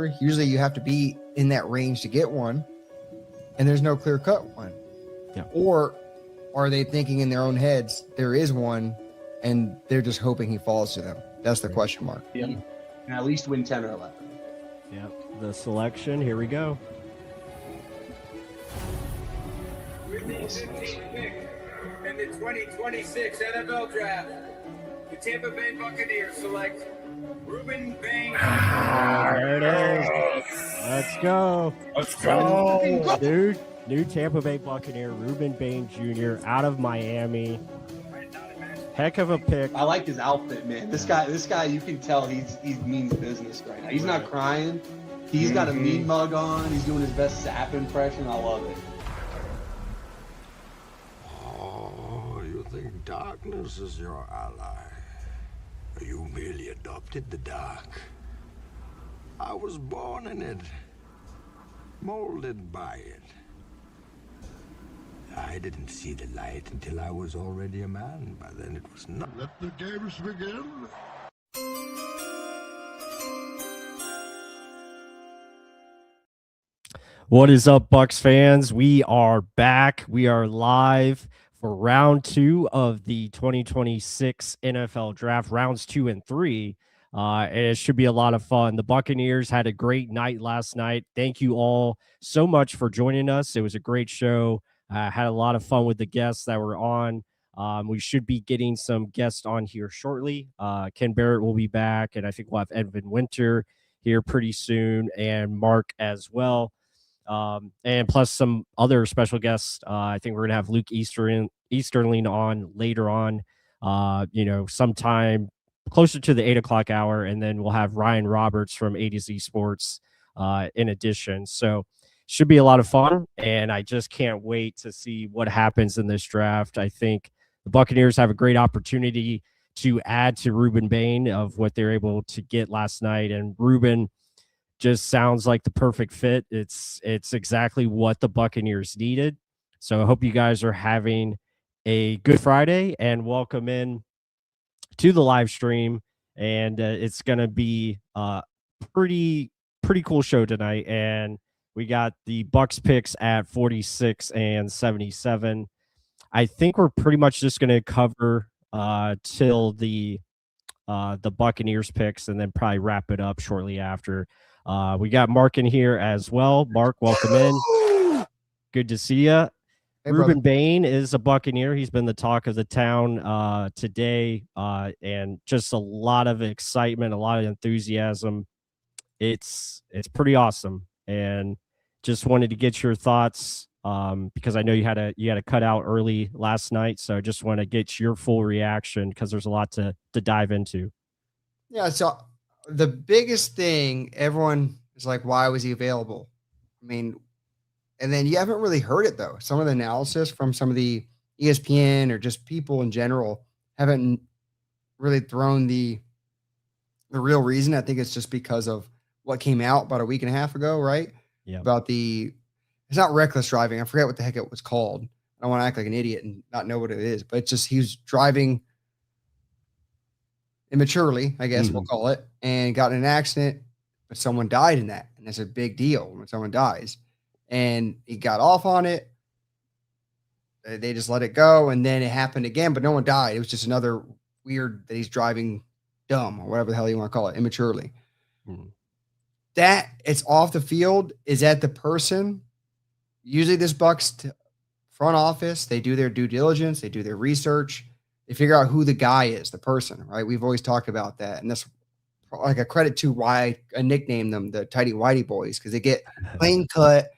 Usually you have to be in that range to get one, and there's no clear-cut one. Yeah. Or are they thinking in their own heads there is one, and they're just hoping he falls to them? That's the question mark. Yeah. And at least win 10 or 11. Yep. The selection. Here we go. With the 15th pick in the 2026 NFL Draft, the Tampa Bay Buccaneers select Ruben Bane. There it is. Let's go. Let's go. Dude, new Tampa Bay Buccaneer, Ruben Bane Jr. out of Miami. Heck of a pick. I like his outfit, man. This guy, you can tell he means business right now. He's not crying. He's got a mean mug on. He's doing his best sap impression. I love it. Oh, you think darkness is your ally? You merely adopted the dark. I was born in it, molded by it. I didn't see the light until I was already a man. By then it was not. Let the games begin. What is up, Bucs fans? We are back. We are live for round 2 of the 2026 NFL Draft, rounds 2 and 3. And it should be a lot of fun. The Buccaneers had a great night last night. Thank you all so much for joining us. It was a great show. Had a lot of fun with the guests that were on. We should be getting some guests on here shortly. Ken Barrett will be back, and I think we'll have Edvin Winter here pretty soon, and Mark as well. And plus some other special guests. I think we're going to have Luke Easterling on later on, sometime closer to the 8 o'clock hour. And then we'll have Ryan Roberts from A to Z Sports in addition. So should be a lot of fun. And I just can't wait to see what happens in this draft. I think the Buccaneers have a great opportunity to add to Ruben Bane of what they're able to get last night. And Ruben just sounds like the perfect fit. It's exactly what the Buccaneers needed. So I hope you guys are having a good Friday, and welcome in to the live stream. And it's going to be a pretty cool show tonight. And we got the Bucs picks at 46 and 77. I think we're pretty much just going to cover till the Buccaneers picks, and then probably wrap it up shortly after. We got Mark in here as well. Mark, welcome in. Good to see you. Hey, Ruben Bane is a Buccaneer. He's been the talk of the town today, and just a lot of excitement, a lot of enthusiasm. It's pretty awesome, and just wanted to get your thoughts because I know you had a cut out early last night, so I just want to get your full reaction because there's a lot to dive into. Yeah, so the biggest thing, everyone is like, why was he available? I mean, and then you haven't really heard it, though. Some of the analysis from some of the ESPN or just people in general haven't really thrown the real reason. I think it's just because of what came out about a week and a half ago, right? Yeah. About it's not reckless driving. I forget what the heck it was called. I don't want to act like an idiot and not know what it is, but it's just he was driving immaturely, I guess we'll call it, and got in an accident, but someone died in that. And that's a big deal when someone dies. And he got off on it. They just let it go. And then it happened again, but no one died. It was just another weird that he's driving dumb or whatever the hell you want to call it, immaturely. That it's off the field is at the person. Usually this Bucs front office, they do their due diligence. They do their research. They figure out who the guy is, the person, right? We've always talked about that. And that's like a credit to why I nicknamed them the Tighty Whitey Boys, because they get plain cut,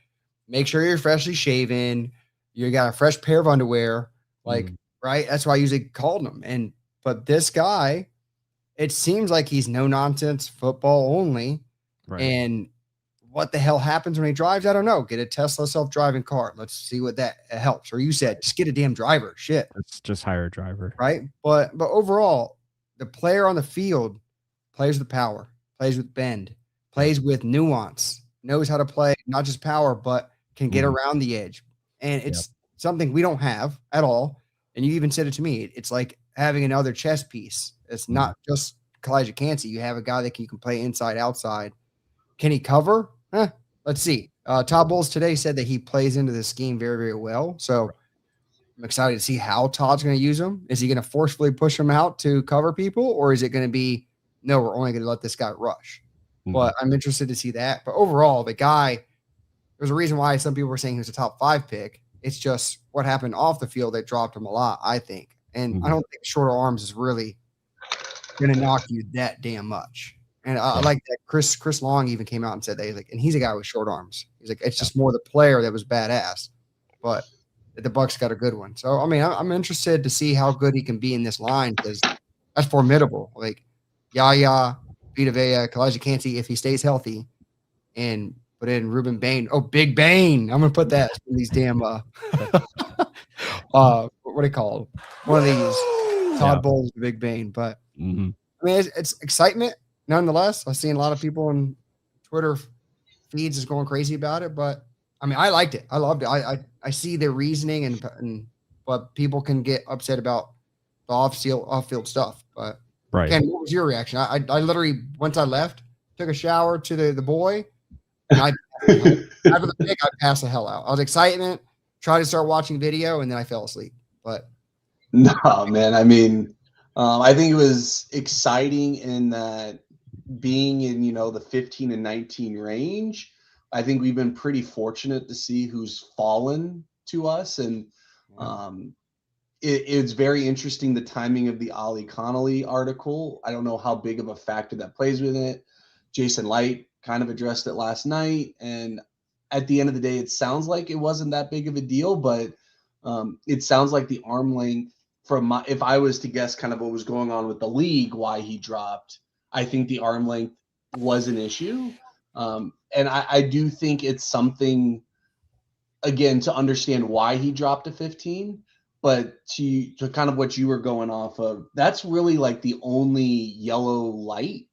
make sure you're freshly shaven, you got a fresh pair of underwear, right? That's why I usually called them. But this guy, it seems like he's no nonsense football only. Right. And what the hell happens when he drives? I don't know. Get a Tesla self-driving car. Let's see what that helps. Or you said, just get a damn driver. Shit. Let's just hire a driver. Right. But overall, the player on the field plays with power, plays with bend, plays with nuance, knows how to play, not just power, but can get around the edge. And it's something we don't have at all. And you even said it to me. It's like having another chess piece. It's not just Kalijah Cansey. You have a guy that you can play inside, outside, Can he cover? Let's see. Todd Bowles today said that he plays into the scheme very, very well. So I'm excited to see how Todd's going to use him. Is he going to forcefully push him out to cover people, or is it going to be, no, we're only going to let this guy rush? But I'm interested to see that. But overall, the guy, there's a reason why some people were saying he was a top 5 pick. It's just what happened off the field that dropped him a lot, I think. And I don't think shorter arms is really going to knock you that damn much. And I like that Chris Long even came out and said that he's a guy with short arms. He's like, it's just more the player that was badass, but the Bucs got a good one. So, I mean, I'm interested to see how good he can be in this line because that's formidable. Like Yaya, Vita Vea, Kalijah Kancey, if he stays healthy, and put in Ruben Bain. Oh, Big Bane. I'm going to put that in these damn, what do you call it? One of these Todd Bowles, Big Bane. But I mean, it's excitement. Nonetheless, I've seen a lot of people on Twitter feeds is going crazy about it, but I mean, I liked it. I loved it. I see the reasoning and but people can get upset about the off-field stuff. But Ken, what was your reaction? I literally once I left, took a shower to the boy, and after the pick, I passed the hell out. I was excited, tried to start watching video, and then I fell asleep. But no, man. I mean, I think it was exciting in that. Being in, the 15 and 19 range, I think we've been pretty fortunate to see who's fallen to us. And it's very interesting, the timing of the Ollie Connolly article. I don't know how big of a factor that plays with it. Jason Light kind of addressed it last night. And at the end of the day, it sounds like it wasn't that big of a deal, but it sounds like the arm length if I was to guess kind of what was going on with the league, why he dropped, I think the arm length was an issue. And I do think it's something, again, to understand why he dropped to 15, but to kind of what you were going off of, that's really like the only yellow light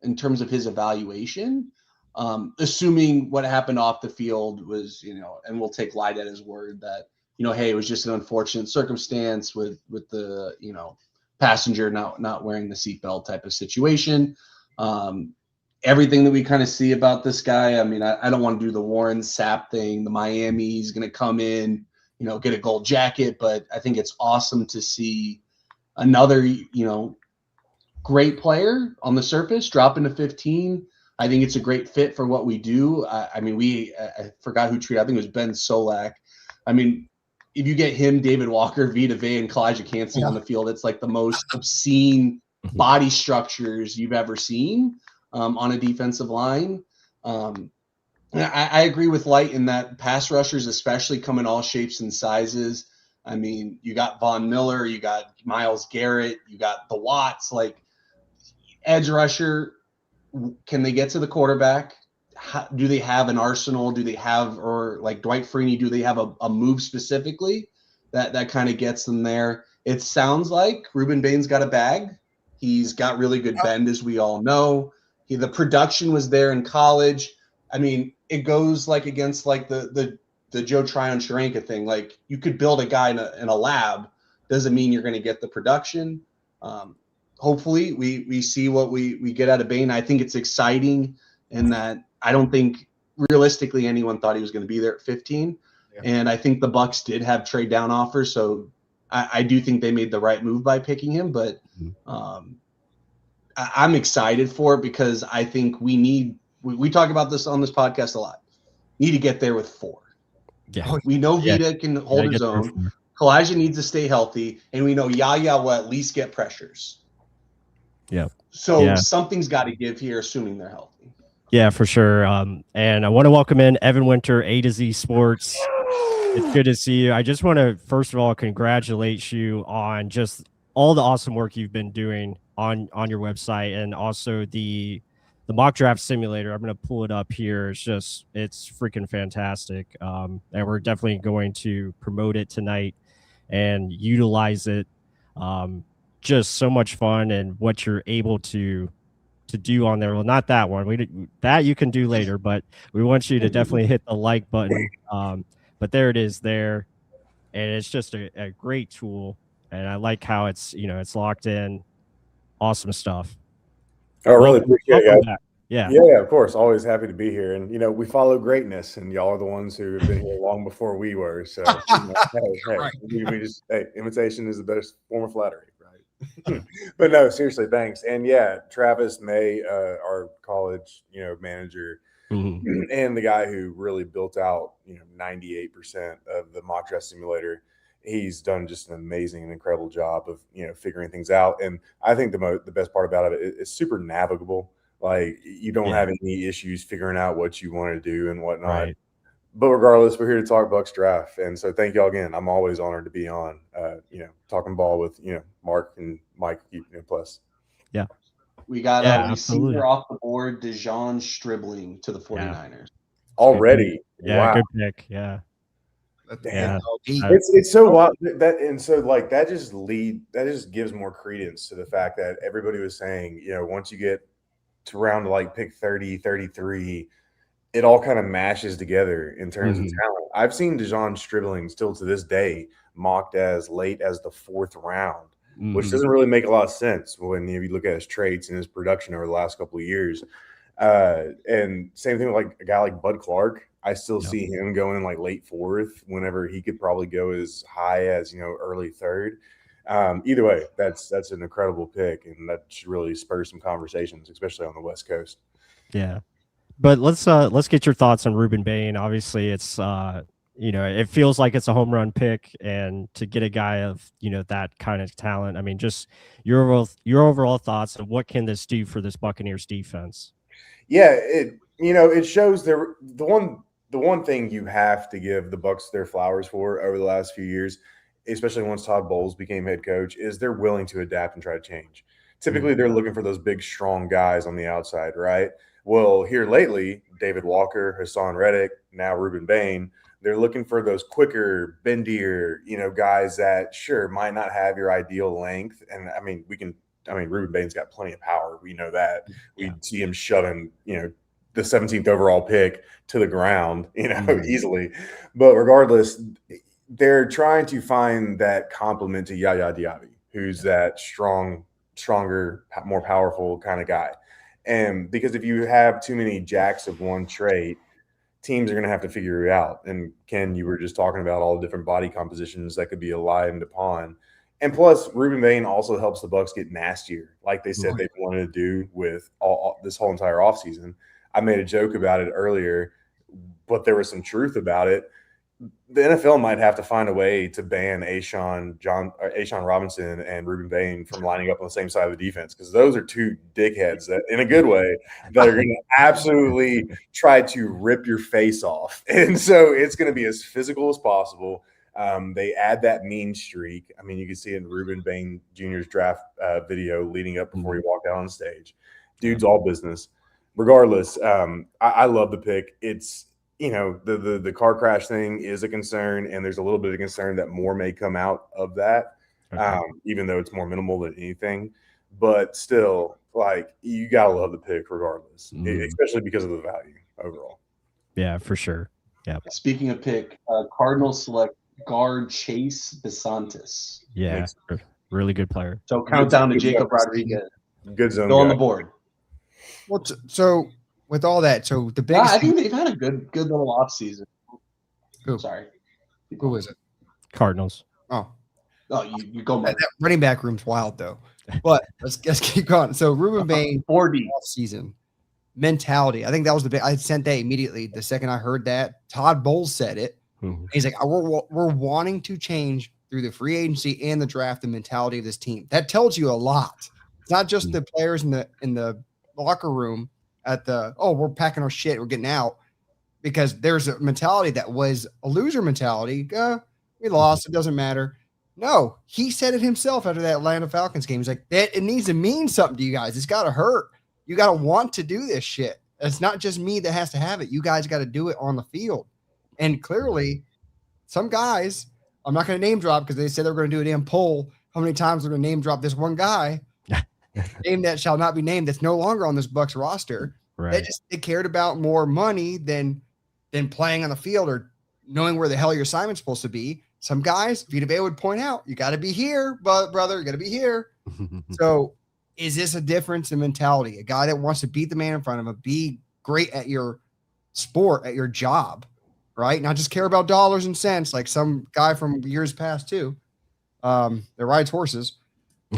in terms of his evaluation, assuming what happened off the field was, and we'll take Light at his word that, hey, it was just an unfortunate circumstance with the, passenger not wearing the seatbelt type of situation. Everything that we kind of see about this guy, I mean, I don't want to do the Warren Sapp thing, the Miami, he's going to come in, get a gold jacket, but I think it's awesome to see another, great player on the surface drop into 15. I think it's a great fit for what we do. I mean, I forgot who treated, I think it was Ben Solak. I mean, if you get him, David Walker, Vita Vea, and Kalijah Kancey on the field, it's like the most obscene body structures you've ever seen on a defensive line. I agree with Light in that pass rushers, especially, come in all shapes and sizes. I mean, you got Von Miller, you got Myles Garrett, you got the Watts. Like, edge rusher, can they get to the quarterback? Do they have an arsenal? Do they have, or like Dwight Freeney, do they have a move specifically that kind of gets them there? It sounds like Ruben Bain's got a bag. He's got really good bend, as we all know. The production was there in college. I mean, it goes like against like the Joe Tryon-Sharanka thing. Like, you could build a guy in a lab. Doesn't mean you're going to get the production. Hopefully we see what we get out of Bane. I think it's exciting in that I don't think realistically anyone thought he was going to be there at 15. Yeah. And I think the Bucs did have trade down offers. So I do think they made the right move by picking him, but I'm excited for it because I think we talk about this on this podcast a lot. Need to get there with 4. Yeah. We know Vita can hold his own. Kalijah needs to stay healthy, and we know Yaya will at least get pressures. Yeah. So something's got to give here, assuming they're healthy. Yeah, for sure. And I want to welcome in Evan Winter, A to Z Sports. It's good to see you. I just want to, first of all, congratulate you on just all the awesome work you've been doing on your website, and also the mock draft simulator. I'm going to pull it up here. It's freaking fantastic. And we're definitely going to promote it tonight and utilize it. Just so much fun, and what you're able to do on there. Well, not that one. That you can do later, but we want you to definitely hit the like button. But there it is there. And it's just a great tool. And I like how it's locked in. Awesome stuff. I really appreciate it, guys. Yeah. Yeah, of course. Always happy to be here. And, we follow greatness, and y'all are the ones who have been here long before we were. So, Right. we just, imitation is the best form of flattery, right? But no, seriously, thanks. And yeah, Travis May, our college, manager, and the guy who really built out, 98% of the mock draft simulator. He's done just an amazing and incredible job of, figuring things out. And I think the best part about it is super navigable. Like, you don't have any issues figuring out what you want to do and whatnot. Right. But regardless, we're here to talk Bucs draft. And so thank y'all again. I'm always honored to be on, talking ball with, Mark and Mike, plus. Yeah. We got a absolutely. receiver off the board, Dejon Stribling to the 49ers. Already. Yeah, wow. good pick. Yeah. Yeah. It's so wild that just gives more credence to the fact that everybody was saying, once you get to round to like pick 30, 33, it all kind of mashes together in terms of talent. I've seen Dejon Stribling still to this day mocked as late as the 4th round, which doesn't really make a lot of sense when you look at his traits and his production over the last couple of years. And same thing with like a guy like Bud Clark. I still see him going in like late 4th whenever he could probably go as high as, early 3rd. Either way, that's an incredible pick, and that should really spur some conversations, especially on the West Coast. Yeah. But let's get your thoughts on Ruben Bain. Obviously, it's it feels like it's a home run pick, and to get a guy of that kind of talent, I mean, just your overall thoughts and what can this do for this Buccaneers defense? Yeah, it shows the one thing you have to give the Bucs their flowers for over the last few years, especially once Todd Bowles became head coach, is they're willing to adapt and try to change. Typically, they're looking for those big, strong guys on the outside, right? Well, here lately, David Walker, Hassan Reddick, now Ruben Bain, they're looking for those quicker, bendier, guys that sure might not have your ideal length. And I mean, Ruben Bain's got plenty of power. We know that. We see him shoving, the 17th overall pick to the ground, easily. But regardless, they're trying to find that complement to Yaya Diaby, who's that stronger, more powerful kind of guy. And because if you have too many jacks of one trait, teams are going to have to figure it out. And Ken, you were just talking about all the different body compositions that could be aligned upon. And plus, Ruben Bain also helps the Bucs get nastier, like they said they wanted to do with all this whole entire offseason. I made a joke about it earlier, but there was some truth about it. The NFL might have to find a way to ban A'Shawn Robinson and Ruben Bain from lining up on the same side of the defense, because those are two dickheads that, in a good way, that are going to absolutely try to rip your face off. And so it's going to be as physical as possible. They add that mean streak. I mean, you can see it in Ruben Bain Jr.'s draft video leading up before he walked out on stage. Dude's all business. Regardless, I love the pick. It's the car crash thing is a concern, and there's a little bit of concern that more may come out of that, even though it's more minimal than anything. But still, like, you gotta love the pick regardless, especially because of the value overall. Yeah, for sure. Yeah. Speaking of pick, Cardinals select guard Chase DeSantis. Yeah, really good player. So countdown to Jacob Rodriguez. Good zone. Still on the board. Well, so with all that, so the biggest I think they've had a good little off season. Who? Sorry. Who is it? Cardinals. Oh, you go. That running back room's wild though. But let's keep going. So Ruben Bain 40 off season mentality. I think that was the big. I sent that immediately the second I heard that. Todd Bowles said it. He's like, we're wanting to change through the free agency and the draft the mentality of this team. That tells you a lot. It's not just the players in the locker room at we're packing our shit, we're getting out, because there's a mentality that was a loser mentality. We lost, it doesn't matter. No, he said it himself after that Atlanta Falcons game. He's like, it needs to mean something to you guys. It's got to hurt. You got to want to do this shit. It's not just me that has to have it. You guys got to do it on the field. And clearly, some guys, I'm not going to name drop because they said they're going to do a damn poll. How many times they're going to name drop this one guy? Name that shall not be named. That's no longer on this Bucs roster. Right. They cared about more money than playing on the field or knowing where the hell your assignment's supposed to be. Some guys, Vita Vea would point out, you got to be here, but brother, you got to be here. So is this a difference in mentality? A guy that wants to beat the man in front of him, be great at your sport, at your job, right? Not just care about dollars and cents like some guy from years past too. That rides horses,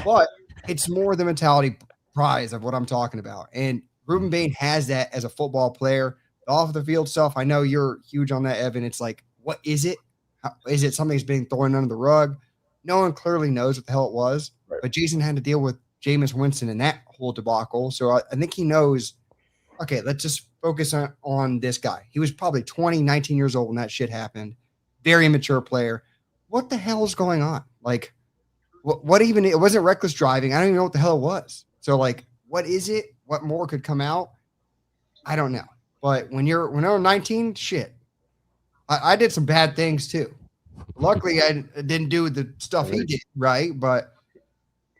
but it's more the mentality prize of what I'm talking about. And Ruben Bain has that as a football player. The off the field stuff, I know you're huge on that, Evan. It's like, what is it? Is it something that's being thrown under the rug? No one clearly knows what the hell it was, Right. but Jason had to deal with Jameis Winston and that whole debacle. So I think he knows, okay, let's just focus on this guy. He was probably 20, 19 years old when that shit happened. Very immature player. What the hell is going on? Like, what even, it wasn't reckless driving. I don't even know what the hell it was. So like, what is it? What more could come out? I don't know. But when you're 19, shit, I did some bad things too. Luckily, I didn't do the stuff he did, right? But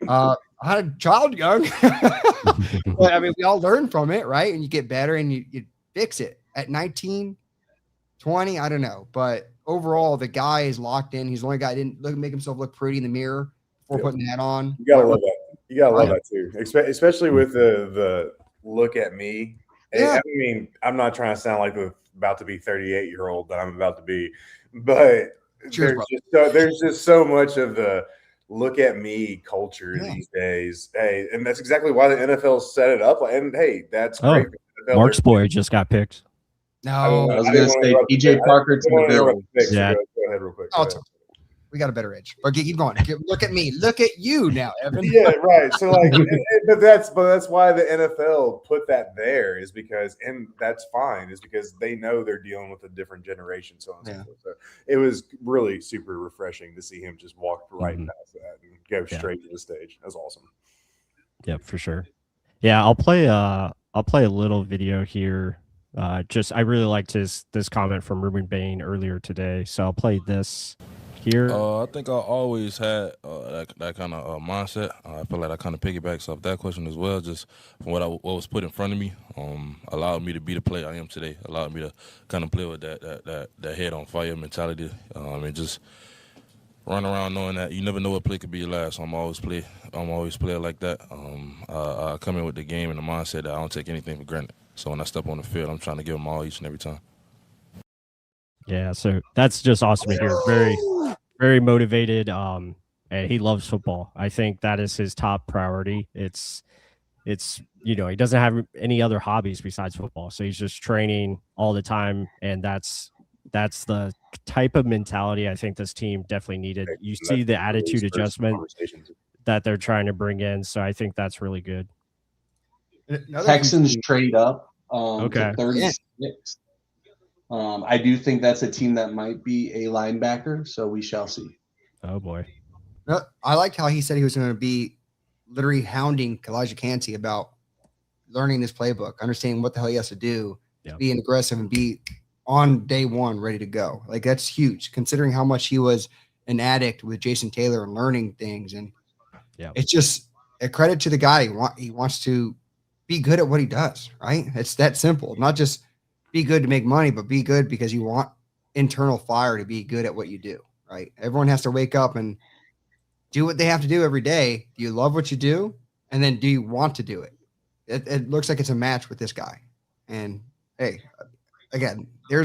I had a child young. But I mean, we all learn from it, right? And you get better and you fix it. At 19, 20, I don't know. But overall, the guy is locked in. He's the only guy that didn't make himself look pretty in the mirror before putting that on. You gotta love that. You gotta love that too, especially with the look at me. Yeah. I mean, I'm not trying to sound like the about to be 38-year-old that I'm about to be, but Cheers, there's just so much of the look at me culture these days. Hey, and that's exactly why the NFL set it up. And hey, that's great. Mark's boy just got picked. No, I was going to say PJ Parker to the Bills. Yeah. Go ahead real quick. We got a better edge, but keep going. Look at me. Look at you now, Evan. Yeah, right. So like, but that's why the NFL put that there is because, and that's fine, is because they know they're dealing with a different generation. So on and so forth. So it was really super refreshing to see him just walk right past that and go straight to the stage. That was awesome. Yeah, for sure. Yeah, I'll play a little video here. I really liked this comment from Ruben Bain earlier today, so I'll play this here. I think I always had that kind of mindset. I feel like I kind of piggybacks off that question as well, just from what was put in front of me. Allowed me to be the player I am today. Allowed me to kind of play with that head on fire mentality, and just run around knowing that you never know what play could be your last. So I'm always play like that. I come in with the game and the mindset that I don't take anything for granted. So when I step on the field, I'm trying to give them all each and every time. Yeah, so that's just awesome to hear. Very, very motivated. And he loves football. I think that is his top priority. It's he doesn't have any other hobbies besides football. So he's just training all the time, and that's the type of mentality I think this team definitely needed. You see the attitude adjustment that they're trying to bring in. So I think that's really good. Texans trade up to 36. I do think that's a team that might be a linebacker, so we shall see. Oh, boy. I liked how he said he was going to be literally hounding Elijah Cansey about learning this playbook, understanding what the hell he has to do, being aggressive and be on day one ready to go. Like, that's huge, considering how much he was an addict with Jason Taylor and learning things. And it's just a credit to the guy. He wants to be good at what he does, right? It's that simple. Not just be good to make money, but be good because you want internal fire to be good at what you do, right? Everyone has to wake up and do what they have to do every day. Do you love what you do? And then do you want to do it? It looks like it's a match with this guy. And hey, again, I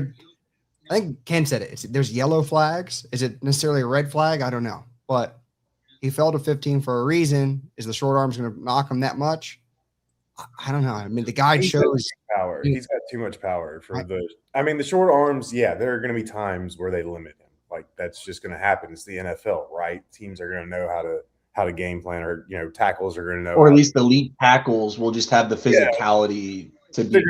think Ken said it. There's yellow flags. Is it necessarily a red flag? I don't know. But he fell to 15 for a reason. Is the short arms going to knock him that much? I don't know. I mean, the guy shows power. He's got too much power for the short arms. Yeah, there are going to be times where they limit him. Like, that's just going to happen. It's the NFL, right? Teams are going to know how to game plan, or tackles are going to know, or at least the elite tackles will just have the physicality to be.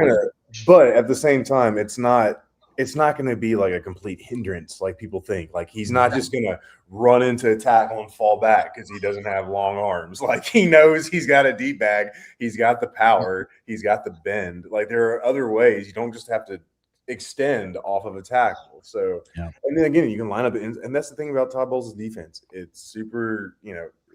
But at the same time, it's not going to be like a complete hindrance like people think. Like, he's not just going to run into a tackle and fall back because he doesn't have long arms. Like, he knows he's got a deep bag. He's got the power. He's got the bend. Like, there are other ways. You don't just have to extend off of a tackle. So, and then again, you can line up. And that's the thing about Todd Bowles' defense. It's super,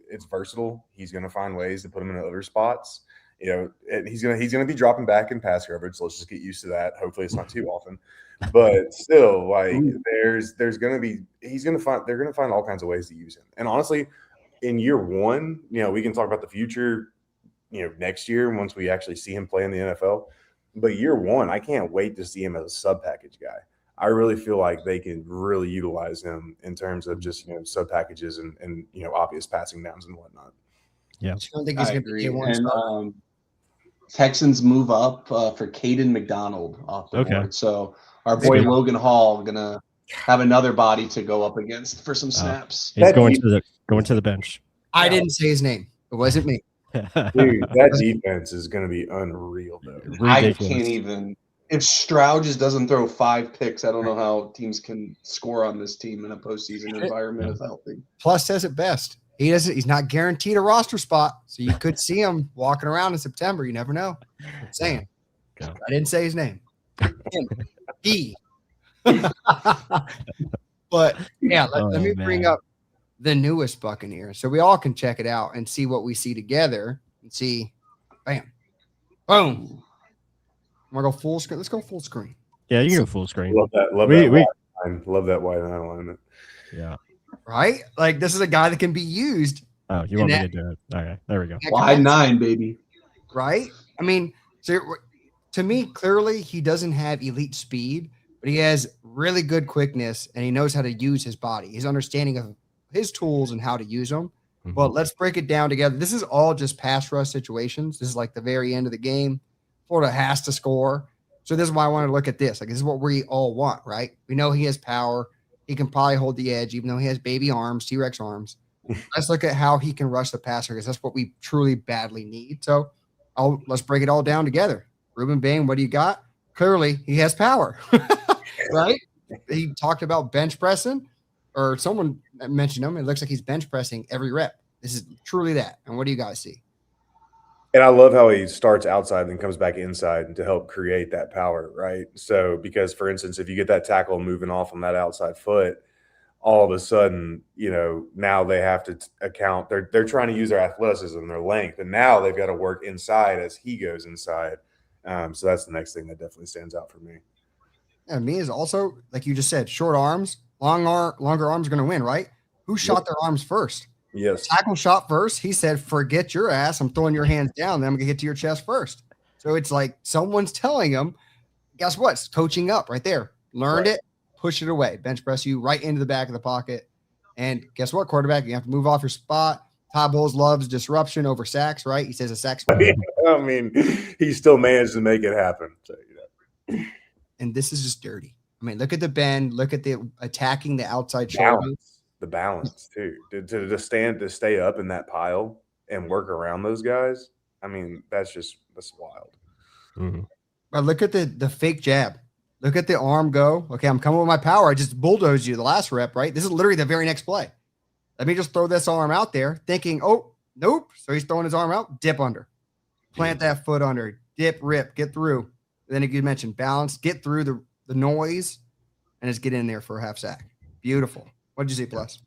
it's versatile. He's going to find ways to put him in other spots. And he's gonna be dropping back in pass coverage. So let's just get used to that. Hopefully, it's not too often, but still, like, they're gonna find all kinds of ways to use him. And honestly, in year one, we can talk about the future. next year once we actually see him play in the NFL. But year one, I can't wait to see him as a sub package guy. I really feel like they can really utilize him in terms of just sub packages and obvious passing downs and whatnot. Yeah, I don't think he's going to be one star. Texans move up for Caden McDonald off the board. So our boy Logan Hall gonna have another body to go up against for some snaps. He's going to the bench. I didn't say his name. It wasn't me. Dude, that defense is going to be unreal, though. I can't even. If Stroud just doesn't throw 5 picks, I don't know how teams can score on this team in a postseason environment if healthy. Plus says it best. He's not guaranteed a roster spot, so you could see him walking around in September. You never know. I'm saying. I didn't say his name. He. But yeah, let me bring up the newest Buccaneer, so we all can check it out and see what we see together and see. Bam, boom. We're gonna go full screen. Let's go full screen. Yeah, you can go full screen. Love that. Love that white line alignment. Yeah. Right? Like this is a guy that can be used. Oh, you want me to do it? Okay, there we go. Wide 9, baby. Right? I mean, so to me, clearly he doesn't have elite speed, but he has really good quickness and he knows how to use his body. His understanding of his tools and how to use them. Mm-hmm. But let's break it down together. This is all just pass rush situations. This is like the very end of the game. Florida has to score. So this is why I want to look at this. Like, this is what we all want, right? We know he has power. He can probably hold the edge, even though he has baby arms, T-Rex arms. Let's look at how he can rush the passer because that's what we truly badly need. So let's break it all down together. Ruben Bain, what do you got? Clearly, he has power, right? He talked about bench pressing, or someone mentioned him. It looks like he's bench pressing every rep. This is truly that. And what do you guys see? And I love how he starts outside and then comes back inside to help create that power, right? So because, for instance, if you get that tackle moving off on that outside foot, all of a sudden, now they have to account. They're trying to use their athleticism and their length, and now they've got to work inside as he goes inside. So that's the next thing that definitely stands out for me. And me is also, like you just said, short arms, longer arms are going to win, right? Who shot their arms first? Yes. Tackle shot first. He said, forget your ass. I'm throwing your hands down. Then I'm going to get to your chest first. So it's like someone's telling him, guess what? It's coaching up right there. Learned it, push it away. Bench press you right into the back of the pocket. And guess what, quarterback? You have to move off your spot. Todd Bowles loves disruption over sacks, right? He says a sack's I mean, he still managed to make it happen. So, And this is just dirty. I mean, look at the bend. Look at the attacking the outside shoulder. The balance too, to stay up in that pile and work around those guys. I mean, that's wild. Mm-hmm. But look at the fake jab. Look at the arm go. Okay, I'm coming with my power. I just bulldozed you the last rep, right? This is literally the very next play. Let me just throw this arm out there, thinking, oh, nope. So he's throwing his arm out, dip under, plant that foot under, dip, rip, get through. And then you mentioned balance, get through the noise, and just get in there for a half sack. Beautiful. What did you see, Plus?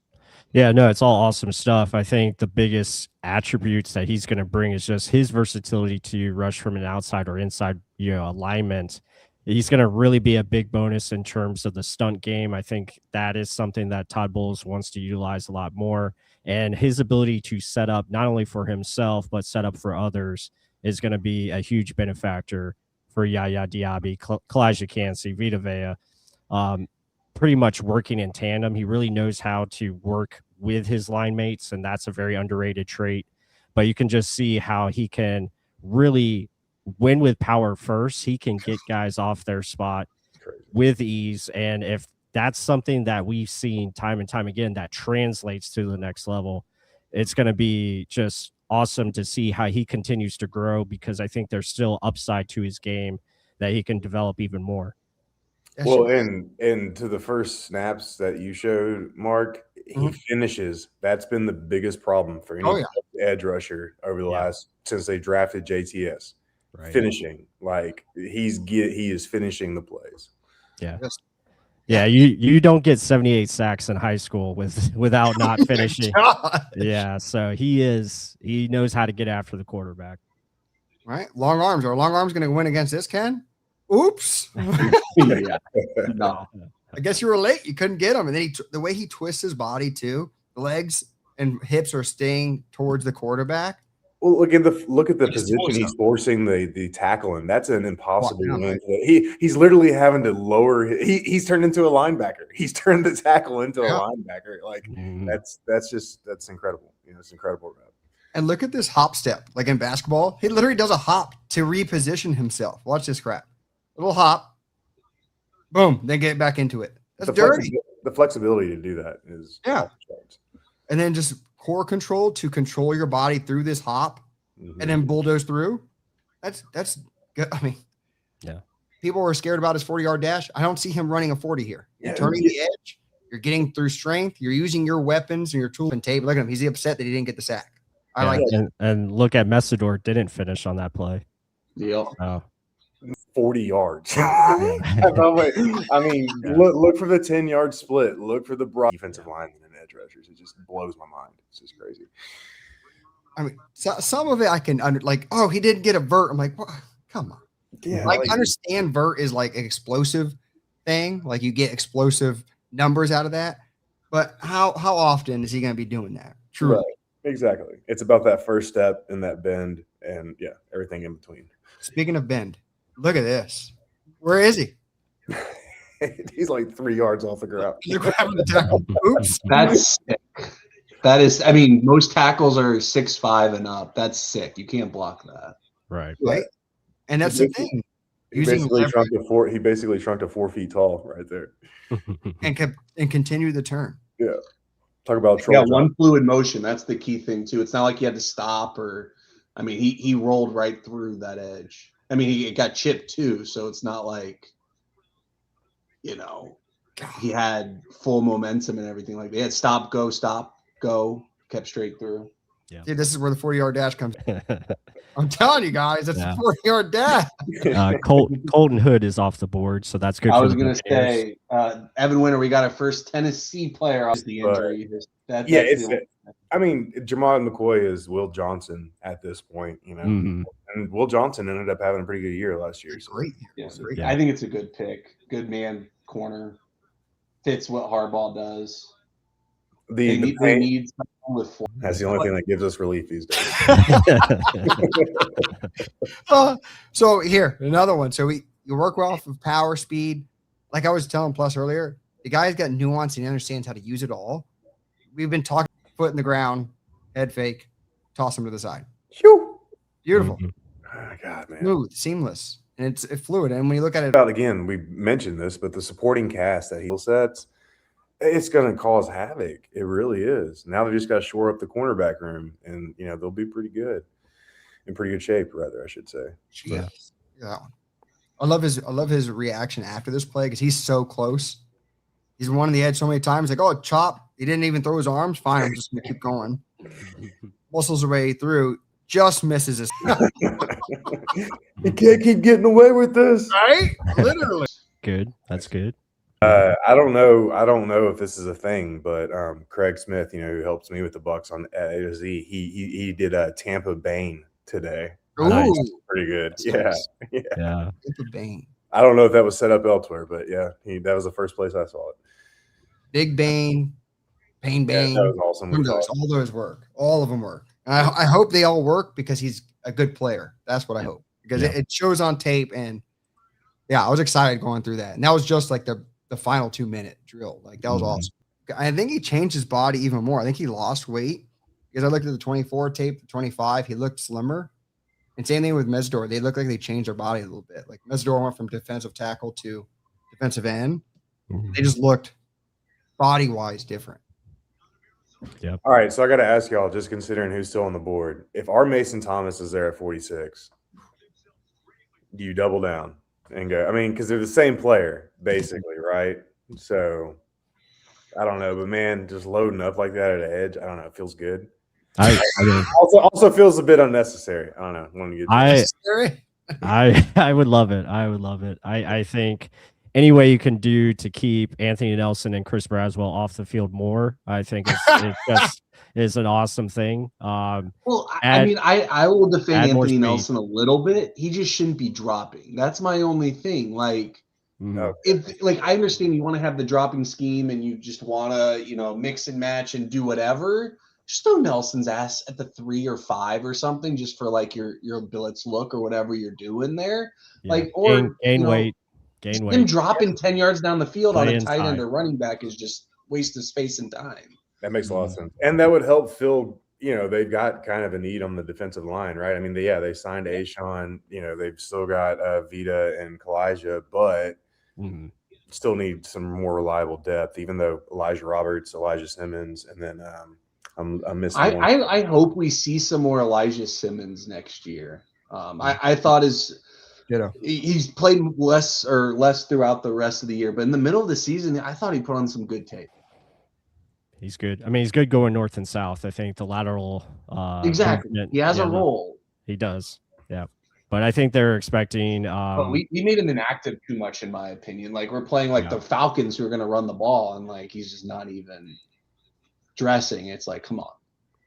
Yeah, no, it's all awesome stuff. I think the biggest attributes that he's going to bring is just his versatility to rush from an outside or inside, alignment. He's going to really be a big bonus in terms of the stunt game. I think that is something that Todd Bowles wants to utilize a lot more. And his ability to set up not only for himself, but set up for others is going to be a huge benefactor for Yaya Diaby, Kalijah Kancey, Vita Vea. Pretty much working in tandem. He really knows how to work with his line mates, and that's a very underrated trait. But you can just see how he can really win with power first. He can get guys off their spot with ease. And if that's something that we've seen time and time again that translates to the next level, it's going to be just awesome to see how he continues to grow, because I think there's still upside to his game that he can develop even more. Well, and to the first snaps that you showed, Mark, he finishes. That's been the biggest problem for any edge rusher over the last since they drafted JTS. Right. Finishing, like he is finishing the plays. Yeah, yeah. You don't get 78 sacks in high school without not finishing. Yeah, so he knows how to get after the quarterback. Right, long arms. Are long arms going to win against this, Ken? Oops. No. I guess you were late. You couldn't get him. And then the way he twists his body too, the legs and hips are staying towards the quarterback. Well, look at the He just position forced he's him. forcing the tackle in. That's an impossible yeah. win. He's literally having to lower. He's turned into a linebacker. He's turned the tackle into a linebacker. Like that's incredible. It's incredible. And look at this hop step. Like in basketball, he literally does a hop to reposition himself. Watch this crap. Little hop. Boom. Then get back into it. That's dirty. The flexibility to do that is And then just core control to control your body through this hop and then bulldoze through. That's good. I mean, people were scared about his 40-yard dash. I don't see him running a 40 here. You're turning the edge. You're getting through strength. You're using your weapons and your tools and tape. Look at him. He's upset that he didn't get the sack. I like that. And look at Messidor didn't finish on that play. Yep. 40 yards. I mean, look for the 10-yard split. Look for the broad defensive linemen and edge rushers. It just blows my mind. It's just crazy. I mean, some of it I can he didn't get a vert. I'm like, well, come on. Yeah, I understand vert is like an explosive thing. Like you get explosive numbers out of that. But how often is he going to be doing that? True. Right. Exactly. It's about that first step and that bend and everything in between. Speaking of bend, look at this. Where is he? He's like 3 yards off the ground. Oops. That's sick. That is, I mean, most tackles are 6'5" and up. That's sick. You can't block that. Right. And that's the thing. He basically shrunk to 4 feet tall right there. and continue the turn. Yeah. Talk about one fluid motion. That's the key thing too. It's not like he had to stop I mean, he rolled right through that edge. I mean, he got chipped too, so it's not like, he had full momentum and everything. Like they had stop, go, kept straight through. Yeah. See, this is where the 40-yard dash comes. I'm telling you guys, it's a 40-yard dash. Colton Hood is off the board, so that's good. I was going to say, Evan Winter, we got our first Tennessee player off the injury. I mean, Jamad McCoy is Will Johnson at this point, and Will Johnson ended up having a pretty good year last year. So. Great. Yeah. I think it's a good pick. Good man corner. Fits what Harbaugh does. They need someone with flow. That's the only thing that gives us relief these days. So here, another one. So you work well off of power, speed. Like I was telling Plus earlier, the guy's got nuance and he understands how to use it all. We've been talking foot in the ground, head fake, toss him to the side. Beautiful. Oh, God, man. Smooth, seamless. And it's fluid. And when you look at it again, we mentioned this, but the supporting cast that he sets, it's going to cause havoc. It really is. Now they just got to shore up the cornerback room, and they'll be pretty good, in pretty good shape, rather, I should say. Yeah, that one. I love his reaction after this play because he's so close. He's won on the edge so many times. Like, oh, chop! He didn't even throw his arms. Fine, I'm just gonna keep going. Muscles their way through. Just misses his. He can't keep getting away with this, right? Literally. Good. That's good. I don't know if this is a thing, but Craig Smith, who helps me with the Bucs on A to Z, he did a Tampa Bane today. Ooh, nice. Pretty good. Yeah. Tampa Bane. I don't know if that was set up elsewhere, but that was the first place I saw it. Big Bane, Bane. Yeah, that was awesome. All those work. All of them work. And I hope they all work because he's a good player. That's what I hope because it shows on tape. And I was excited going through that. And that was just like the final 2-minute drill. Like that was awesome. I think he changed his body even more. I think he lost weight because I looked at the 24 tape, the 25, he looked slimmer. And same thing with Mesdor. They look like they changed their body a little bit. Like Mesdor went from defensive tackle to defensive end. They just looked body-wise different. Yep. All right, so I got to ask y'all, just considering who's still on the board, if our Mason Thomas is there at 46, do you double down and go? I mean, because they're the same player, basically, right? So I don't know, but man, just loading up like that at an edge, I don't know, it feels good. I also feels a bit unnecessary. I don't know. I would love it. I think any way you can do to keep Anthony Nelson and Chris Braswell off the field more, I think it just is an awesome thing. I will defend Anthony Nelson a little bit. He just shouldn't be dropping. That's my only thing. Like, I understand you want to have the dropping scheme and you just want to, mix and match and do whatever. just throw Nelson's ass at the 3 or 5 or something, just for like your blitz look or whatever you're doing there. Yeah. Like, or gain weight. Him dropping 10 yards down the field on Play a tight inside. end or running back is just waste of space and time. That makes a lot of sense. And that would help fill, they've got kind of a need on the defensive line, right? I mean, they signed Ashawn, they've still got Vita and Kalijah, but still need some more reliable depth, even though Elijah Roberts, Elijah Simmons, and then I'm missing one. I hope we see some more Elijah Simmons next year. I thought he's played less throughout the rest of the year, but in the middle of the season, I thought he put on some good tape. He's good. I mean, he's good going north and south. I think the lateral exactly. He has a role. He does. Yeah. But I think they're expecting but we made him inactive too much, in my opinion. Like, we're playing like the Falcons who are gonna run the ball, and like he's just not even dressing. It's like, come on.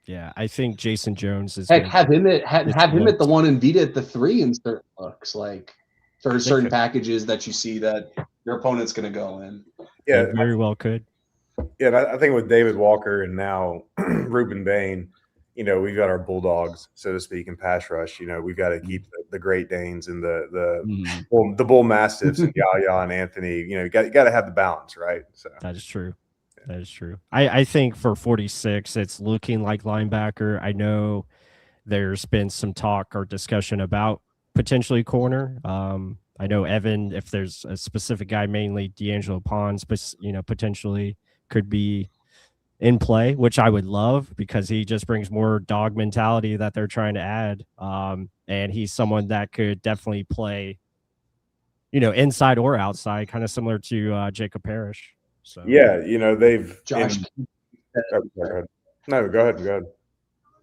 Yeah, I think Jason Jones is have him at the 1 and Vita at the 3 in certain looks, like for certain packages that you see that your opponent's gonna go in. Yeah, very well could. Yeah, I think with David Walker and now Ruben Bain, we've got our bulldogs, so to speak, in pass rush. We've got to keep the Great Danes and the bull mastiffs and Yaya and Anthony. You got to have the balance, right? So that is true. That is true. I think for 46, it's looking like linebacker. I know there's been some talk or discussion about potentially corner. I know Evan, if there's a specific guy, mainly D'Angelo Pons, but potentially could be in play, which I would love because he just brings more dog mentality that they're trying to add. And he's someone that could definitely play, inside or outside, kind of similar to Jacob Parrish. So yeah, they've Josh. Go ahead. No, go ahead.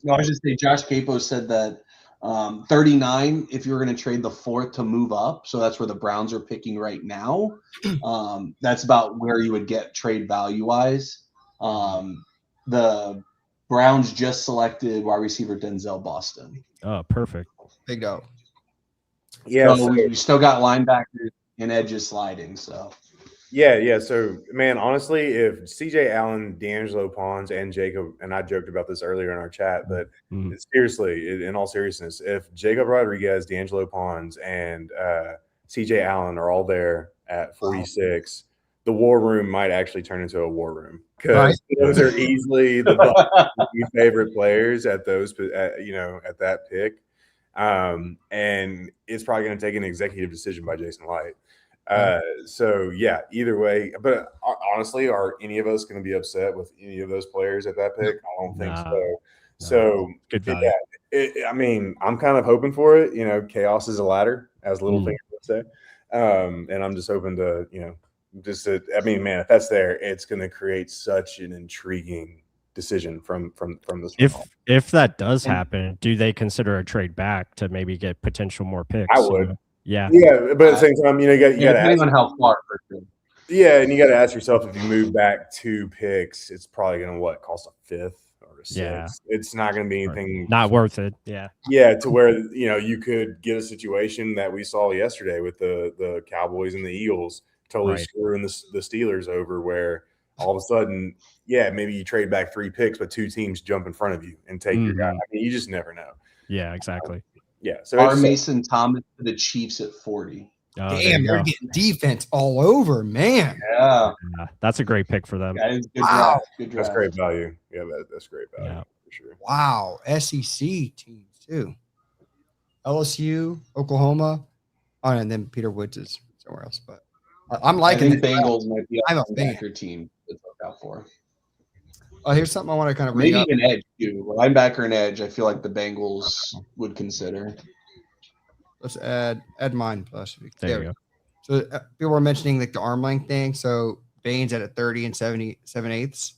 No, I was just saying Josh Capo said that 39, if you were going to trade the 4th to move up, so that's where the Browns are picking right now. That's about where you would get trade value wise. The Browns just selected wide receiver Denzel Boston. Oh, perfect. Big dog. Yeah, so we still got linebackers and edges sliding. So yeah. So man, honestly, if CJ Allen, D'Angelo Pons, and Jacob, and I joked about this earlier in our chat, but seriously, in all seriousness, if Jacob Rodriguez, D'Angelo Pons, and CJ Allen are all there at 46, the war room might actually turn into a war room because those are easily the favorite players at those, at that pick. And it's probably going to take an executive decision by Jason Light. So yeah, either way, but honestly, are any of us going to be upset with any of those players at that pick? I don't think so. So good value. I mean, I'm kind of hoping for it. Chaos is a ladder, as Littlefinger would say. And I'm just hoping to, man, if that's there, it's going to create such an intriguing decision from this. If that does happen, do they consider a trade back to maybe get potential more picks? I would. Yeah, but at the same time, you got to depending on how far. Yeah, and you got to ask yourself, if you move back 2 picks, it's probably going to cost a 5th or a 6th. Yeah. It's not going to be anything. Not worth it. Yeah. Yeah, to where you could get a situation that we saw yesterday with the Cowboys and the Eagles totally screwing the Steelers over, where all of a sudden, maybe you trade back 3 picks, but 2 teams jump in front of you and take your guy. I mean, you just never know. Yeah, exactly. So our Mason Thomas to the Chiefs at 40. Damn, they're getting defense all over, man. Yeah, that's a great pick for them. That is good draft. Good draft. That's great value. Yeah, that's great value for sure. Wow, SEC teams too. LSU, Oklahoma, and then Peter Woods is somewhere else. But I'm liking the Bengals might be a linebacker team to look out for. Oh, here's something I want to kind of maybe an edge too. Linebacker and edge. I feel like the Bengals would consider. Let's add mine plus. There you go. So people were mentioning like the arm length thing. So Bane's at a 30 and 77/8.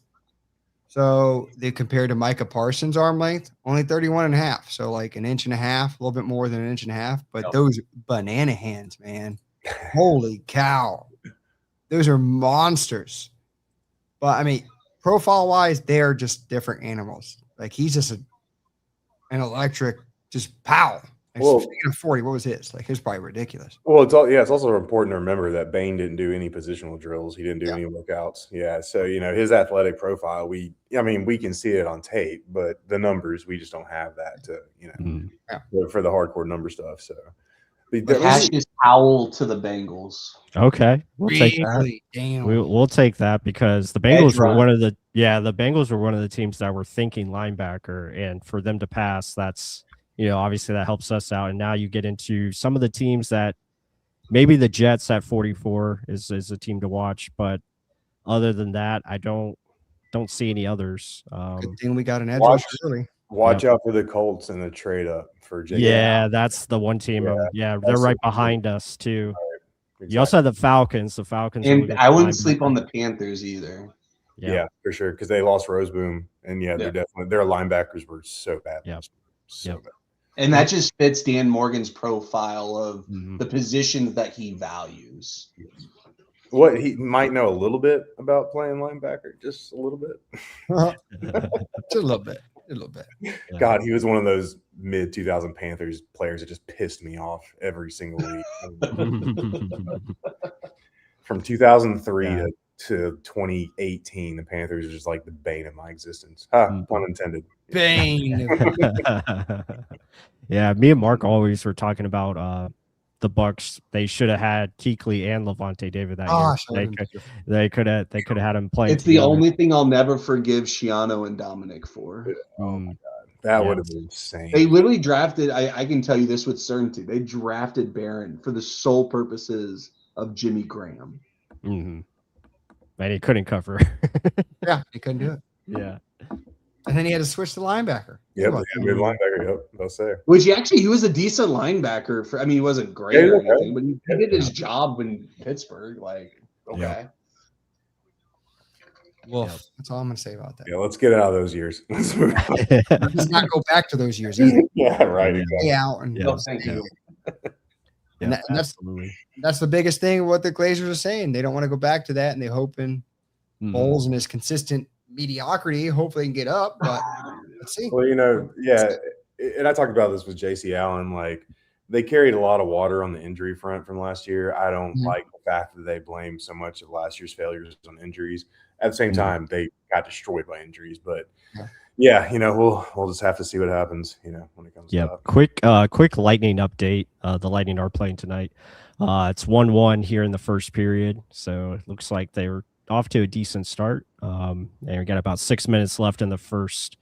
So they compared to Micah Parsons' arm length, only 31.5. So like an inch and a half, a little bit more than an inch and a half. But those banana hands, man. Holy cow. Those are monsters. But I mean, profile wise, they're just different animals. Like he's just an electric, just pow. Well- Speaking of 40, what was his? Like, his probably ridiculous. Well, it's also important to remember that Bane didn't do any positional drills. He didn't do any workouts. Yeah. So, his athletic profile, we can see it on tape, but the numbers, we just don't have that to, for the hardcore number stuff. So, Cassius Howell to the Bengals. Okay, we'll take that. Really? Damn. We'll take that because the Bengals were one of the the Bengals were one of the teams that were thinking linebacker, and for them to pass, that's obviously that helps us out. And now you get into some of the teams that maybe the Jets at 44 is a team to watch, but other than that, I don't see any others. Good thing we got an edge rusher early. Watch out for the Colts and the trade up for Jake. Yeah, that's the one team. They're right behind us too. Exactly. You also have the Falcons. The Falcons, and I wouldn't sleep on the Panthers either. Yeah, for sure, because they lost Roseboom, and they're definitely their linebackers were so bad. So bad. And that just fits Dan Morgan's profile of the positions that he values. What he might know a little bit about playing linebacker, just a little bit. Just a little bit. A little bit. God, he was one of those mid 2000 Panthers players that just pissed me off every single week. From 2003 to 2018, the Panthers are just like the bane of my existence. Pun intended. Bane. Yeah, me and Mark always were talking about the Bucs. They should have had Kuechly and Levante David that year. They could have had him play. It's the only thing I'll never forgive Schiano and Dominic for. Oh my God. That would have been insane. They literally drafted, I can tell you this with certainty, they drafted Barron for the sole purposes of Jimmy Graham. And he couldn't cover. Yeah, he couldn't do it. Yeah. And then he had to switch to linebacker. Yep, good linebacker. Yep, I'll say. Which he was a decent linebacker. He wasn't great or anything, but he did his job in Pittsburgh. Okay. Well, that's all I'm going to say about that. Yeah, let's get out of those years. Let's move on. Let's not go back to those years either. Yeah, right. Exactly. Out and thank you. And that's the biggest thing of what the Glazers are saying. They don't want to go back to that, and they hoping Bowles and his consistent mediocrity hopefully can get up, but let's see. Well, and I talked about this with JC Allen. Like, they carried a lot of water on the injury front from last year. I don't like the fact that they blame so much of last year's failures on injuries. At the same time, they got destroyed by injuries. But we'll just have to see what happens. When it comes to that. Quick Lightning update. The Lightning are playing tonight. It's 1-1 here in the first period, so it looks like they were off to a decent start. And we got about 6 minutes left in the first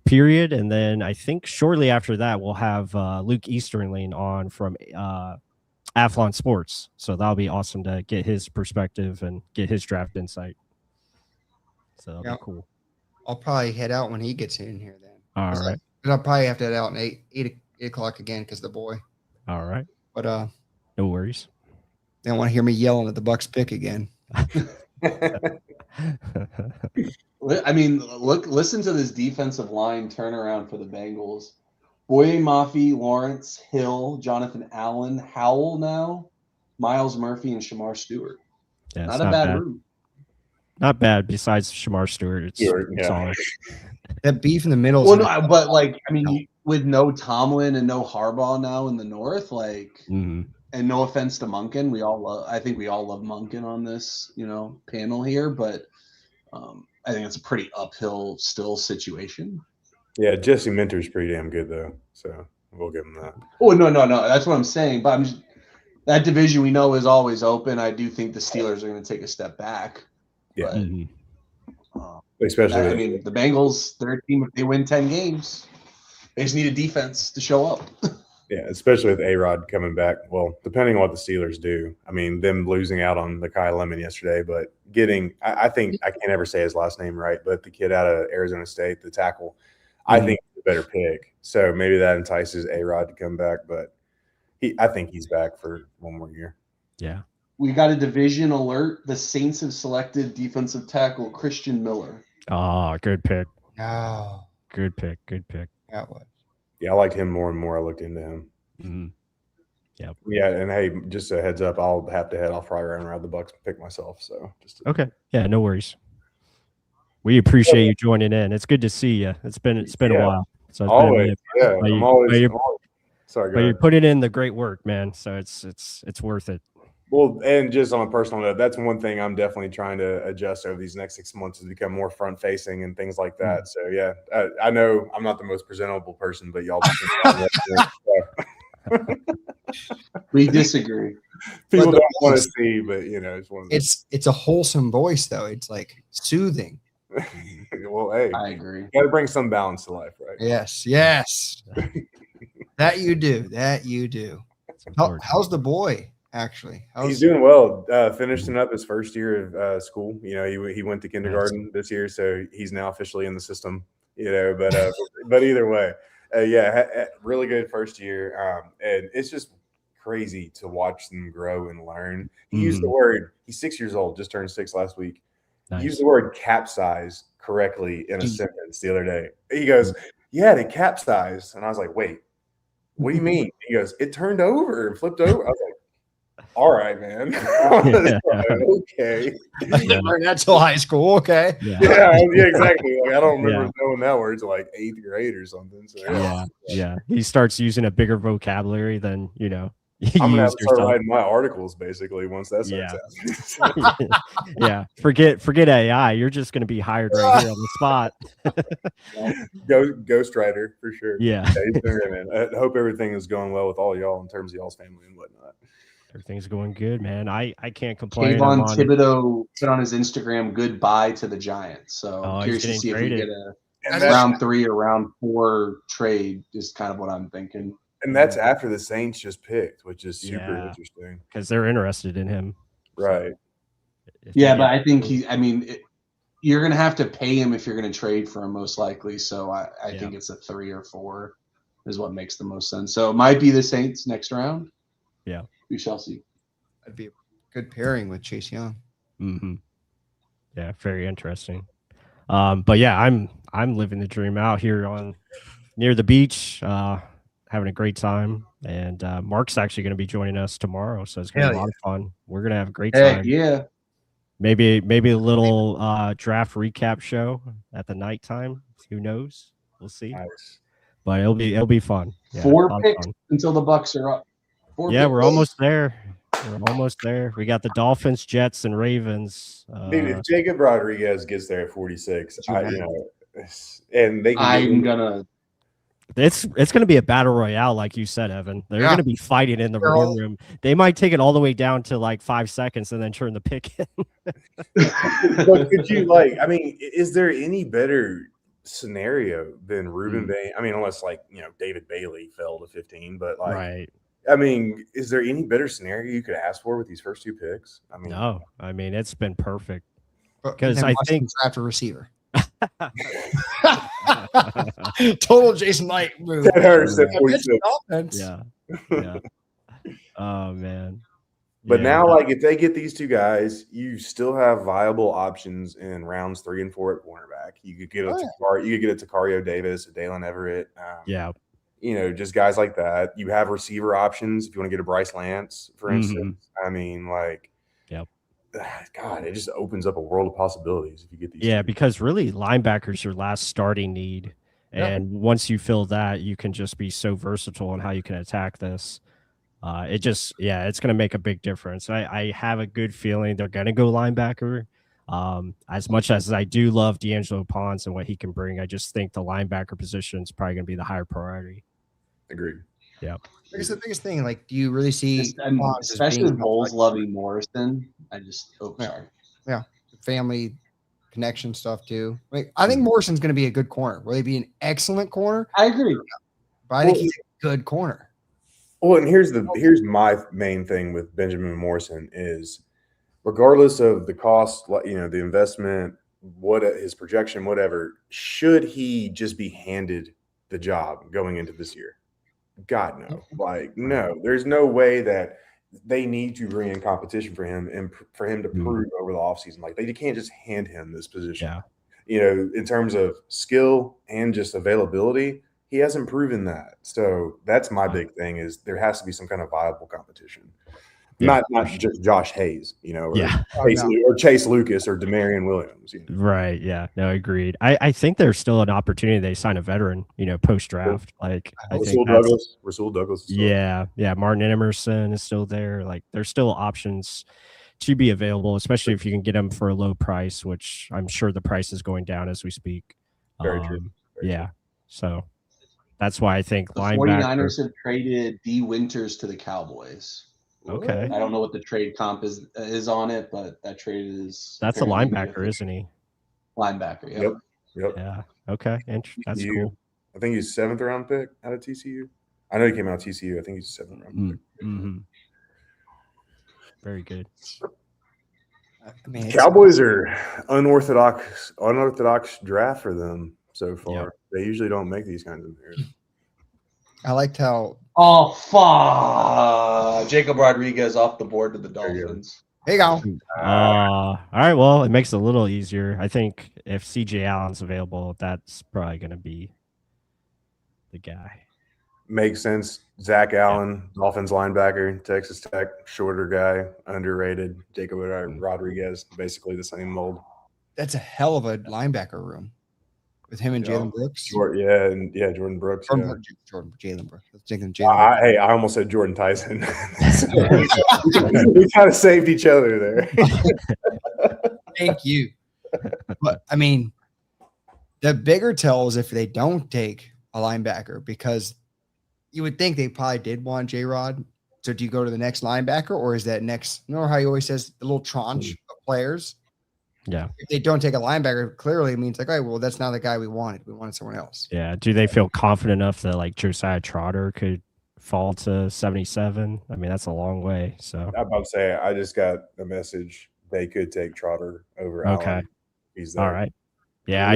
period, and then I think shortly after that we'll have Luke Easterling on from Athlon Sports, so that'll be awesome to get his perspective and get his draft insight. So that'll be cool. I'll probably head out when he gets in here then. All right. I'll probably have to head out at 8 o'clock again because the boy. All right. But no worries. They don't want to hear me yelling at the Bucs pick again. Listen to this defensive line turnaround for the Bengals. Boye Mafe, Lawrence, Hill, Jonathan Allen, Howell now, Miles Murphy, and Shamar Stewart. Yeah, not a bad route. Not bad. Besides Shamar Stewart, it's solid. That beef in the middle. With no Tomlin and no Harbaugh now in the North, and no offense to Monken, I think we all love Monken on this, panel here, but I think it's a pretty uphill still situation. Yeah, Jesse Minter's pretty damn good though, so we'll give him that. Oh no, that's what I'm saying. But that division we know is always open. I do think the Steelers are going to take a step back. Yeah, especially the Bengals. They're a team. If they win 10 games, they just need a defense to show up. Yeah, especially with A-Rod coming back. Well, depending on what the Steelers do. Them losing out on the Kyle Lemon yesterday, but I think I can't ever say his last name right, but the kid out of Arizona State, the tackle, I think he's a better pick. So maybe that entices A-Rod to come back, but I think he's back for one more year. Yeah. We got a division alert. The Saints have selected defensive tackle Christian Miller. Oh, good pick. Oh, good pick. That was. Yeah, I liked him more and more. I looked into him. Mm-hmm. Yep. Yeah, and hey, just a heads up, I'll have to head off probably around the Bucs and pick myself. So okay, yeah, no worries. We appreciate you joining in. It's good to see you. It's been a while. So always, I'm always Sorry, go But ahead. you're putting in the great work, man. So it's worth it. Well, and just on a personal note, that's one thing I'm definitely trying to adjust over these next 6 months is become more front facing and things like that. So yeah, I know I'm not the most presentable person, but y'all. We disagree. People But don't want to see, but it's one of those. It's a wholesome voice though. It's like soothing. Well, hey, I agree. got to bring some balance to life, right? Yes. That you do. How's the boy actually? He's doing well. Finishing up his first year of school. He went to kindergarten this year, so he's now officially in the system. But either way, really good first year. And it's just crazy to watch them grow and learn. He used the word. He's 6 years old. Just turned 6 last week. Nice. He used the word capsize correctly in a sentence the other day. He goes, "Yeah, it capsized," and I was like, "Wait, what do you mean?" He goes, "It turned over and flipped over." I was like, "All right, man." Okay. Learn that till high school. Okay. Yeah, exactly. Like, I don't remember knowing that word till like 8th grade or something. So yeah. He starts using a bigger vocabulary than I'm gonna have to start writing my articles basically once that starts happening. Yeah. Forget AI. You're just gonna be hired right here on the spot. Ghostwriter for sure. Yeah. He's doing great, man. I hope everything is going well with all y'all in terms of y'all's family and whatnot. Everything's going good, man. I can't complain. Kayvon Thibodeau put on his Instagram goodbye to the Giants. So curious to see if we get a round 3 or round 4 trade is kind of what I'm thinking. And that's after the Saints just picked, which is super interesting. Because they're interested in him. Right. But I think you're going to have to pay him if you're going to trade for him most likely. So I think it's a 3 or 4 is what makes the most sense. So it might be the Saints next round. Yeah. We shall see. That'd be a good pairing with Chase Young. Mm-hmm. Yeah, very interesting. But yeah, I'm living the dream out here near the beach, having a great time. And Mark's actually going to be joining us tomorrow, so it's going to be a lot of fun. We're going to have a great time. Yeah. Maybe a little draft recap show at the nighttime. Who knows? We'll see. Nice. But it'll be fun. Yeah, 4 picks until the Bucs are up. We're almost there. We got the Dolphins, Jets, and Ravens. Dude, if Jacob Rodriguez gets there at 46, and they can it's gonna be a battle royale, like you said, Evan. They're gonna be fighting in the room. They might take it all the way down to like 5 seconds and then turn the pick in. But could you is there any better scenario than Ruben Bane? I mean, unless David Bailey fell to 15, but right. I mean, is there any better scenario you could ask for with these first 2 picks? No. I mean, it's been perfect. Because I think draft a receiver. Total Jason Light move. That hurts at 46. Yeah. Oh man. But now, if they get these 2 guys, you still have viable options in rounds 3 and 4 at cornerback. You could get a Takario Davis, a Dalen Everett. Just guys like that. You have receiver options if you want to get a Bryce Lance, for instance. I mean, God, it just opens up a world of possibilities if you get these. Yeah, because really linebackers your last starting need. And once you fill that, you can just be so versatile in how you can attack this. It's going to make a big difference. I have a good feeling they're going to go linebacker. As much as I do love D'Angelo Ponce and what he can bring, I just think the linebacker position is probably going to be the higher priority. Agreed. Yeah. I guess the biggest thing, do you really see, especially with Bowles loving Morrison? Sorry. Yeah, family connection stuff too. I think Morrison's going to be a good corner. Will he be an excellent corner? I agree, but I think he's a good corner. Well, and here's my main thing with Benjamin Morrison is, regardless of the cost, the investment, what his projection, whatever, should he just be handed the job going into this year? God, no. No, there's no way that they need to bring in competition for him and for him to prove over the offseason. They can't just hand him this position. In terms of skill and just availability, he hasn't proven that. So that's my big thing is there has to be some kind of viable competition. Not just Josh Hayes, or Yeah. Chase Lucas or Demarion Williams. Right. Yeah. No, agreed. I think there's still an opportunity they sign a veteran, post draft. Like I think Rasul Douglas. Yeah. Martin Emerson is still there. Like there's still options to be available, especially if you can get them for a low price, which I'm sure the price is going down as we speak. Very true. Yeah. So that's why I think the linebacker. 49ers have traded D. Winters to the Cowboys. Okay. I don't know what the trade comp is on it, but that trade is. That's a linebacker, isn't he? Linebacker. Yep. Yeah. Okay. That's cool. I think he's 7th round pick out of TCU. I know he came out of TCU. I think he's 7th round pick. Mm-hmm. Very good. Cowboys are unorthodox draft for them so far. Yep. They usually don't make these kinds of moves. I liked how. Oh, fuck. Jacob Rodriguez off the board to the Dolphins. There you go. All right. Well, it makes it a little easier. I think if CJ Allen's available, that's probably going to be the guy. Makes sense. Zach Allen, Dolphins linebacker, Texas Tech, shorter guy, underrated. Jacob Rodriguez, basically the same mold. That's a hell of a linebacker room with him and Jalen Brooks. Jordan Brooks. Jalen Brooks. I was thinking Jalen. Hey, I almost said Jordan Tyson. We kind of saved each other there. Thank you. But I mean, the bigger tell is if they don't take a linebacker, because you would think they probably did want J-Rod. So do you go to the next linebacker, or is that next? You know how he always says the little tranche of players? Yeah. If they don't take a linebacker, clearly it means like, well, that's not the guy we wanted. We wanted someone else. Yeah. Do they feel confident enough that like Josiah Trotter could fall to 77? I mean, that's a long way. So I'm about to say, I just got a message. They could take Trotter over Allen. He's there. All right. Yeah.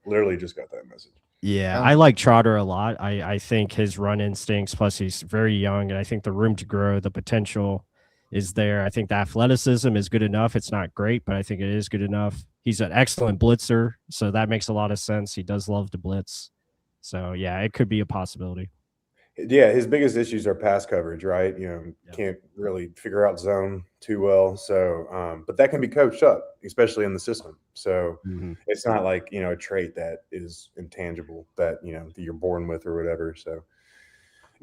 Literally just got that message. Yeah, I like Trotter a lot. I think his run instincts, plus he's very young, and I think the room to grow, the potential is there. I think the athleticism is good enough. It's not great, but I think it is good enough. He's an excellent blitzer, so that makes a lot of sense. He does love to blitz. So, yeah, it could be a possibility. Yeah, his biggest issues are pass coverage, right? Can't really figure out zone too well. So, but that can be coached up, especially in the system. So it's not like, a trait that is intangible that, you're born with or whatever. So,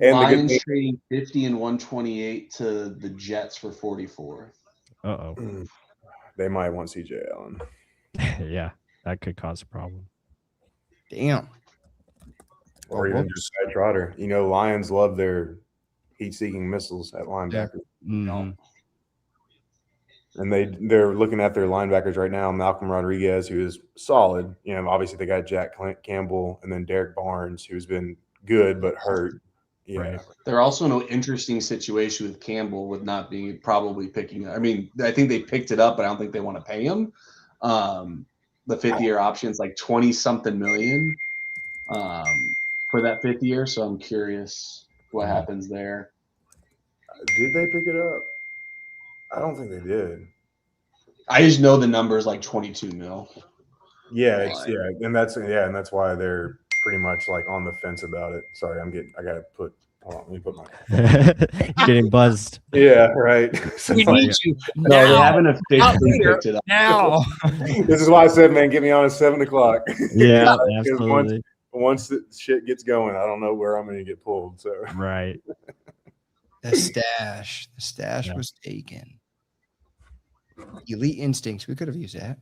and Lions trading 50 and 128 to the Jets for 44. They might want CJ Allen. Yeah, that could cause a problem. Damn. Or even just Trotter. Lions love their heat-seeking missiles at linebacker. Yeah. And they're looking at their linebackers right now. Malcolm Rodriguez, who is solid. Obviously they got Jack Campbell and then Derek Barnes, who's been good but hurt. Yeah. Right. They're also in an interesting situation with Campbell with not being probably picking. I mean, I think they picked it up, but I don't think they want to pay him. The 5th-year option is like 20-something million. For that 5th year, so I'm curious what happens there. Did they pick it up? I don't think they did. I just know the number is like 22 mil. Yeah, and that's why they're pretty much like on the fence about it. Sorry, hold on, let me put my getting buzzed. Yeah, right. We need you now. No, they haven't officially picked it up. Now. This is why I said, man, get me on at 7:00. Yeah, absolutely. Once the shit gets going, I don't know where I'm going to get pulled. So right. The stash was taken. Elite Instincts. We could have used that.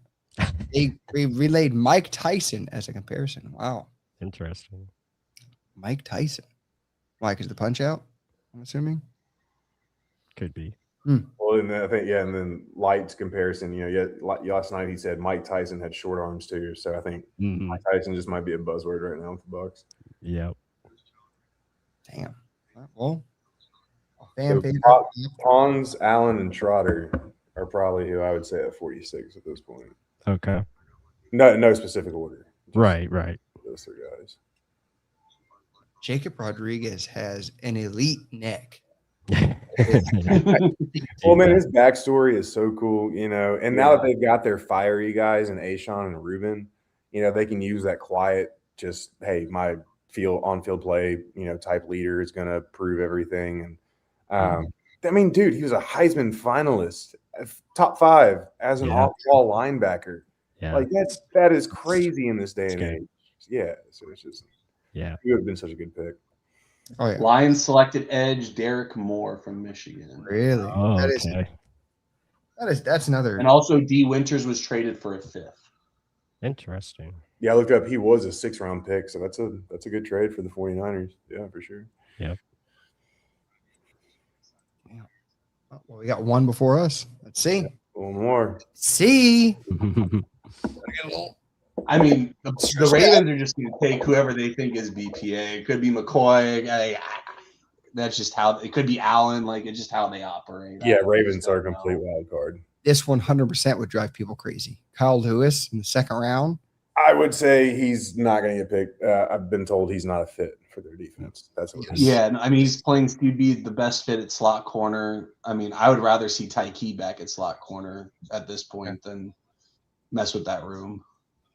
They relayed Mike Tyson as a comparison. Wow. Interesting. Mike Tyson. Why? Because the punch out, I'm assuming? Could be. Well, and then I think, and then Light's comparison, last night he said Mike Tyson had short arms too. So I think Mike Tyson just might be a buzzword right now with the Bucs. Yep. Damn. Well, Pons, Allen, and Trotter are probably who I would say at 46 at this point. Okay. No specific order. Right. Those 3 guys. Jacob Rodriguez has an elite neck. Well, man, his backstory is so cool, and now that they've got their fiery guys and Ashawn and Ruben, they can use that quiet, just, hey, my on-field play, type leader is going to prove everything. And I mean, dude, he was a Heisman finalist, top 5 as an off-ball linebacker. Yeah. Like that is crazy in this day and good. age. Yeah, so it's just he would have been such a good pick. Oh yeah, Lions selected edge Derek Moore from Michigan. really? Oh, That okay. That's another. And also D. Winters was traded for a 5th. Interesting. Yeah, I looked up. He was a 6th-round pick, so that's a good trade for the 49ers. Yeah, for sure. Yeah. Well, we got one before us. Let's see. One more. See. I mean, the Ravens are just going to take whoever they think is BPA. It could be McCoy. That's just how it could be Allen. Like, it's just how they operate. Yeah, Ravens are a complete wild card. This 100% would drive people crazy. Kyle Lewis in the 2nd round. I would say he's not going to get picked. I've been told he's not a fit for their defense. That's what. Yeah, I mean, he's playing to be the best fit at slot corner. I mean, I would rather see Tyke back at slot corner at this point than mess with that room.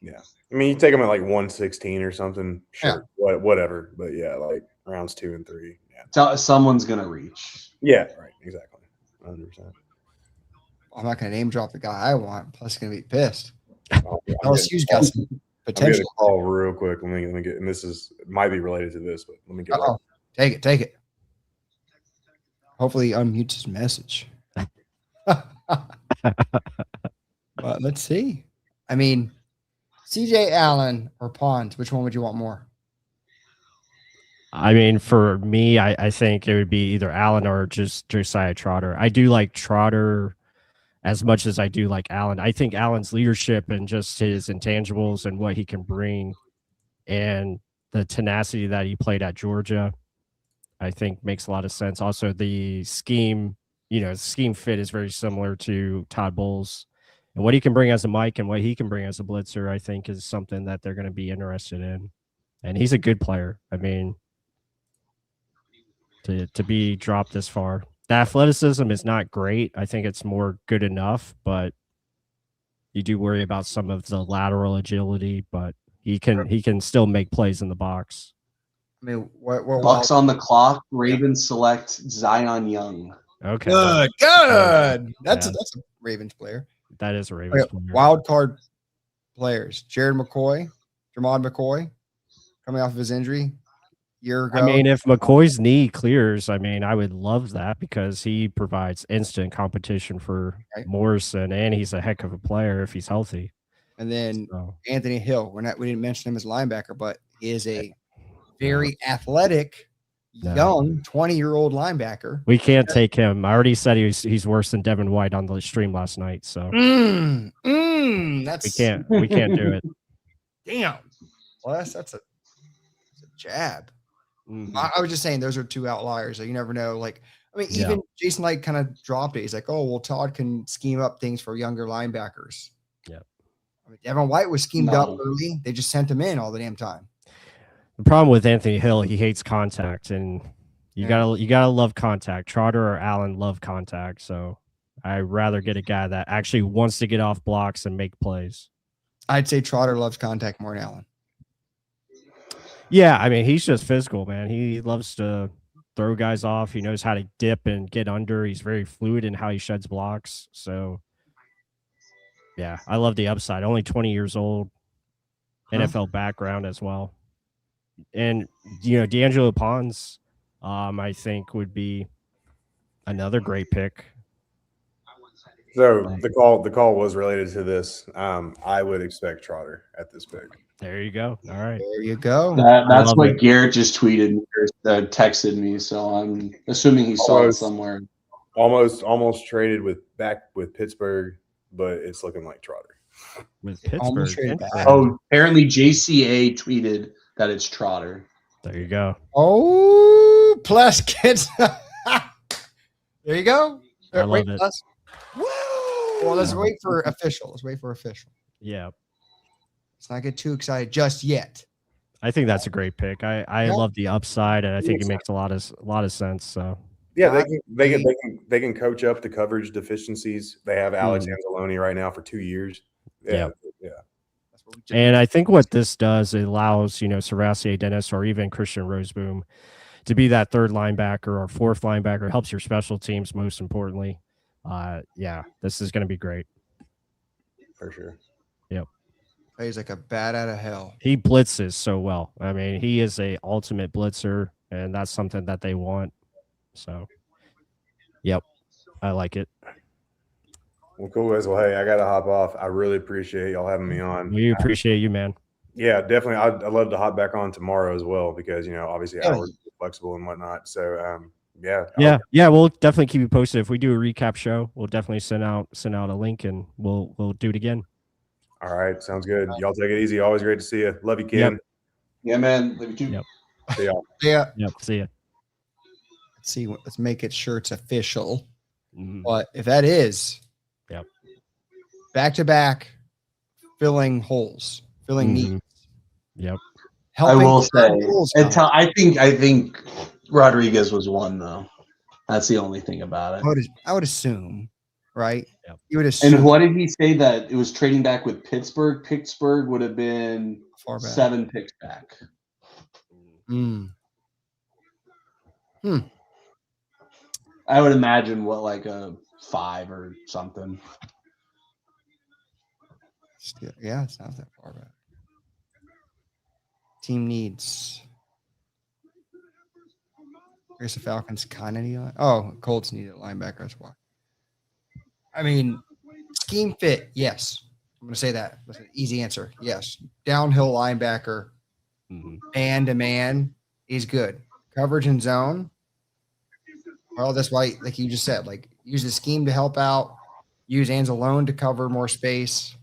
Yeah, I mean, you take him at like 116 or something. Sure, whatever. But yeah, like rounds 2 and 3. Yeah, So, someone's going to reach. Yeah, right. Exactly. 100%. I'm not going to name drop the guy I want. Plus, he's going to be pissed. LSU's LSU's got some I'm potential. gonna call real quick. Let me get, and this might be related to this, but let me get. Uh-oh. Take it. Hopefully, he unmutes his message. But let's see. I mean, CJ Allen or Pons, which one would you want more? I mean, for me, I think it would be either Allen or just Josiah Trotter. I do like Trotter as much as I do like Allen. I think Allen's leadership and just his intangibles and what he can bring and the tenacity that he played at Georgia, I think makes a lot of sense. Also, the scheme fit is very similar to Todd Bowles. And what he can bring as a Mike and what he can bring as a blitzer, I think, is something that they're going to be interested in. And he's a good player. I mean, to be dropped this far. The athleticism is not great. I think it's more good enough, but you do worry about some of the lateral agility, but he can still make plays in the box. I mean, Bucs on the clock. Ravens select Zion Young. Okay. Good. That's a Ravens player. That is a Ravens player. Wild card players. Jared McCoy, Jamad McCoy, coming off of his injury. Year ago. I mean, if McCoy's knee clears, I mean, I would love that because he provides instant competition for Morrison, and he's a heck of a player if he's healthy. And then Anthony Hill. We didn't mention him as linebacker, but he is a very athletic, young 20-year-old linebacker. We can't take him. I already said he's worse than Devin White on the stream last night. So that's we can't do it. Damn. Well, that's a jab. Mm-hmm. I was just saying those are 2 outliers. So you never know. Like, I mean, even Jason Light kind of dropped it. He's like, oh, well, Todd can scheme up things for younger linebackers. Yeah. I mean, Devin White was schemed up early. They just sent him in all the damn time. The problem with Anthony Hill, he hates contact, and you gotta love contact. Trotter or Allen love contact, so I'd rather get a guy that actually wants to get off blocks and make plays. I'd say Trotter loves contact more than Allen. Yeah, I mean, he's just physical, man. He loves to throw guys off. He knows how to dip and get under. He's very fluid in how he sheds blocks. So, yeah, I love the upside. Only 20 years old, NFL background as well. And, D'Angelo Pons, I think, would be another great pick. So the call was related to this. I would expect Trotter at this pick. There you go. All right. There you go. That's what Garrett just tweeted or texted me. So I'm assuming he saw it somewhere. Almost traded back with Pittsburgh, but it's looking like Trotter. With Pittsburgh. Oh, apparently JCA tweeted that it's Trotter. There you go. Oh, plus kids. There you go. I love it. Woo! Well, let's wait for official. Yeah. Let's not get too excited just yet. I think that's a great pick. I love the upside, and I think it makes a lot of sense. So yeah, they can coach up the coverage deficiencies. They have Alex Anzalone right now for 2 years. Yeah. And I think what this does, it allows Sarasier Dennis or even Christian Roseboom to be that third linebacker or fourth linebacker. Helps your special teams, most importantly. Yeah, this is going to be great. For sure. Yep. Plays like a bat out of hell. He blitzes so well. I mean, he is a ultimate blitzer, and that's something that they want. So, yep, I like it. Well, cool guys. Well, hey, I got to hop off. I really appreciate y'all having me on. We appreciate you, man. Yeah, definitely. I'd love to hop back on tomorrow as well because, obviously hours are flexible and whatnot. So, yeah. We'll definitely keep you posted. If we do a recap show, we'll definitely send out a link and we'll do it again. All right. Sounds good. Y'all take it easy. Always great to see you. Love you, Ken. Yep. Yeah, man. Love you too. Yep. See y'all. Yeah. Yep. See ya. Let's make it sure it's official. Mhm. But if that is, Yep. Back to back, filling holes, filling needs. Yep. I will say, holes I think Rodriguez was one though. That's the only thing about it. I would assume, right? Yep. You would assume. And what did he say that it was trading back with Pittsburgh? Pittsburgh would have been Far back. 7 picks back. I would imagine like a 5 or something. Yeah, it's not that far back. Team needs. I guess the Falcons kind of need. Colts need a linebacker. That's why. I mean, scheme fit. Yes, I'm going to say that. That's an easy answer. Yes, downhill linebacker, man to man is good. Coverage and zone. Well, that's why, like you just said, like use the scheme to help out. Use Anzalone to cover more space.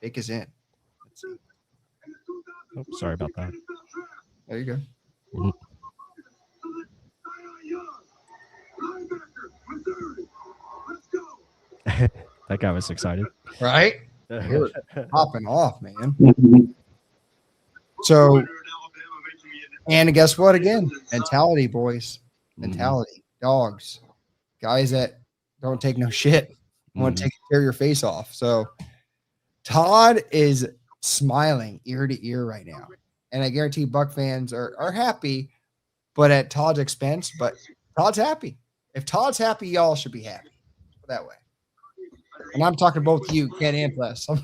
Pick is in. Let's see. Oh, sorry about that. There you go. That guy was excited. Right? You're popping off, man. So, and guess what? Again, mentality, boys. Mentality. Dogs. Guys that don't take no shit. Want to tear your face off. So, Todd is smiling ear to ear right now. And I guarantee Buck fans are happy, but at Todd's expense. But Todd's happy. If Todd's happy, y'all should be happy. That way. And I'm talking both you, Ken and Pless. I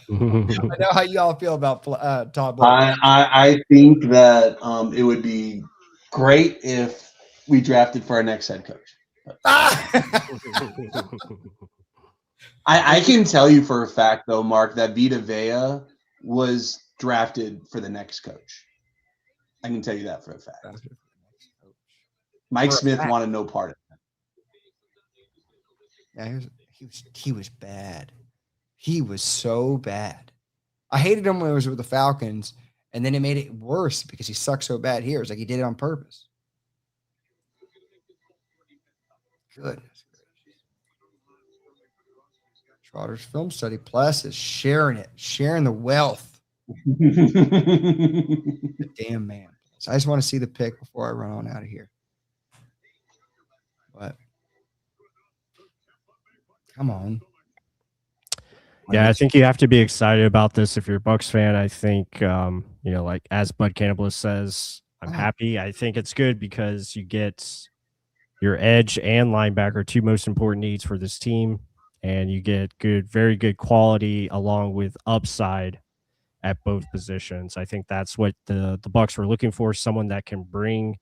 know how y'all feel about Todd. I think that it would be great if we drafted for our next head coach. I can tell you for a fact, though, Mark, that Vita Vea was drafted for the next coach. I can tell you that for a fact. Mike Smith wanted no part of that. Yeah, he was bad. He was so bad. I hated him when he was with the Falcons, and then it made it worse because he sucked so bad here. It's like he did it on purpose. Goodness gracious. Trotter's film study plus is sharing the wealth. The damn man. So I just want to see the pick before I run on out of here. But come on. Yeah, I think you have to be excited about this if you're a Bucs fan. I think, like as Bud Cannibalist says, I'm happy. I think it's good because you get your edge and linebacker, 2 most important needs for this team, and you get very good quality along with upside at both positions. I think that's what the Bucs were looking for, someone that can bring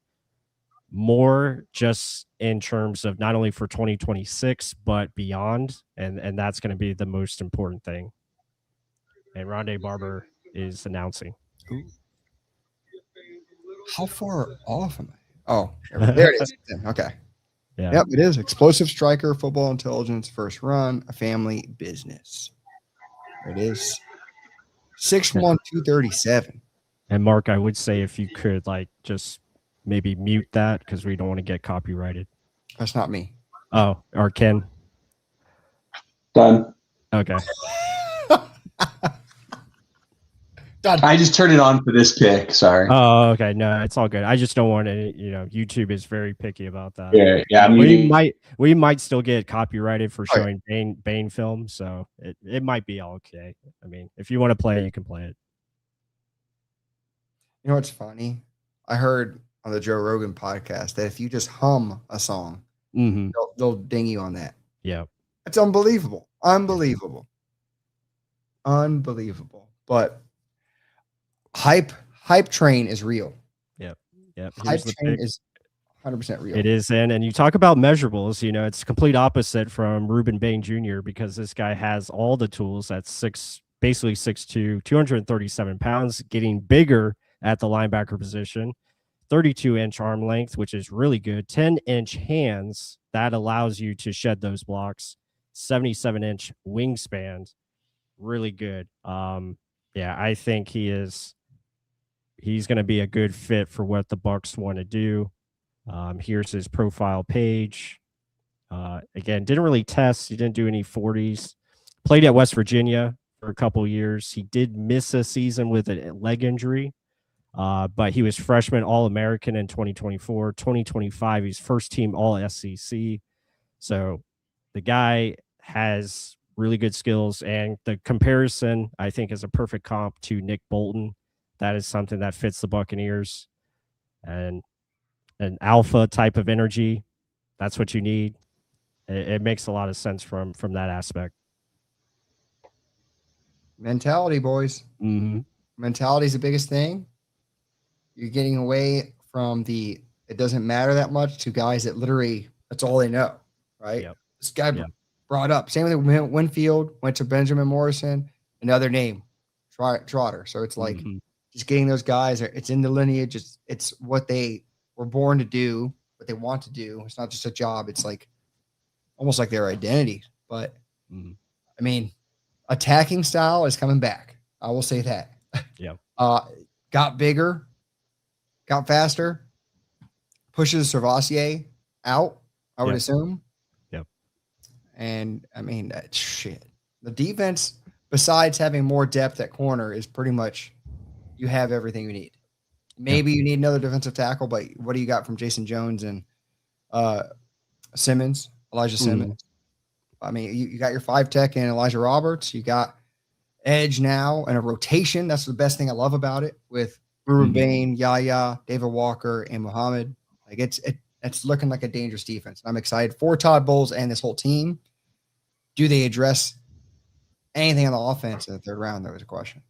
more just in terms of not only for 2026 but beyond, and that's going to be the most important thing. And Rondé Barber is announcing. Ooh. How far off am I? Oh, there it is. Okay. Yeah. Yep, it is. Explosive striker, football intelligence, first run, a family business. There it is. 6'1", 237. And Mark, I would say if you could just maybe mute that because we don't want to get copyrighted. That's not me. Oh, or Ken. Done. Okay. Done. I just turned it on for this pick. Sorry. Oh, okay. No, it's all good. I just don't want to. YouTube is very picky about that. Yeah. We might still get copyrighted for showing Bane film, so it might be all okay. I mean, if you want to play it, you can play it. You know what's funny? I heard on the Joe Rogan podcast that if you just hum a song, they'll ding you on that. Yeah. It's unbelievable. Unbelievable. But hype train is real. Yep. Hype train is 100% real. It is. And you talk about measurables, it's complete opposite from Ruben Bain Jr. because this guy has all the tools at basically 6'2", 237 pounds, getting bigger at the linebacker position, 32-inch arm length, which is really good, 10-inch hands that allows you to shed those blocks, 77-inch wingspan, really good. I think he's going to be a good fit for what the Bucs want to do. Here's his profile page. Again, didn't really test. He didn't do any 40s. Played at West Virginia for a couple years. He did miss a season with a leg injury, but he was freshman All-American in 2024. 2025, he's first team All-SEC. So the guy has really good skills, and the comparison, I think, is a perfect comp to Nick Bolton. That is something that fits the Buccaneers. And an alpha type of energy, that's what you need. It makes a lot of sense from that aspect. Mentality, boys. Mentality is the biggest thing. You're getting away from it doesn't matter that much to guys that literally, that's all they know, right? Yep. This guy brought up, same with Winfield, went to Benjamin Morrison, another name, Trotter. So it's like just getting those guys, it's in the lineage, it's what they were born to do, what they want to do. It's not just a job. It's like almost like their identity. But I mean, attacking style is coming back. I will say that. Yeah. Got bigger, got faster, pushes Servassier out, I would assume. Yep. And I mean, shit. The defense, besides having more depth at corner, is pretty much you have everything you need. Maybe you need another defensive tackle, but what do you got from Jason Jones and Elijah Simmons? I mean, you got your 5 tech and Elijah Roberts. You got edge now and a rotation. That's the best thing I love about it with Ruben Bain, Yaya, David Walker, and Muhammad. Like it's looking like a dangerous defense. I'm excited for Todd Bowles and this whole team. Do they address anything on the offense in the third round? That was a question.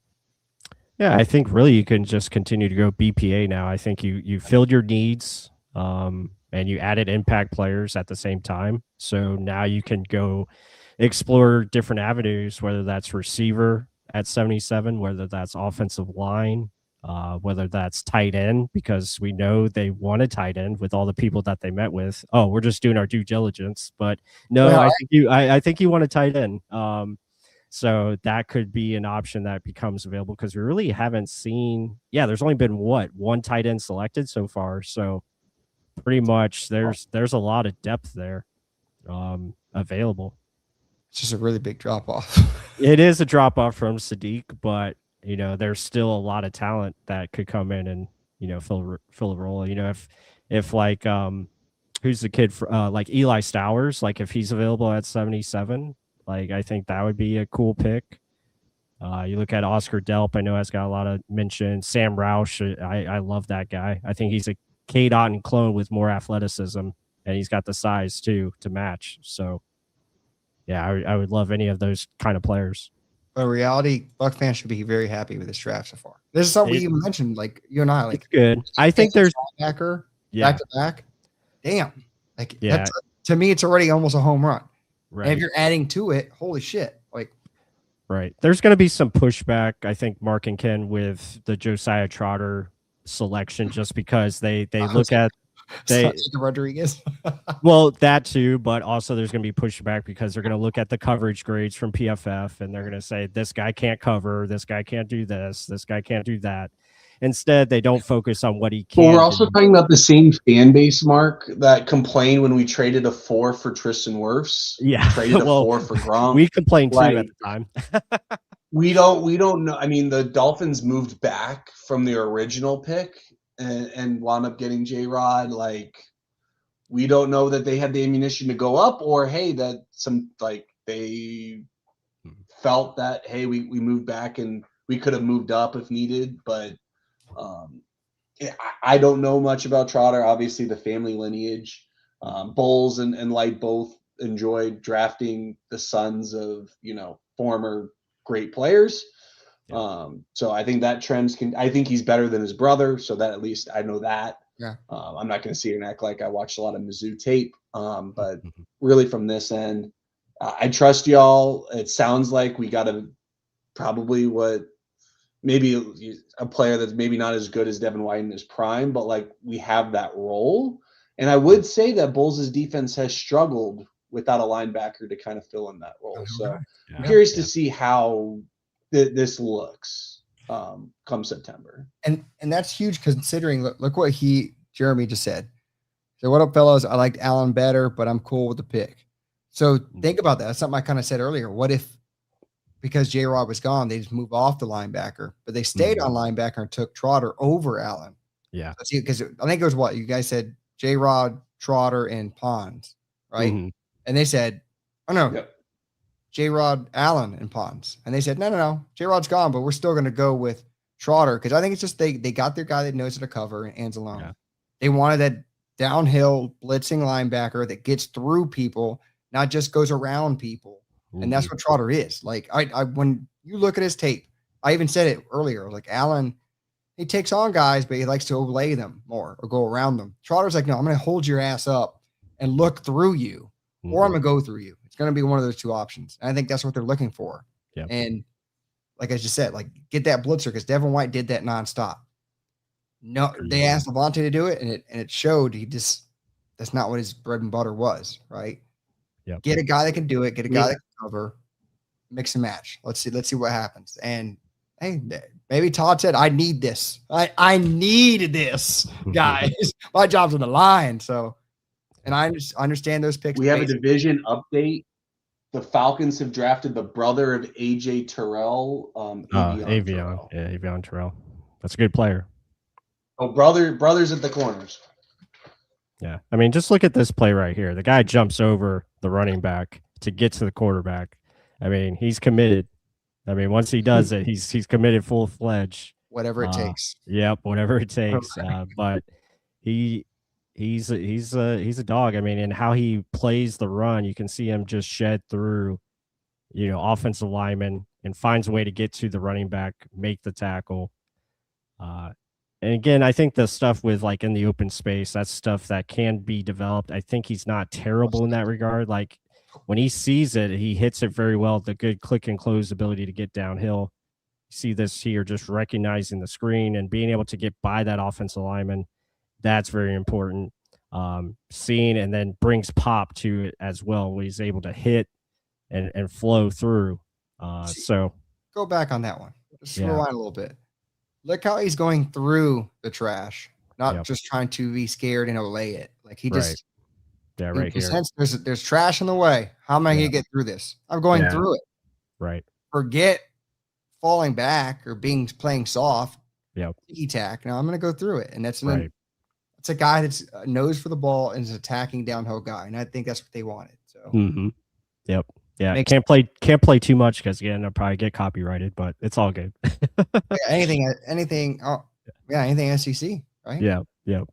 Yeah, I think really you can just continue to go BPA now. I think you filled your needs and you added impact players at the same time. So now you can go explore different avenues, whether that's receiver at 77, whether that's offensive line, whether that's tight end, because we know they want a tight end with all the people that they met with. Oh, we're just doing our due diligence. But no, I think you want a tight end. So that could be an option that becomes available because we really haven't seen. Yeah, there's only been one tight end selected so far. So pretty much there's a lot of depth there available. It's just a really big drop off. It is a drop off from Sadiq, but there's still a lot of talent that could come in and fill a role. If like who's the kid for like Eli Stowers, like if he's available at 77. Like, I think that would be a cool pick. You look at Oscar Delp, I know has got a lot of mention. Sam Roush, I love that guy. I think he's a Cade Otton clone with more athleticism, and he's got the size, too, to match. So, yeah, I would love any of those kind of players. But in reality, Buck fans should be very happy with this draft so far. This is something you mentioned, like you and I. Like, it's good. I think there's backer back to back. Damn. Like, to me, it's already almost a home run. Right. And if you're adding to it, holy shit. Like, right. There's going to be some pushback, I think, Mark and Ken, with the Josiah Trotter selection, just because they look at Rodriguez. Well, that too, but also there's going to be pushback because they're going to look at the coverage grades from PFF and they're going to say, this guy can't cover, this guy can't do this guy can't do that. Instead, they don't focus on what he can. Well, we're also talking about the same fan base, Mark, that complained when we traded a 4 for Tristan Wirfs. Yeah, traded a 4 for Gronk. We complained too at the time. we don't know. I mean, the Dolphins moved back from their original pick and wound up getting J-Rod. Like, we don't know that they had the ammunition to go up, or hey, that they felt that hey, we moved back and we could have moved up if needed, but I don't know much about Trotter. Obviously, the family lineage. Bowles and Light both enjoyed drafting the sons of, former great players. Yeah. So I think that I think he's better than his brother. So that at least I know that. Yeah. I'm not going to sit and act like I watched a lot of Mizzou tape. But really from this end, I trust y'all. It sounds like we got probably maybe a player that's maybe not as good as Devin White in his prime, but like we have that role. And I would say that Bulls' defense has struggled without a linebacker to kind of fill in that role. So I'm curious to see how this looks come September. And that's huge considering look what Jeremy just said. So what up, fellas? I liked Allen better, but I'm cool with the pick. So think about that. That's something I kind of said earlier. What if because J-Rod was gone, they just move off the linebacker, but they stayed on linebacker and took Trotter over Allen. Yeah. Because I think it was what you guys said, J-Rod, Trotter, and Pons, right? Mm-hmm. And they said, oh, no, J-Rod, Allen, and Pons. And they said, no, J-Rod's gone, but we're still going to go with Trotter because I think it's just they got their guy that knows how to cover and Anzalone. Yeah. They wanted that downhill blitzing linebacker that gets through people, not just goes around people. And that's what Trotter is. Like I when you look at his tape, I even said it earlier. Like Allen, he takes on guys, but he likes to overlay them more or go around them. Trotter's like, no, I'm going to hold your ass up and look through you, or I'm going to go through you. It's going to be one of those two options. And I think that's what they're looking for. Yep. And like I just said, like get that blitzer because Devin White did that nonstop. No, they asked Levante to do it, and it showed. That's not what his bread and butter was, right? Yep. Get a guy that can do it. Get a guy that can cover. Mix and match. Let's see what happens. And hey, maybe Todd said, "I need this. I need this, guys. My job's on the line." So, and I understand those picks. We have a division update. The Falcons have drafted the brother of AJ Terrell. Avion. Terrell. Yeah, Avion Terrell. That's a good player. Oh, brothers at the corners. Yeah. I mean, just look at this play right here. The guy jumps over the running back to get to the quarterback. I mean, he's committed. I mean, once he does it, he's committed full-fledged. Whatever it takes. Yep, whatever it takes. But he's a dog. I mean, and how he plays the run, you can see him just shed through, offensive linemen and finds a way to get to the running back, make the tackle. And again, I think the stuff with like in the open space, that's stuff that can be developed. I think he's not terrible in that regard. Like when he sees it, he hits it very well. The good click and close ability to get downhill. You see this here, just recognizing the screen and being able to get by that offensive lineman. That's very important. Seeing and then brings pop to it as well, when he's able to hit and flow through. So go back on that one. Just rewind a little bit. Look how he's going through the trash, not just trying to be scared and lay it. Like he just, right here. There's trash in the way. How am I going to get through this? I'm going through it. Right. Forget falling back or playing soft. Yep. Tack. Now I'm going to go through it, and that's it's a guy that's a nose for the ball and is attacking downhill guy, and I think that's what they wanted. So. Yep. Yeah, can't play too much because again, they'll probably get copyrighted, but it's all good. Anything SEC, right? Yeah.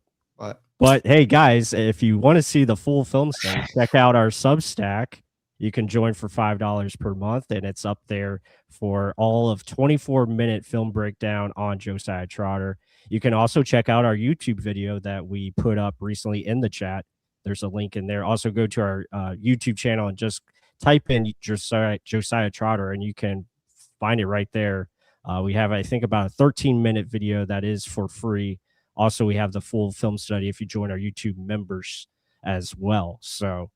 But hey, guys, if you want to see the full film study, check out our Substack. You can join for $5 per month, and it's up there for all of 24-minute film breakdown on Josiah Trotter. You can also check out our YouTube video that we put up recently in the chat. There's a link in there. Also, go to our YouTube channel and just type in Josiah Trotter, and you can find it right there. We have, I think, about a 13-minute video that is for free. Also, we have the full film study if you join our YouTube members as well. So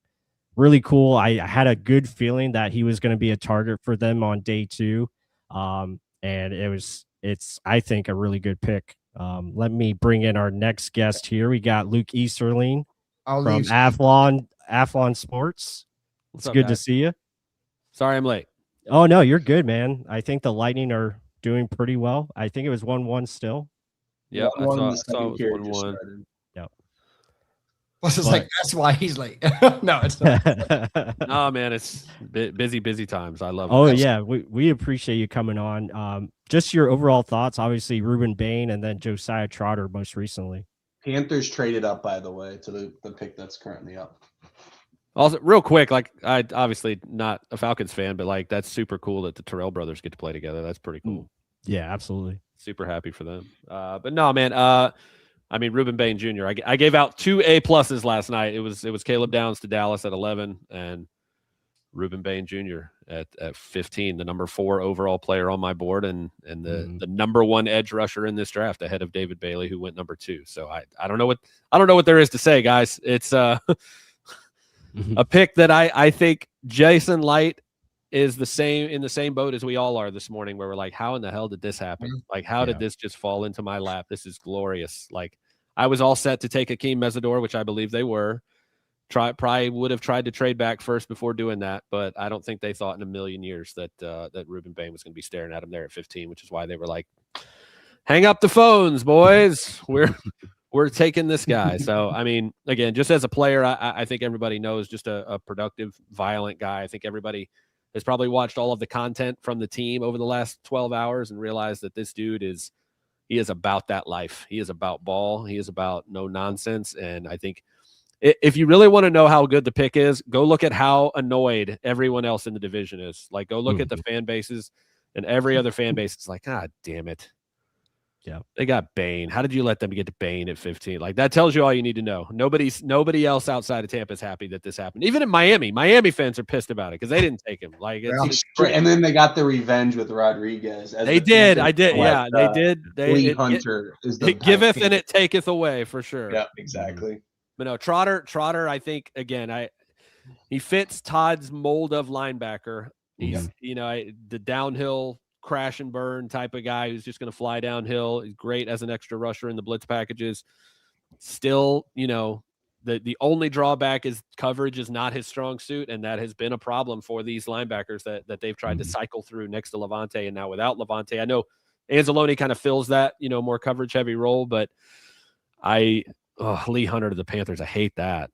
really cool. I had a good feeling that he was going to be a target for them on day 2. And it's, I think, a really good pick. Let me bring in our next guest here. We got Luke Easterling from Athlon Sports. It's good to see you. Sorry I'm late. Oh, no, you're good, man. I think the Lightning are doing pretty well. I think it was 1-1 still. Yeah, I saw it was 1-1. Yep. Plus, it's like, that's why he's late. No, it's not. No, man, it's busy times. I love it. Oh yeah, we appreciate you coming on. Just your overall thoughts. Obviously, Ruben Bane and then Josiah Trotter most recently. Panthers traded up, by the way, to the pick that's currently up. Also, real quick, like I obviously not a Falcons fan, but like that's super cool that the Terrell brothers get to play together. That's pretty cool. Yeah, absolutely. Super happy for them. But no, man. I mean, Ruben Bane Jr. I gave out 2 A+ last night. It was Caleb Downs to Dallas at 11, and Ruben Bane Jr. at 15, the number 4 overall player on my board, and the number 1 edge rusher in this draft, ahead of David Bailey, who went number 2. So I don't know what there is to say, guys. It's a pick that I think Jason Light is in the same boat as we all are this morning, where we're like, how in the hell did this happen? Like, how did this just fall into my lap? This is glorious. Like, I was all set to take Akeem Mesidor, which I believe they were. Probably would have tried to trade back first before doing that, but I don't think they thought in a million years that Ruben Bane was going to be staring at him there at 15, which is why they were like, hang up the phones, boys. We're taking this guy. So, I mean, again, just as a player, I think everybody knows just a productive, violent guy. I think everybody has probably watched all of the content from the team over the last 12 hours and realized that this dude is about that life. He is about ball. He is about no nonsense. And I think if you really want to know how good the pick is, go look at how annoyed everyone else in the division is. Like, go look at the fan bases, and every other fan base is like, God damn it. Yeah, they got Bane. How did you let them get to Bane at 15? Like, that tells you all you need to know. Nobody else outside of Tampa is happy that this happened. Even in Miami fans are pissed about it because they didn't take him. Like, and then they got the revenge with Rodriguez. They did. They did. Lee Hunter is the it giveth and it taketh away, for sure. Yeah, exactly. But no, Trotter. I think again, he fits Todd's mold of linebacker. He's the downhill crash and burn type of guy who's just going to fly downhill. He's great as an extra rusher in the blitz packages. Still, the only drawback is coverage is not his strong suit, and that has been a problem for these linebackers that they've tried to cycle through next to Levante, and now without Levante. I know Anzalone kind of fills that, more coverage heavy role, but Lee Hunter to the Panthers, I hate that.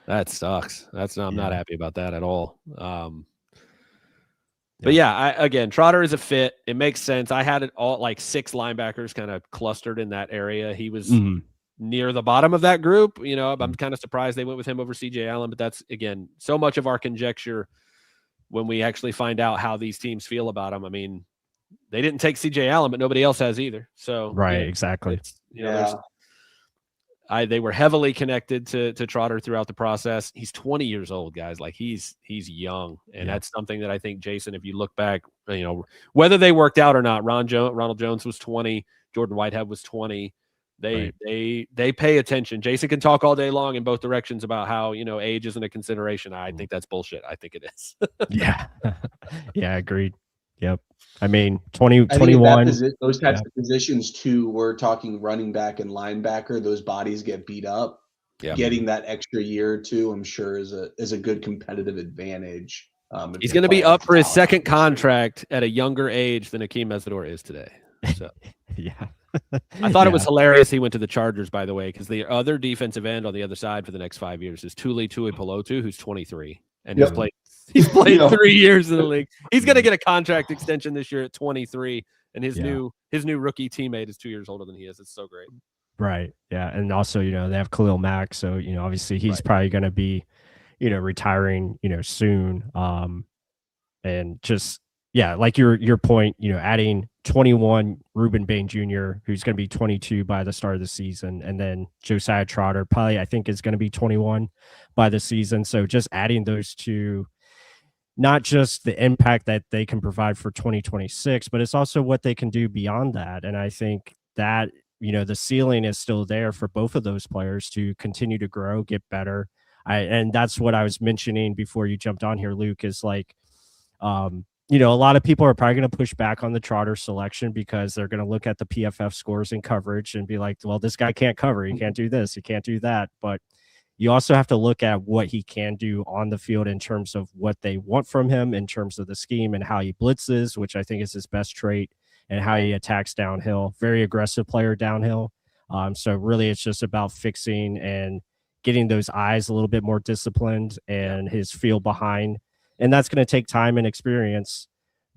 That sucks. I'm not happy about that at all. But again, Trotter is a fit. It makes sense. I had it all like 6 linebackers kind of clustered in that area. He was near the bottom of that group. I'm kind of surprised they went with him over CJ Allen, but that's, again, so much of our conjecture when we actually find out how these teams feel about him. I mean, they didn't take CJ Allen, but nobody else has either. So right, exactly. They were heavily connected to Trotter throughout the process. He's 20 years old, guys. Like, he's young, and that's something that I think, Jason, if you look back, whether they worked out or not, Ronald Jones was 20, Jordan Whitehead was 20. They pay attention. Jason can talk all day long in both directions about how age isn't a consideration. I think that's bullshit. I think it is. Yeah, agreed. Yep. I mean, 21. Those types of positions too. We're talking running back and linebacker. Those bodies get beat up. Yeah. Getting that extra year or two, I'm sure, is a good competitive advantage. He's going to be up for his second contract at a younger age than Akeem Mesidor is today. So yeah. I thought it was hilarious he went to the Chargers, by the way, because the other defensive end on the other side for the next 5 years is Tuli Tuipulotu, who's 23, and he's played 3 years in the league. He's going to get a contract extension this year at 23, and his new rookie teammate is 2 years older than he is. It's so great. Right. Yeah. And also, they have Khalil Mack. So, obviously he's probably going to be, retiring, soon. And just, like your point, adding 21 Ruben Bane Jr., who's going to be 22 by the start of the season. And then Josiah Trotter probably, I think, is going to be 21 by the season. So just adding those two, not just the impact that they can provide for 2026, but it's also what they can do beyond that. And I think that, the ceiling is still there for both of those players to continue to grow, get better. And that's what I was mentioning before you jumped on here, Luke, is like, a lot of people are probably going to push back on the Trotter selection because they're going to look at the PFF scores and coverage and be like, well, this guy can't cover. He can't do this. He can't do that. But you also have to look at what he can do on the field in terms of what they want from him, in terms of the scheme and how he blitzes, which I think is his best trait, and how he attacks downhill. Very aggressive player downhill. So really it's just about fixing and getting those eyes a little bit more disciplined and his feel behind. And that's going to take time and experience.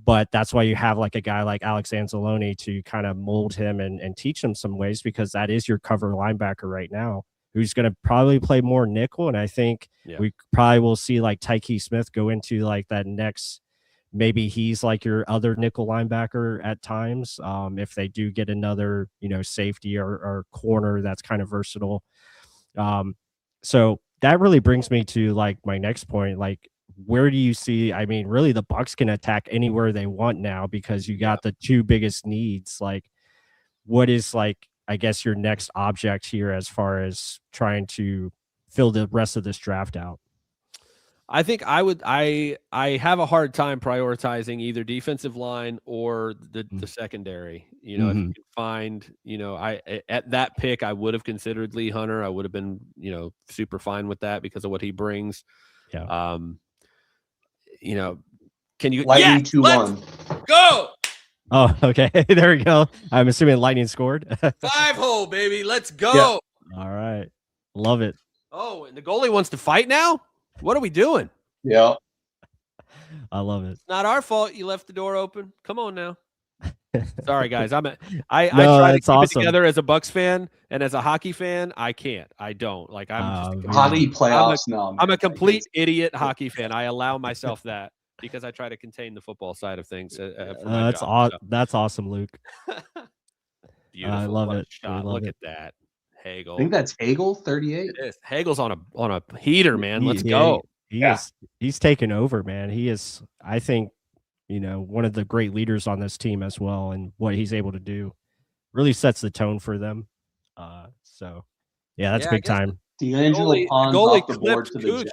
But that's why you have like a guy like Alex Anzalone to kind of mold him and teach him some ways, because that is your cover linebacker right now, who's going to probably play more nickel. And I think we probably will see like Tyke Smith go into like that next, maybe he's like your other nickel linebacker at times. If they do get another, safety or corner that's kind of versatile. So that really brings me to like my next point. Like, where do you see, I mean, really the Bucs can attack anywhere they want now, because you got the two biggest needs. Like, what is like, I guess, your next object here as far as trying to fill the rest of this draft out? I think I have a hard time prioritizing either defensive line or the secondary. If you can find, at that pick, I would have considered Lee Hunter. I would have been, super fine with that because of what he brings. Yeah. Can you Lightning 2-1 go? Oh, okay. There we go. I'm assuming Lightning scored. 5-hole, baby. Let's go. Yeah. All right. Love it. Oh, and the goalie wants to fight now? What are we doing? Yeah. I love it. It's not our fault you left the door open. Come on now. Sorry, guys. I try to keep it together as a Bucs fan, and as a hockey fan, I can't. I don't. Like, I'm just hockey playoffs. I'm a complete idiot hockey fan. I allow myself that because I try to contain the football side of things. That's awesome, Luke. Beautiful. I love it. Shot. Look at that. Hagel. I think that's Hagel, 38. It is. Hagel's on a heater, man. Let's go. He's taken over, man. He is, I think, one of the great leaders on this team as well, and what he's able to do really sets the tone for them. So that's big time. D'Angelo Pons off the board to the Jets.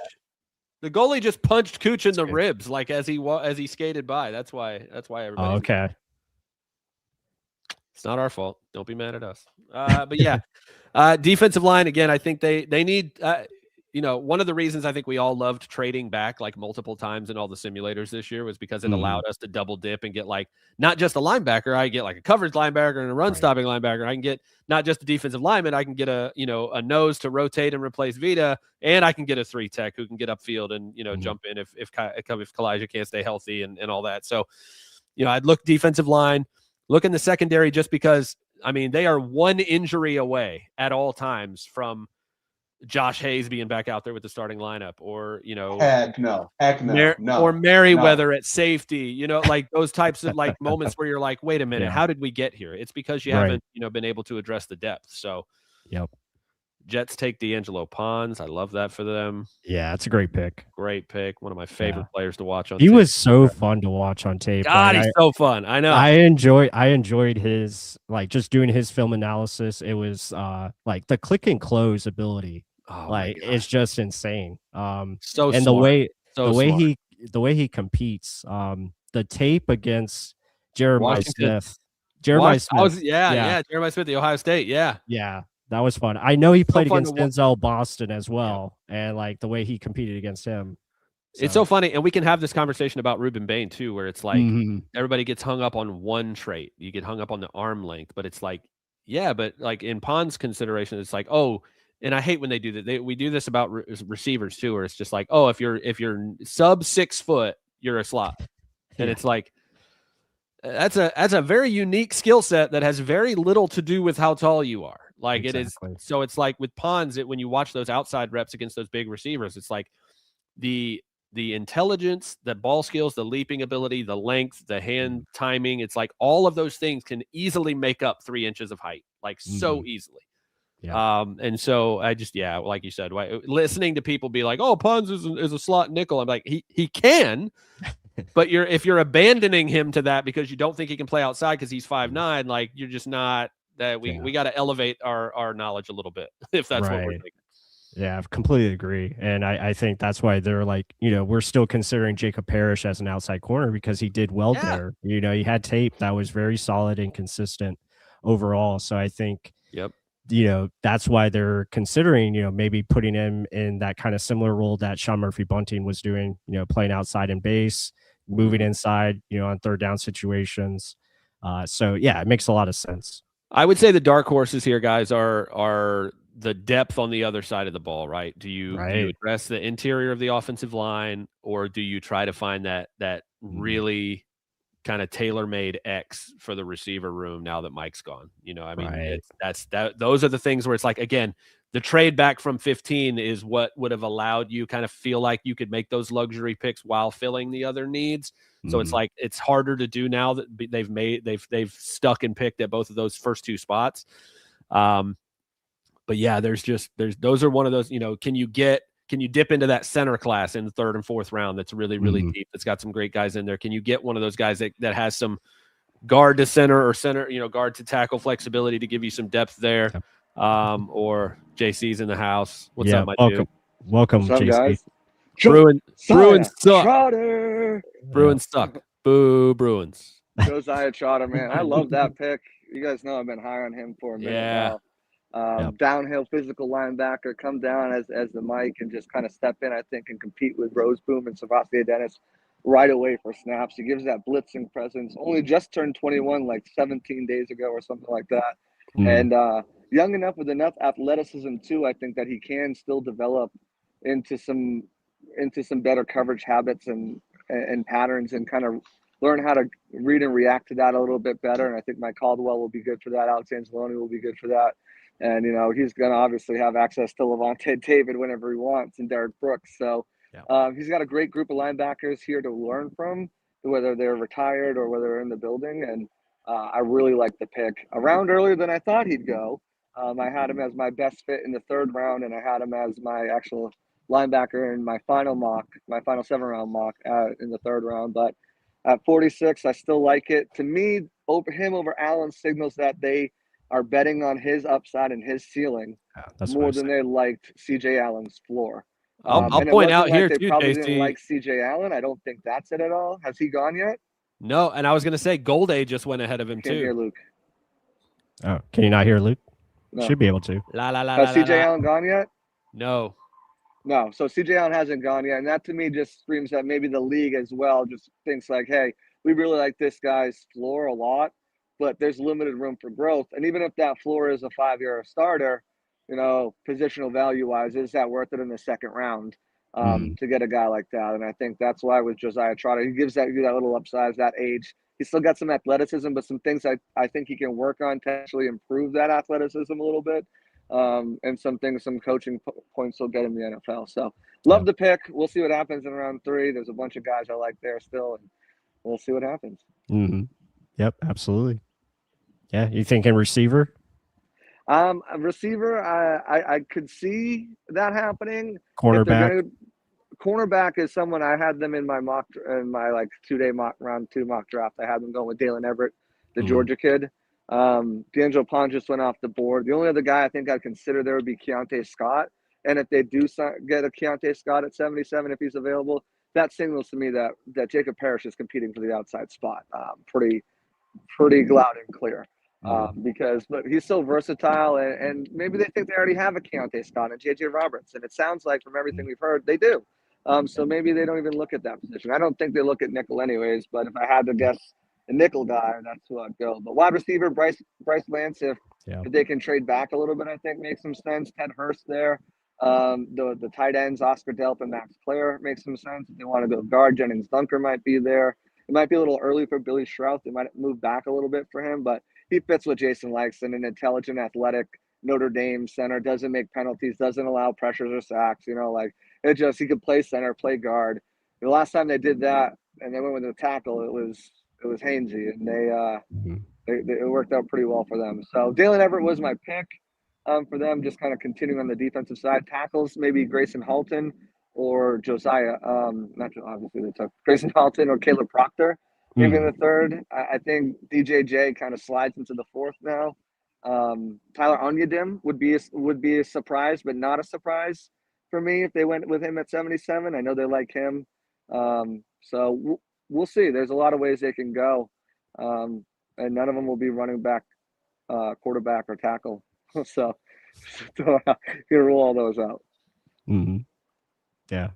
The goalie just punched Cooch in the ribs, like as he skated by. That's why everybody. Oh, okay. It's not our fault. Don't be mad at us. But yeah, defensive line again. I think they need. One of the reasons I think we all loved trading back like multiple times in all the simulators this year was because it allowed us to double dip and get like not just a linebacker. I get like a coverage linebacker and a run stopping linebacker. I can get not just a defensive lineman. I can get a nose to rotate and replace Vita, and I can get a 3 tech who can get upfield and jump in if Kalijah can't stay healthy and all that. So I'd look defensive line, look in the secondary, just because I mean they are one injury away at all times from Josh Hayes being back out there with the starting lineup, or heck no, or Merriweather at safety, like those types of like moments where you're like, wait a minute, how did we get here? It's because you haven't been able to address the depth. So Jets take D'Angelo Pons. I love that for them. Yeah, it's a great pick. Great pick. One of my favorite players to watch on He tape. was so fun to watch on tape. God, he's so fun. I know. I enjoyed his like just doing his film analysis. It was like the click and close ability. It's just insane. So and smart. the way he competes, the tape against Jeremiah Smith. Jeremiah Smith, the Ohio State, that was fun. I know he played against Denzel Boston as well, and like the way he competed against him. So. It's so funny, and we can have this conversation about Ruben Bane too, where it's like everybody gets hung up on one trait. You get hung up on the arm length, but it's like, but like in Pond's consideration, it's like, and I hate when they do that. We do this about receivers too, where it's just like, if you're sub 6 foot, you're a slot, and it's like that's a very unique skill set that has very little to do with how tall you are. Like it is. So it's like with Pons, when you watch those outside reps against those big receivers, it's like the intelligence, the ball skills, the leaping ability, the length, the hand timing. It's like all of those things can easily make up 3 inches of height, like so easily. Yeah. And so I just, like you said, listening to people be like, Pons is a slot nickel. I'm like, he can, but if you're abandoning him to that because you don't think he can play outside because he's 5'9", like you're just not that we got to elevate our knowledge a little bit if that's what we're thinking. Yeah, I completely agree. And I think that's why they're like, we're still considering Jacob Parrish as an outside corner because he did well there. He had tape that was very solid and consistent overall. So I think, that's why they're considering, maybe putting him in that kind of similar role that Sean Murphy Bunting was doing, playing outside in base, moving inside, on third down situations. So it makes a lot of sense. I would say the dark horses here, guys, are the depth on the other side of the ball, right? Do you address the interior of the offensive line, or do you try to find that really kind of tailor-made X for the receiver room now that Mike's gone? You know, I mean, those are the things where it's like, again, the trade back from 15 is what would have allowed you kind of feel like you could make those luxury picks while filling the other needs. So it's like it's harder to do now that they've stuck and picked at both of those first two spots. But yeah, those are one of those, you know, can you dip into that center class in the third and fourth round that's really, really deep, that's got some great guys in there? Can you get one of those guys that has some guard to center or center, you know, guard to tackle flexibility to give you some depth there? Or JC's in the house. What's up, my dude? Welcome, JC. Guys? Bruins suck. Trotter. Bruins suck. Boo, Bruins. Josiah Trotter, man. I love that pick. You guys know I've been high on him for a minute now. Downhill physical linebacker, come down as the Mike and just kind of step in, I think, and compete with Roseboom and Savastia Dennis right away for snaps. He gives that blitzing presence. Only just turned 21 like 17 days ago or something like that. And young enough with enough athleticism too, I think that he can still develop into some better coverage habits and patterns and kind of learn how to read and react to that a little bit better. And I think Mike Caldwell will be good for that. Alex Anzalone will be good for that. And, you know, he's going to obviously have access to Levante David whenever he wants and Derek Brooks. So he's got a great group of linebackers here to learn from, whether they're retired or whether they're in the building. And I really like the pick. A round earlier than I thought he'd go. I had him as my best fit in the third round, and I had him as my actual linebacker in my final 7-round mock in the third round. But at 46, I still like it. To me, over Allen signals that they are betting on his upside and his ceiling more than they liked CJ Allen's floor. I'll point out here they too, probably JC. didn't like CJ Allen. I don't think that's it at all. Has he gone yet? No, and I was going to say Golday just went ahead of him Can't too. hear Luke. Oh, can you not hear Luke? No. Should be able to. Has CJ Allen gone yet? No. So CJ Allen hasn't gone yet, and that to me just screams that maybe the league as well just thinks like, hey, we really like this guy's floor a lot, but there's limited room for growth. And even if that floor is a 5-year starter, you know, positional value-wise, is that worth it in the second round to get a guy like that? And I think that's why with Josiah Trotter, he gives that little upside, that age. He's still got some athleticism, but some things I think he can work on to actually improve that athleticism a little bit. And some coaching points will get in the NFL. So love the pick. We'll see what happens in round 3. There's a bunch of guys I like there still, and we'll see what happens. Yep, absolutely. Yeah, you thinking receiver? A receiver, I could see that happening. Cornerback. Cornerback is someone I had them in my like 2-day round 2 mock draft. I had them going with Dalen Everett, the Georgia kid. D'Angelo Pond just went off the board. The only other guy I think I'd consider there would be Keontae Scott. And if they do get a Keontae Scott at 77, if he's available, that signals to me that Jacob Parrish is competing for the outside spot. Pretty loud and clear. But he's so versatile, and maybe they think they already have a Keontae Scott and JJ Roberts, and it sounds like from everything we've heard they do. So maybe they don't even look at that position. I don't think they look at nickel anyways, but if I had to guess a nickel guy, that's who I'd go. But wide receiver, Bryce Lance, if they can trade back a little bit, I think makes some sense. Ted Hurst there. The tight ends, Oscar Delp and Max Player makes some sense. If they want to go guard, Jennings Dunker might be there. It might be a little early for Billy Shrouth. They might move back a little bit for him, but he fits what Jason likes, and an intelligent, athletic Notre Dame center, doesn't make penalties, doesn't allow pressures or sacks. You know, like he could play center, play guard. The last time they did that and they went with a tackle, it was Hainsey, and it worked out pretty well for them. So Dalen Everett was my pick for them, just kind of continuing on the defensive side. Tackles, maybe Grayson Halton or Josiah. Obviously they took Grayson Halton or Caleb Proctor. Maybe in the third. I think DJJ kind of slides into the fourth now. Tyler Onyedim would be a surprise, but not a surprise for me if they went with him at 77. I know they like him. So we'll see. There's a lot of ways they can go. And none of them will be running back, quarterback, or tackle. So you can rule all those out. Yeah,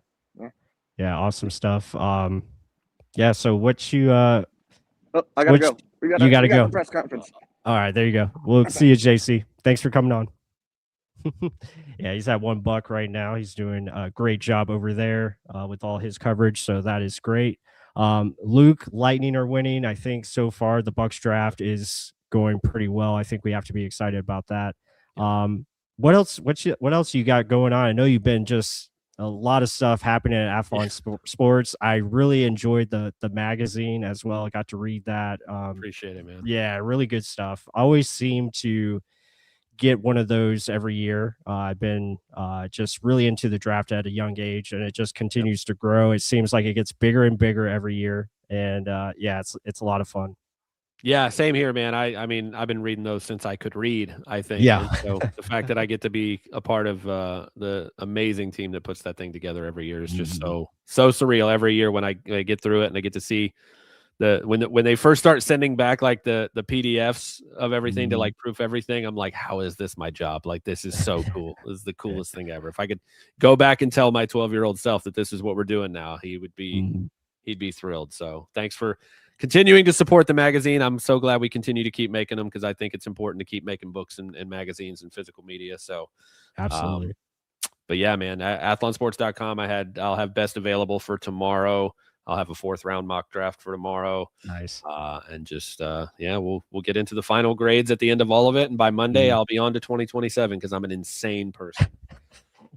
awesome stuff. So what you I gotta go. We gotta go. go. Press conference. All right, there you go. We'll see you, JC. Thanks for coming on. Yeah, he's at $1 right now. He's doing a great job over there with all his coverage, so that is great. Luke, Lightning are winning. I think so far the Bucs draft is going pretty well. I think we have to be excited about that. What else? What else you got going on? I know you've been just a lot of stuff happening at Athlon Sports. I really enjoyed the magazine as well. I got to read that. Appreciate it, man. Yeah, really good stuff. I always seem to get one of those every year. I've been just really into the draft at a young age, and it just continues to grow. It seems like it gets bigger and bigger every year, and yeah, it's a lot of fun. Yeah, same here, man. I mean, I've been reading those since I could read, I think. Yeah. And so the fact that I get to be a part of the amazing team that puts that thing together every year is just so surreal every year when I get through it and I get to see when they first start sending back like the PDFs of everything to like proof everything. I'm like, how is this my job? Like, this is so cool. This is the coolest thing ever. If I could go back and tell my 12-year-old self that this is what we're doing now, he'd be thrilled. So thanks for continuing to support the magazine. I'm so glad we continue to keep making them because I think it's important to keep making books and magazines and physical media. So absolutely. But yeah, man, athlonsports.com. I'll have best available for tomorrow. I'll have a 4th round mock draft for tomorrow. Nice. And just we'll get into the final grades at the end of all of it. And by Monday, I'll be on to 2027 because I'm an insane person.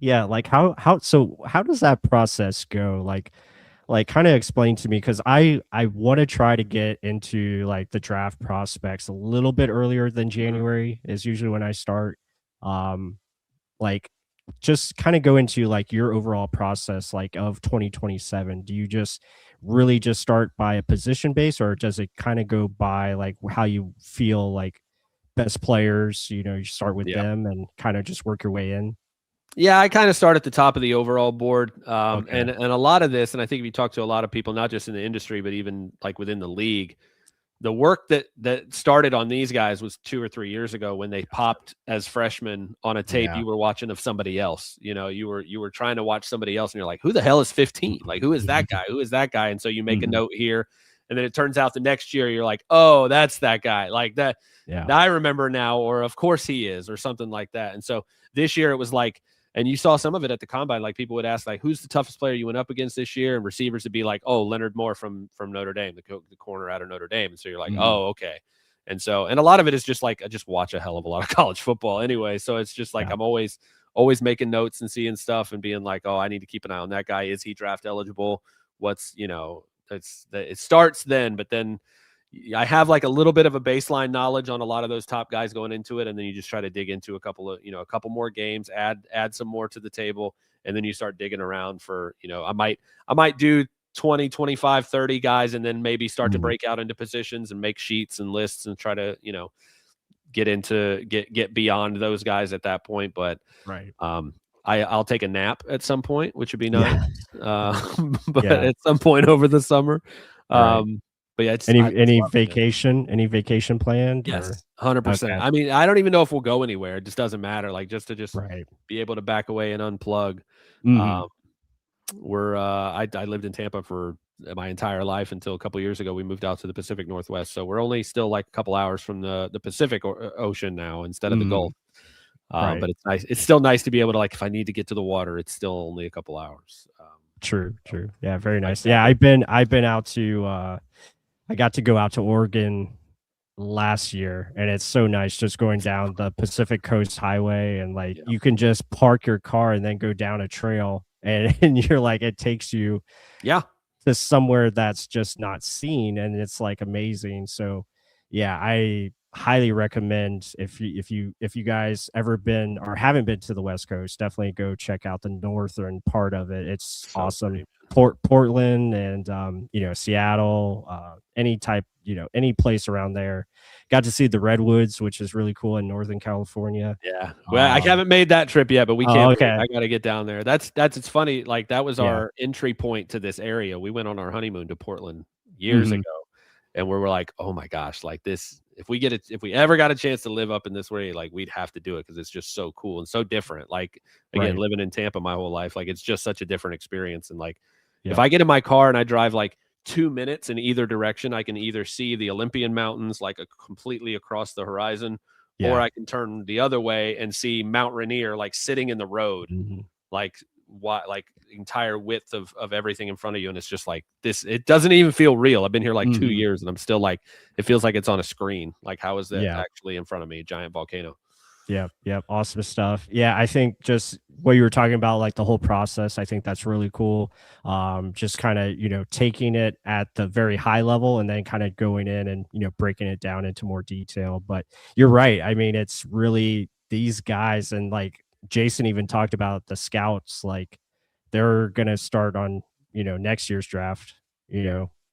Yeah, like how does that process go? Like kind of explain to me, because I want to try to get into like the draft prospects a little bit earlier than January is usually when I start. Like just kind of go into like your overall process like of 2027. Do you just really just start by a position base, or does it kind of go by like how you feel like best players, you start with them and kind of just work your way in? Yeah, I kind of start at the top of the overall board. And a lot of this, and I think if you talk to a lot of people, not just in the industry, but even like within the league, the work that started on these guys was 2 or 3 years ago when they popped as freshmen on a tape you were watching of somebody else. You were trying to watch somebody else and you're like, who the hell is 15? Like, who is that guy? Who is that guy? And so you make a note here, and then it turns out the next year you're like, oh, that's that guy. Like that. Yeah. I remember now, or of course he is, or something like that. And so this year it was like, and you saw some of it at the combine. Like people would ask, like, who's the toughest player you went up against this year? And receivers would be like, oh, Leonard Moore from Notre Dame, the corner out of Notre Dame. And so you're like, oh, okay. And so, and a lot of it is just like, I just watch a hell of a lot of college football anyway. So it's just like, I'm always making notes and seeing stuff and being like, oh, I need to keep an eye on that guy. Is he draft eligible? What's, it starts then, but then I have like a little bit of a baseline knowledge on a lot of those top guys going into it. And then you just try to dig into a couple more games, add some more to the table. And then you start digging around for, I might do 20, 25, 30 guys, and then maybe start to break out into positions and make sheets and lists and try to, get beyond those guys at that point. But I'll take a nap at some point, which would be nice. But at some point over the summer, but yeah, any vacation planned? Yes, 100%. I mean, I don't even know if we'll go anywhere. It just doesn't matter. Like just to be able to back away and unplug. I lived in Tampa for my entire life until a couple of years ago. We moved out to the Pacific Northwest, so we're only still like a couple hours from the Pacific Ocean now instead of the Gulf. But it's nice. It's still nice to be able to, like, if I need to get to the water, it's still only a couple hours. True. Yeah, very nice. Yeah, I've been out to. I got to go out to Oregon last year, and it's so nice just going down the Pacific Coast Highway, and like you can just park your car and then go down a trail, and you're like, it takes you to somewhere that's just not seen, and it's like amazing. So yeah, I highly recommend if you guys ever been or haven't been to the West Coast, definitely go check out the northern part of it. It's awesome. Portland and Seattle, any place around there. Got to see the redwoods, which is really cool in Northern California. Yeah, well, I haven't made that trip yet, but we can't. Okay. I got to get down there. That's it's funny. Like that was our entry point to this area. We went on our honeymoon to Portland years ago, and we were like, oh my gosh, like this. If we ever got a chance to live up in this way, like we'd have to do it because it's just so cool and so different. Like again, living in Tampa my whole life, like it's just such a different experience. And like if I get in my car and I drive like 2 minutes in either direction. I can either see the Olympian Mountains like completely across the horizon, or I can turn the other way and see Mount Rainier like sitting in the road, like entire width of everything in front of you. And it's just like this, it doesn't even feel real. I've been here like 2 years and I'm still like, it feels like it's on a screen. Like, how is that actually in front of me? Giant volcano. Yeah. Awesome stuff. Yeah. I think just what you were talking about, like the whole process, I think that's really cool. Just kind of, taking it at the very high level and then kind of going in and, breaking it down into more detail. But you're right. I mean, it's really these guys, and like Jason even talked about the scouts, like they're going to start on, next year's draft,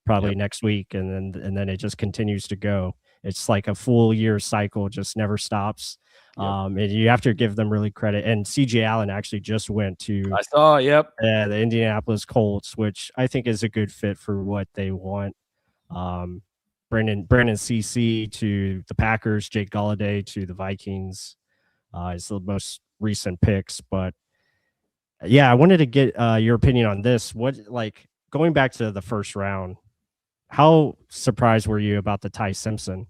probably next week. And then it just continues to go. It's like a full year cycle, just never stops. And you have to give them really credit. And CJ Allen actually just went to, I saw, the Indianapolis Colts, which I think is a good fit for what they want. Brandon CC to the Packers, Jake Galladay to the Vikings is the most recent picks. But yeah, I wanted to get your opinion on this. What, like, going back to the first round, how surprised were you about the Ty Simpson?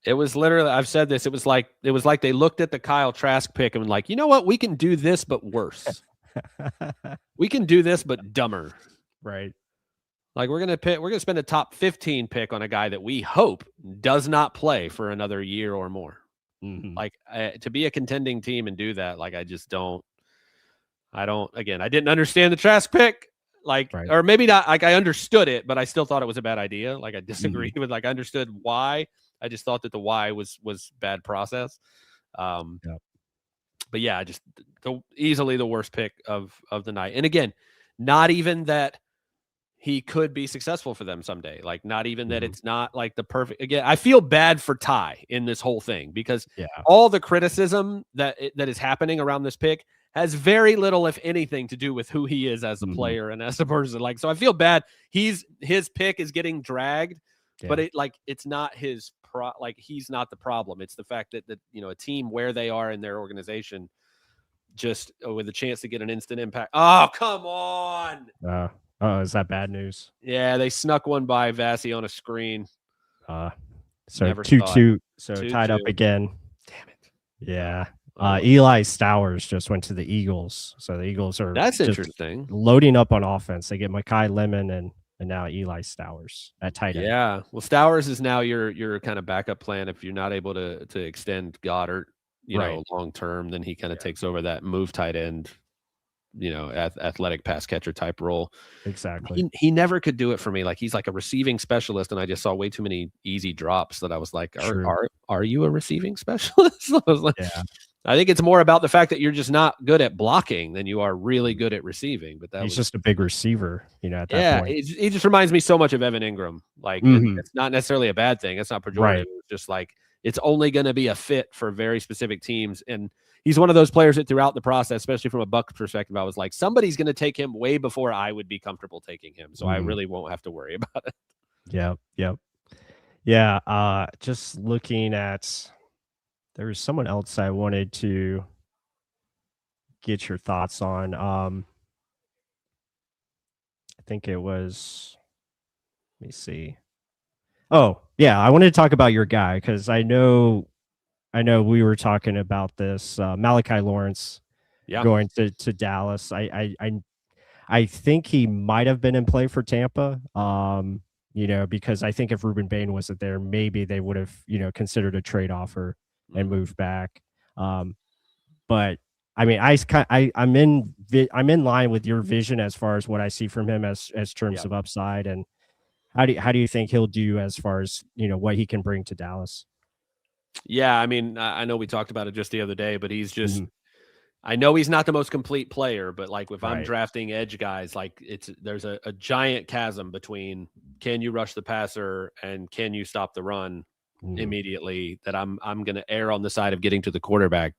It was literally, I've said this, it was like they looked at the Kyle Trask pick and like, you know what, we can do this but worse. We can do this but dumber. Right. Like we're gonna spend a top 15 pick on a guy that we hope does not play for another year or more. Like to be a contending team and do that, like I didn't understand the Trask pick. Like, or maybe not, like I understood it, but I still thought it was a bad idea. Like I disagreed with, like I understood why. I just thought that the why was bad process. But yeah, just easily the worst pick of the night. And again, not even that he could be successful for them someday. Like not even that it's not like the perfect, again, I feel bad for Ty in this whole thing because all the criticism that is happening around this pick has very little, if anything, to do with who he is as a player and as a person. Like, so I feel bad. His pick is getting dragged, but it's not his he's not the problem. It's the fact that a team where they are in their organization, just with a chance to get an instant impact. Oh, come on. Oh, is that bad news? Yeah, they snuck one by Vassie on a screen. So 2-2. So 2-2. Tied up again. Damn it. Yeah. Eli Stowers just went to the Eagles. So the Eagles are that's interesting. Loading up on offense. They get Mekhi Lemon and now Eli Stowers at tight end. Yeah. Well, Stowers is now your kind of backup plan. If you're not able to extend Goddard, long term, then he kind of takes over that move tight end, athletic pass catcher type role. Exactly. He never could do it for me. Like he's like a receiving specialist, and I just saw way too many easy drops that I was like, are you a receiving specialist? I was like, I think it's more about the fact that you're just not good at blocking than you are really good at receiving. But he's just a big receiver, at that point. He just reminds me so much of Evan Ingram. Like it's not necessarily a bad thing. It's not pejorative. Right. It's just like it's only going to be a fit for very specific teams. And he's one of those players that throughout the process, especially from a Bucs perspective, I was like, somebody's going to take him way before I would be comfortable taking him. So I really won't have to worry about it. Yep. Yeah. Just looking at, there was someone else I wanted to get your thoughts on. I think it was, let me see. Oh, yeah. I wanted to talk about your guy because I know we were talking about this. Malachi Lawrence going to Dallas. I think he might have been in play for Tampa. Because I think if Ruben Bain wasn't there, maybe they would have, considered a trade offer and moved back. But I mean, I'm in line with your vision as far as what I see from him as terms of upside. And how do you think he'll do as far as, what he can bring to Dallas? Yeah, I mean, I know we talked about it just the other day, but he's just I know he's not the most complete player, but like if I'm drafting edge guys, like there's a giant chasm between can you rush the passer and can you stop the run immediately, that I'm going to err on the side of getting to the quarterback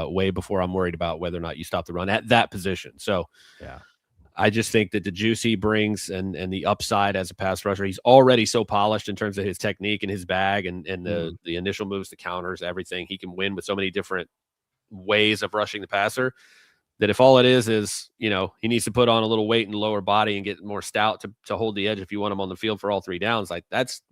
way before I'm worried about whether or not you stop the run at that position. So I just think that the juice he brings and the upside as a pass rusher, he's already so polished in terms of his technique and his bag and the initial moves, the counters, everything. He can win with so many different ways of rushing the passer that if all it is, you know, he needs to put on a little weight and lower body and get more stout to hold the edge if you want him on the field for all 3 downs, like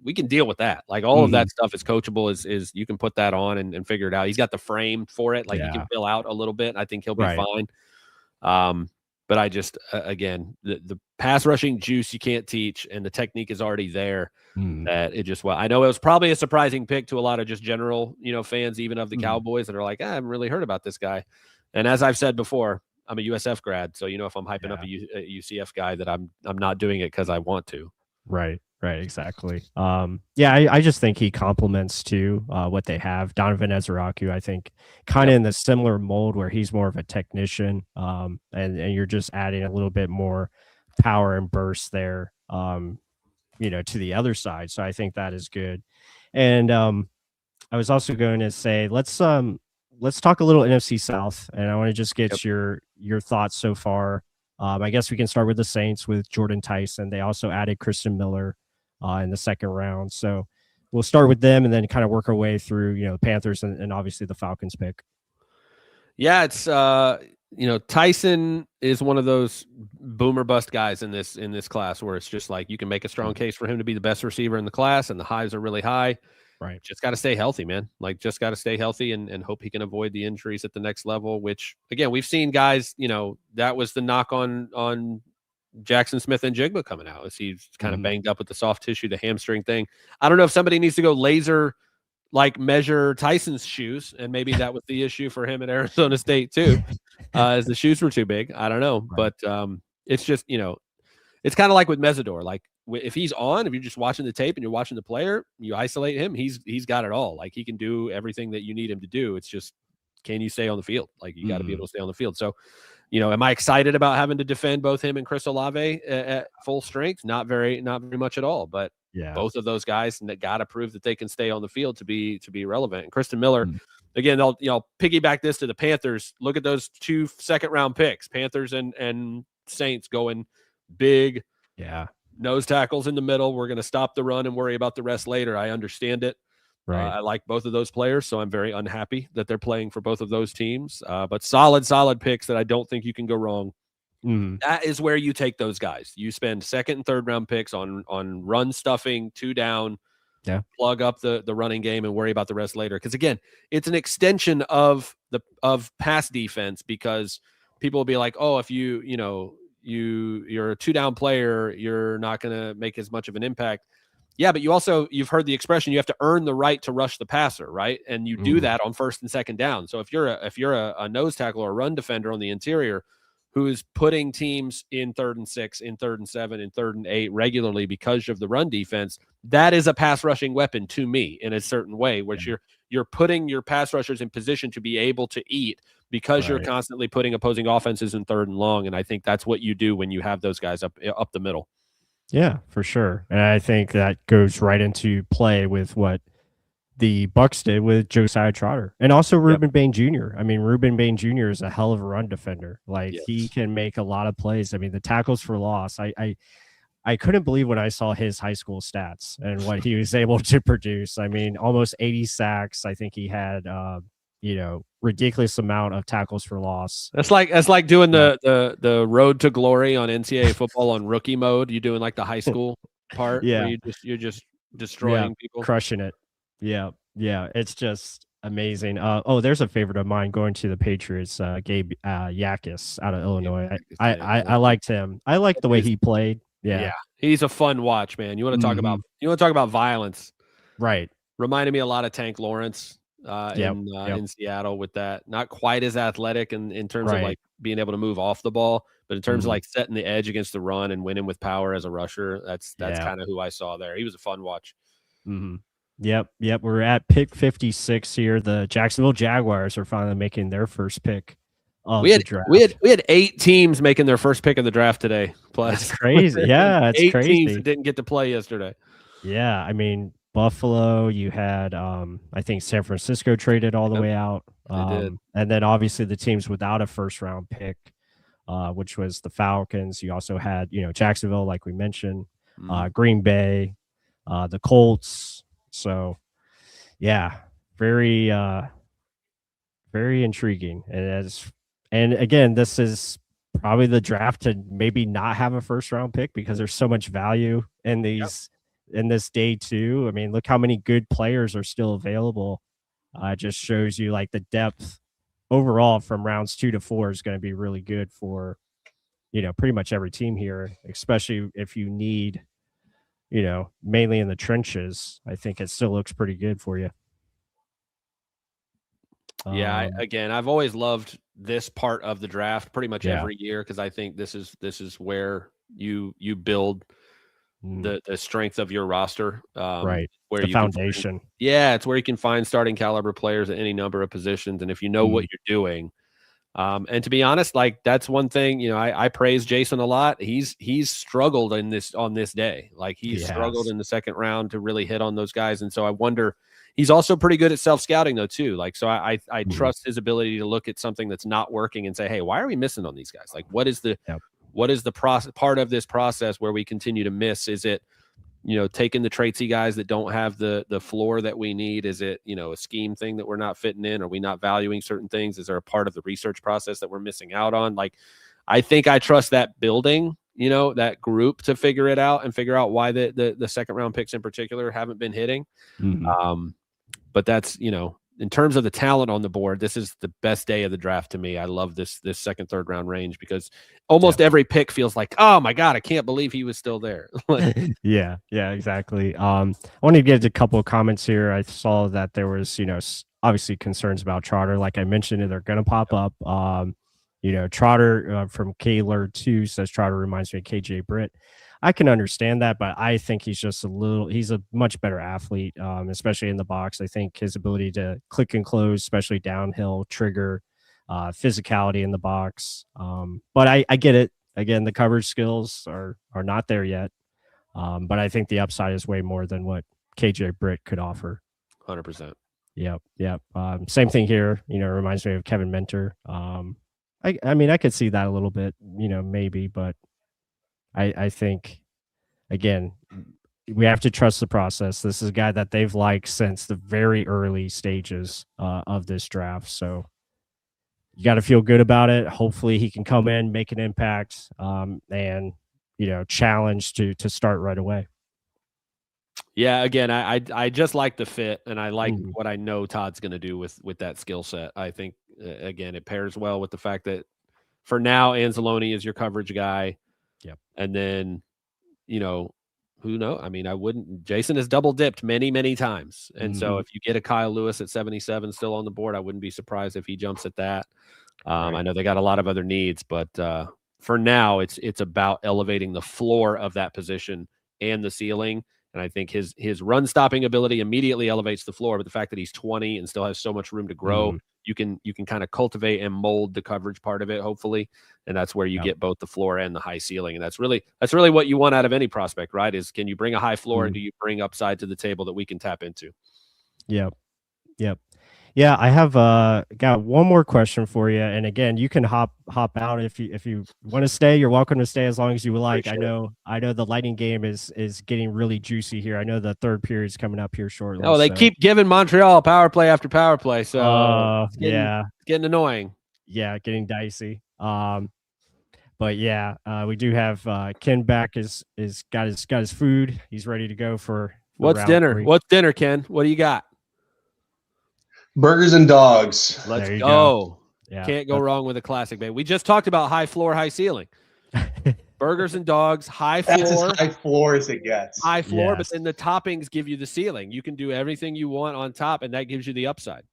we can deal with that. Like all of that stuff is coachable, is you can put that on and figure it out. He's got the frame for it. Like he can fill out a little bit. I think he'll be fine. But I just, again, the pass rushing juice you can't teach, and the technique is already there. That it just, well, I know it was probably a surprising pick to a lot of just general, you know, fans, even of the Cowboys, that are like, I haven't really heard about this guy. And as I've said before, I'm a USF grad, so you know if I'm hyping up a UCF guy, that I'm not doing it because I want to. Right, exactly. I just think he complements to what they have. Donovan Ezraku, I think, kind of in the similar mold where he's more of a technician, and you're just adding a little bit more power and burst there, you know, to the other side. So I think that is good. And I was also going to say, let's talk a little NFC South, and I want to just get your thoughts so far. I guess we can start with the Saints with Jordan Tyson. They also added Christian Miller in the 2nd round. So we'll start with them and then kind of work our way through, you know, the Panthers and obviously the Falcons pick. Yeah, it's you know, Tyson is one of those boomer bust guys in this class where it's just like you can make a strong case for him to be the best receiver in the class, and the highs are really high. Right. Just got to stay healthy, man. Like, just got to stay healthy and hope he can avoid the injuries at the next level, which, again, we've seen guys, you know, that was the knock on Jackson Smith and Jigba coming out, as he's kind of banged up with the soft tissue, the hamstring thing. I don't know if somebody needs to go laser, like, measure Tyson's shoes, and maybe that was the issue for him at Arizona State too, as the shoes were too big. I don't know. Right. But it's just, you know, it's kind of like with Mesidor. Like, if he's on, if you're just watching the tape and you're watching the player, you isolate him, he's got it all. Like, he can do everything that you need him to do. It's just, can you stay on the field? Like, you got to be able to stay on the field. So, you know, am I excited about having to defend both him and Chris Olave at full strength? Not very much at all. But both of those guys got to prove that they can stay on the field to be relevant. And Kristen Miller, again, I'll piggyback this to the Panthers. Look at those 2 second-round picks, Panthers and Saints, going big. Yeah. Nose tackles in the middle. We're going to stop the run and worry about the rest later. I understand it. Right. I like both of those players, so I'm very unhappy that they're playing for both of those teams. But solid picks that I don't think you can go wrong. That is where you take those guys. You spend 2nd and 3rd round picks on run stuffing, 2 down, plug up the running game, and worry about the rest later. Because, again, it's an extension of pass defense, because people will be like, oh, if you're a 2-down player, you're not going to make as much of an impact. Yeah, but you've heard the expression, you have to earn the right to rush the passer, right? And you do that on 1st and 2nd down. So if you're a nose tackle or a run defender on the interior who is putting teams in 3rd and 6, in 3rd and 7, in 3rd and 8 regularly because of the run defense, that is a pass rushing weapon to me in a certain way, which you're putting your pass rushers in position to be able to eat, because you're constantly putting opposing offenses in 3rd and long. And I think that's what you do when you have those guys up the middle. Yeah, for sure. And I think that goes right into play with what the Bucs did with Josiah Trotter, and also Ruben Bain Jr. I mean, Ruben Bain Jr. is a hell of a run defender. Like, he can make a lot of plays. I mean, the tackles for loss, I couldn't believe when I saw his high school stats and what he was able to produce. I mean, almost 80 sacks. I think he had, ridiculous amount of tackles for loss. That's like doing the road to glory on NCAA football on rookie mode. You're doing like the high school part. Yeah. Where you're just destroying people. Crushing it. Yeah. It's just amazing. There's a favorite of mine going to the Patriots, Gabe Yakis out of Illinois. I liked him. I liked the way he played. Yeah. He's a fun watch, man. You want to talk about violence. Right. Reminded me a lot of Tank Lawrence in Seattle with that. Not quite as athletic in terms of like being able to move off the ball, but in terms of like setting the edge against the run and winning with power as a rusher, that's kind of who I saw there. He was a fun watch. Yep. We're at pick 56 here. The Jacksonville Jaguars are finally making their first pick of the draft. We had 8 teams making their first pick of the draft today. Plus, that's crazy. Yeah, it's 8 crazy. teams that didn't get to play yesterday. Yeah, I mean, Buffalo, you had I think San Francisco traded all the way out. They did. And then obviously the teams without a first round pick, which was the Falcons. You also had, Jacksonville, like we mentioned, Green Bay, the Colts. So very very intriguing. And And again, this is probably the draft to maybe not have a first round pick because there's so much value in these in this day two. I mean, look how many good players are still available. It just shows you like the depth overall from rounds 2 to 4 is going to be really good for, pretty much every team here, especially if you need, mainly in the trenches. I think it still looks pretty good for you. Yeah, again, I've always loved this part of the draft pretty much every year because I think this is where you build the strength of your roster. Right. Where the you foundation. It's where you can find starting caliber players at any number of positions. And if you know what you're doing, and to be honest, like that's one thing, I praise Jason a lot. He's struggled on this day. Like he's struggled in the second round to really hit on those guys. And so I wonder, he's also pretty good at self-scouting though too. Like, so I trust his ability to look at something that's not working and say, hey, why are we missing on these guys? Like, what is the process, part of this process where we continue to miss? Is it, taking the traitsy guys that don't have the floor that we need? Is it, a scheme thing that we're not fitting in? Are we not valuing certain things? Is there a part of the research process that we're missing out on? Like, I think I trust that building, that group to figure it out and figure out why the second round picks in particular haven't been hitting. But that's, in terms of the talent on the board, this is the best day of the draft to me. I love this second, third round range because almost every pick feels like, oh my God, I can't believe he was still there. Yeah, exactly. I wanted to get a couple of comments here. I saw that there was, obviously concerns about Trotter. Like I mentioned, they're going to pop up. Trotter from Kaler 2 says Trotter reminds me of KJ Britt. I can understand that, but I think he's just he's a much better athlete, especially in the box. I think his ability to click and close, especially downhill, trigger, physicality in the box. But I get it. Again, the coverage skills are not there yet. But I think the upside is way more than what KJ Britt could offer. 100%. Yep. Same thing here. Reminds me of Kevin Mentor. I mean, I could see that a little bit, maybe, but I think, again, we have to trust the process. This is a guy that they've liked since the very early stages of this draft. So you got to feel good about it. Hopefully he can come in, make an impact, and, challenge to start right away. Yeah, again, I just like the fit, and I like what I know Todd's going to do with that skill set. I think, again, it pairs well with the fact that for now, Anzalone is your coverage guy. Yep. And then, who knows? I mean, Jason has double dipped many, many times. And so if you get a Kyle Lewis at 77 still on the board, I wouldn't be surprised if he jumps at that. Right. I know they got a lot of other needs, but for now it's about elevating the floor of that position and the ceiling. And I think his run stopping ability immediately elevates the floor, but the fact that he's 20 and still has so much room to grow, you can kind of cultivate and mold the coverage part of it, hopefully. And that's where you get both the floor and the high ceiling. And that's really what you want out of any prospect, right? Is can you bring a high floor and do you bring upside to the table that we can tap into? Yep. Yeah, I have got one more question for you. And again, you can hop out if you want to stay. You're welcome to stay as long as you would like. Sure. I know the Lightning game is getting really juicy here. I know the third period is coming up here shortly. Oh, they keep giving Montreal power play after power play. So it's getting annoying. Yeah, getting dicey. But yeah, we do have Ken back is got his food. He's ready to go for what's dinner. 3. What's dinner, Ken? What do you got? Burgers and dogs. Let's go. Yeah, can't go wrong with a classic, babe. We just talked about high floor, high ceiling. Burgers and dogs, high floor. That's as high floor as it gets. High floor, but then the toppings give you the ceiling. You can do everything you want on top, and that gives you the upside.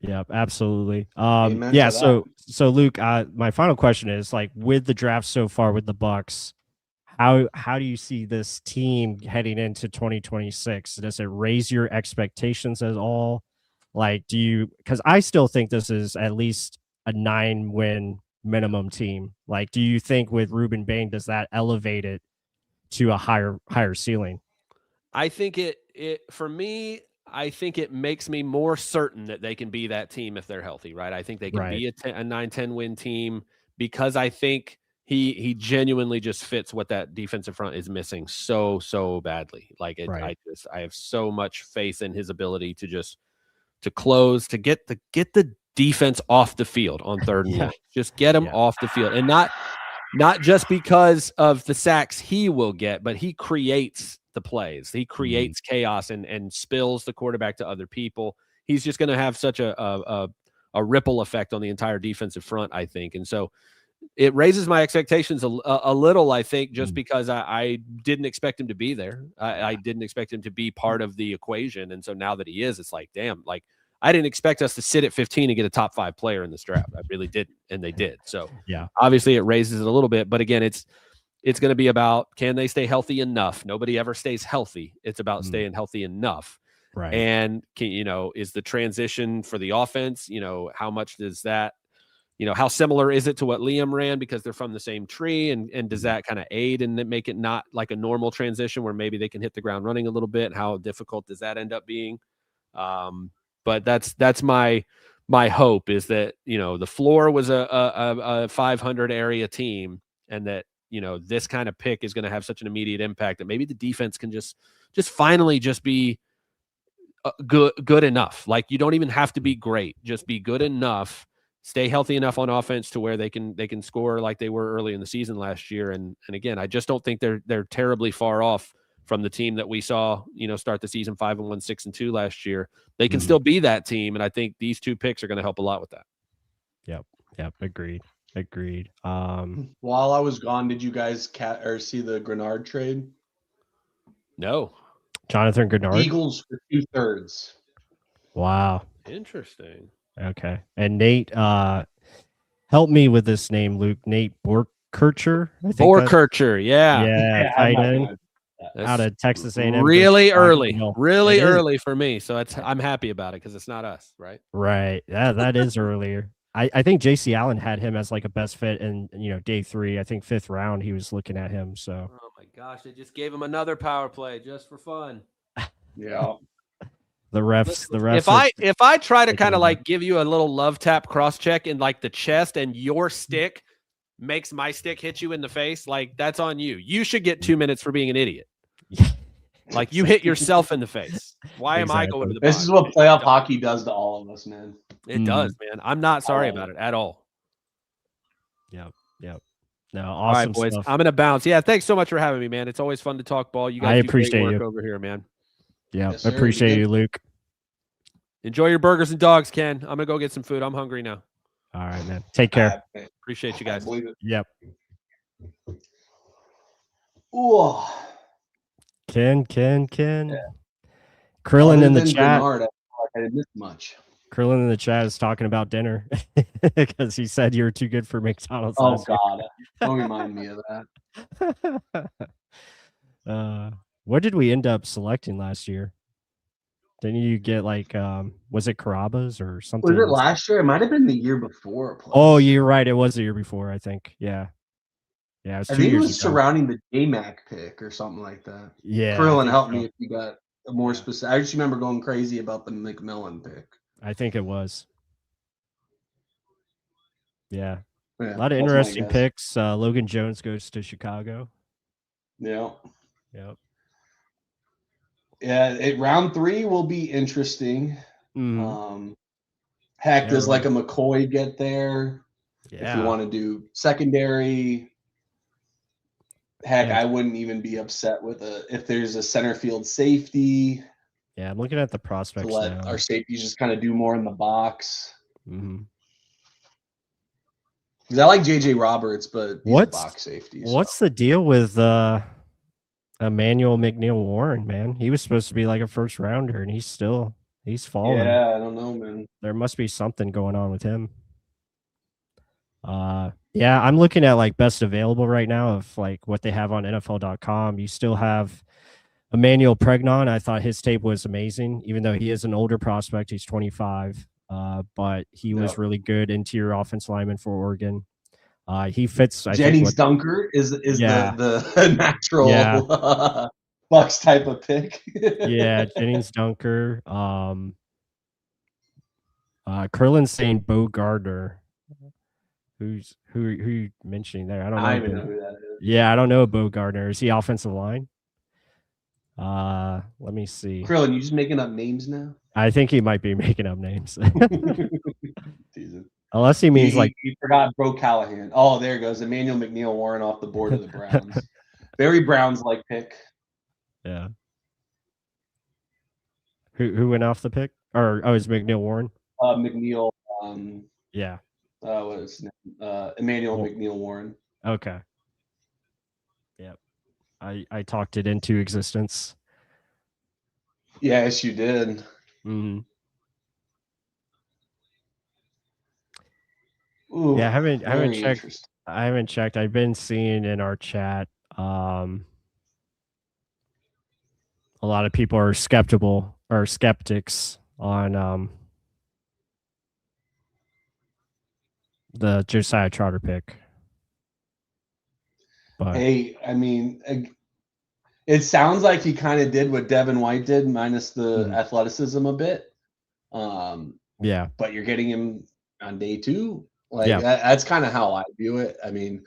Yep, absolutely. Yeah, so Luke, my final question is, like, with the draft so far with the Bucs, how do you see this team heading into 2026? Does it raise your expectations at all? Like, because I still think this is at least a 9-win minimum team. Like, do you think with Ruben Bane, does that elevate it to a higher ceiling? I think for me, I think it makes me more certain that they can be that team if they're healthy, right? I think they can be a 9-10 win team because I think he genuinely just fits what that defensive front is missing so badly. Like I have so much faith in his ability to close, to get the defense off the field on 3rd and long. Just get him Yeah. off the field, and not just because of the sacks he will get, but he creates the plays. He creates chaos and spills the quarterback to other people. He's just going to have such a ripple effect on the entire defensive front, I think. And so it raises my expectations a little, I think, just because I didn't expect him to be there. I didn't expect him to be part of the equation. And so now that he is, it's like, damn, like I didn't expect us to sit at 15 and get a top 5 player in this draft. I really didn't. And they did. So yeah, obviously it raises it a little bit, but again, it's going to be about, can they stay healthy enough? Nobody ever stays healthy. It's about staying healthy enough. right. And is the transition for the offense, how much does that, how similar is it to what Liam ran because they're from the same tree, and does that kind of aid and make it not like a normal transition where maybe they can hit the ground running a little bit? And how difficult does that end up being? But that's my hope, is that, the floor was a 500 area team, and that, this kind of pick is going to have such an immediate impact that maybe the defense can just finally just be good enough. Like, you don't even have to be great, just be good enough, stay healthy enough on offense to where they can score like they were early in the season last year. And again, I just don't think they're terribly far off from the team that we saw, start the season 5-1, 6-2 last year. They can still be that team. And I think these 2 picks are going to help a lot with that. Yep. Agreed. While I was gone, did you guys see the Grenard trade? No. Jonathan Grenard. Eagles for 2/3. Wow. Interesting. Okay. And Nate, help me with this name, Luke. Nate Borkercher. Borkercher, yeah. Tight end out of Texas A&M. Really early for me. So I'm happy about it because it's not us, right? Right. Yeah, that is earlier. I think JC Allen had him as like a best fit in, day 3. I think 5th round he was looking at him. So. Oh my gosh, they just gave him another power play just for fun. Yeah. The refs. If I try to kind of like give you a little love tap cross check in like the chest, and your stick makes my stick hit you in the face, like that's on you. You should get 2 minutes for being an idiot. Like, you hit yourself in the face. Why am I going to the This box? is what playoff hockey does to all of us, man. It does, man. I'm not sorry about it at all. Yep. No, awesome. All right, boys. Stuff. I'm gonna bounce. Yeah, thanks so much for having me, man. It's always fun to talk ball. You guys I do appreciate great work you over here, man. Yeah, Yes, sir. appreciate you, Luke. Enjoy your burgers and dogs, Ken. I'm gonna go get some food. I'm hungry now. All right, man. Take care. Appreciate you guys. Yep. Ooh. Ken. Yeah. Krillin Other in the than chat. Grenard, I didn't miss much. Krillin in the chat is talking about dinner because he said you were too good for McDonald's. Oh last year. God, don't remind me of that. What did we end up selecting last year? Didn't you get like was it Carrabba's or something? Was it last year? It might have been the year before. Plus. Oh, you're right. It was the year before, I think. Yeah. It was 2 I think it years was ago. surrounding the J-Mac pick or something like that. Yeah. Krillin, help me if you got a more specific. I just remember going crazy about the McMillan pick. I think it was. Yeah. Yeah, A lot of that's my interesting guess. picks. Logan Jones goes to Chicago. Yeah. Yep. Yeah, round 3 will be interesting. Mhm. Heck, Yeah, does like a right. McCoy get there? If you Yeah. want to do secondary, heck, Yeah. I wouldn't even be upset with if there's a center field safety Yeah, I'm looking at the to prospects let now. our safeties just kind of do more in the box. Mhm. Because I like JJ Roberts, but he's a box safety. So. What's the deal with Emmanuel McNeil Warren, man? He was supposed to be like a first rounder, and he's falling. Yeah, I don't know, man. There must be something going on with him. Yeah, I'm looking at like best available right now of like what they have on NFL.com. You still have Emmanuel Pregnon. I thought his tape was amazing, even though he is an older prospect. He's 25, but he was really good interior offense lineman for Oregon. He fits. I Jennings think Dunker is Yeah. the natural Yeah. Bucs type of pick. Yeah, Jennings Dunker. Curlin's saying Bo Gardner. Who you mentioning there? I don't know. I don't even know who that is. Yeah, I don't know Bo Gardner. Is he offensive line? Let me see. Krillin, you just making up names now? I think he might be making up names. Unless he means like he forgot Bro Callahan. Oh, there goes Emmanuel McNeil Warren off the board of the Browns. Very Browns-like pick. Yeah. Who went off the pick? Or it's McNeil Warren? McNeil. Yeah. What is his name? Emmanuel McNeil Warren. Okay. Yep. I talked it into existence. Yes, you did. Mm-hmm. Ooh, yeah, I haven't checked. interesting. I haven't checked. I've been seeing in our chat, a lot of people are skeptics on the Josiah Trotter pick. But Hey, I mean, it sounds like he kind of did what Devin White did, minus the athleticism a bit. Yeah. But you're getting him on day 2. Like Yeah. that's kind of how I view it. I mean,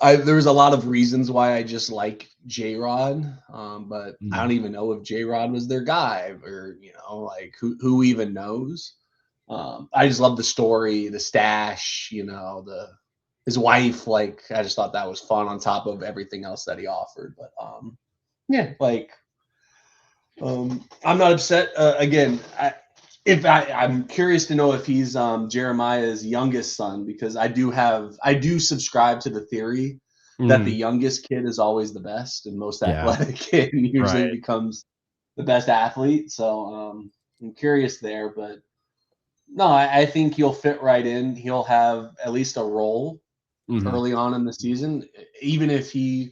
there's a lot of reasons why I just like J-Rod, but I don't even know if J-Rod was their guy, or like who even knows. I just love the story, the stash, his wife. Like I just thought that was fun on top of everything else that he offered. But yeah, like I'm not upset. Again, I'm curious to know if he's Jeremiah's youngest son, because I do subscribe to the theory that the youngest kid is always the best, and most athletic kid usually becomes the best athlete. So I'm curious there, but no, I think he'll fit right in. He'll have at least a role early on in the season. Even if he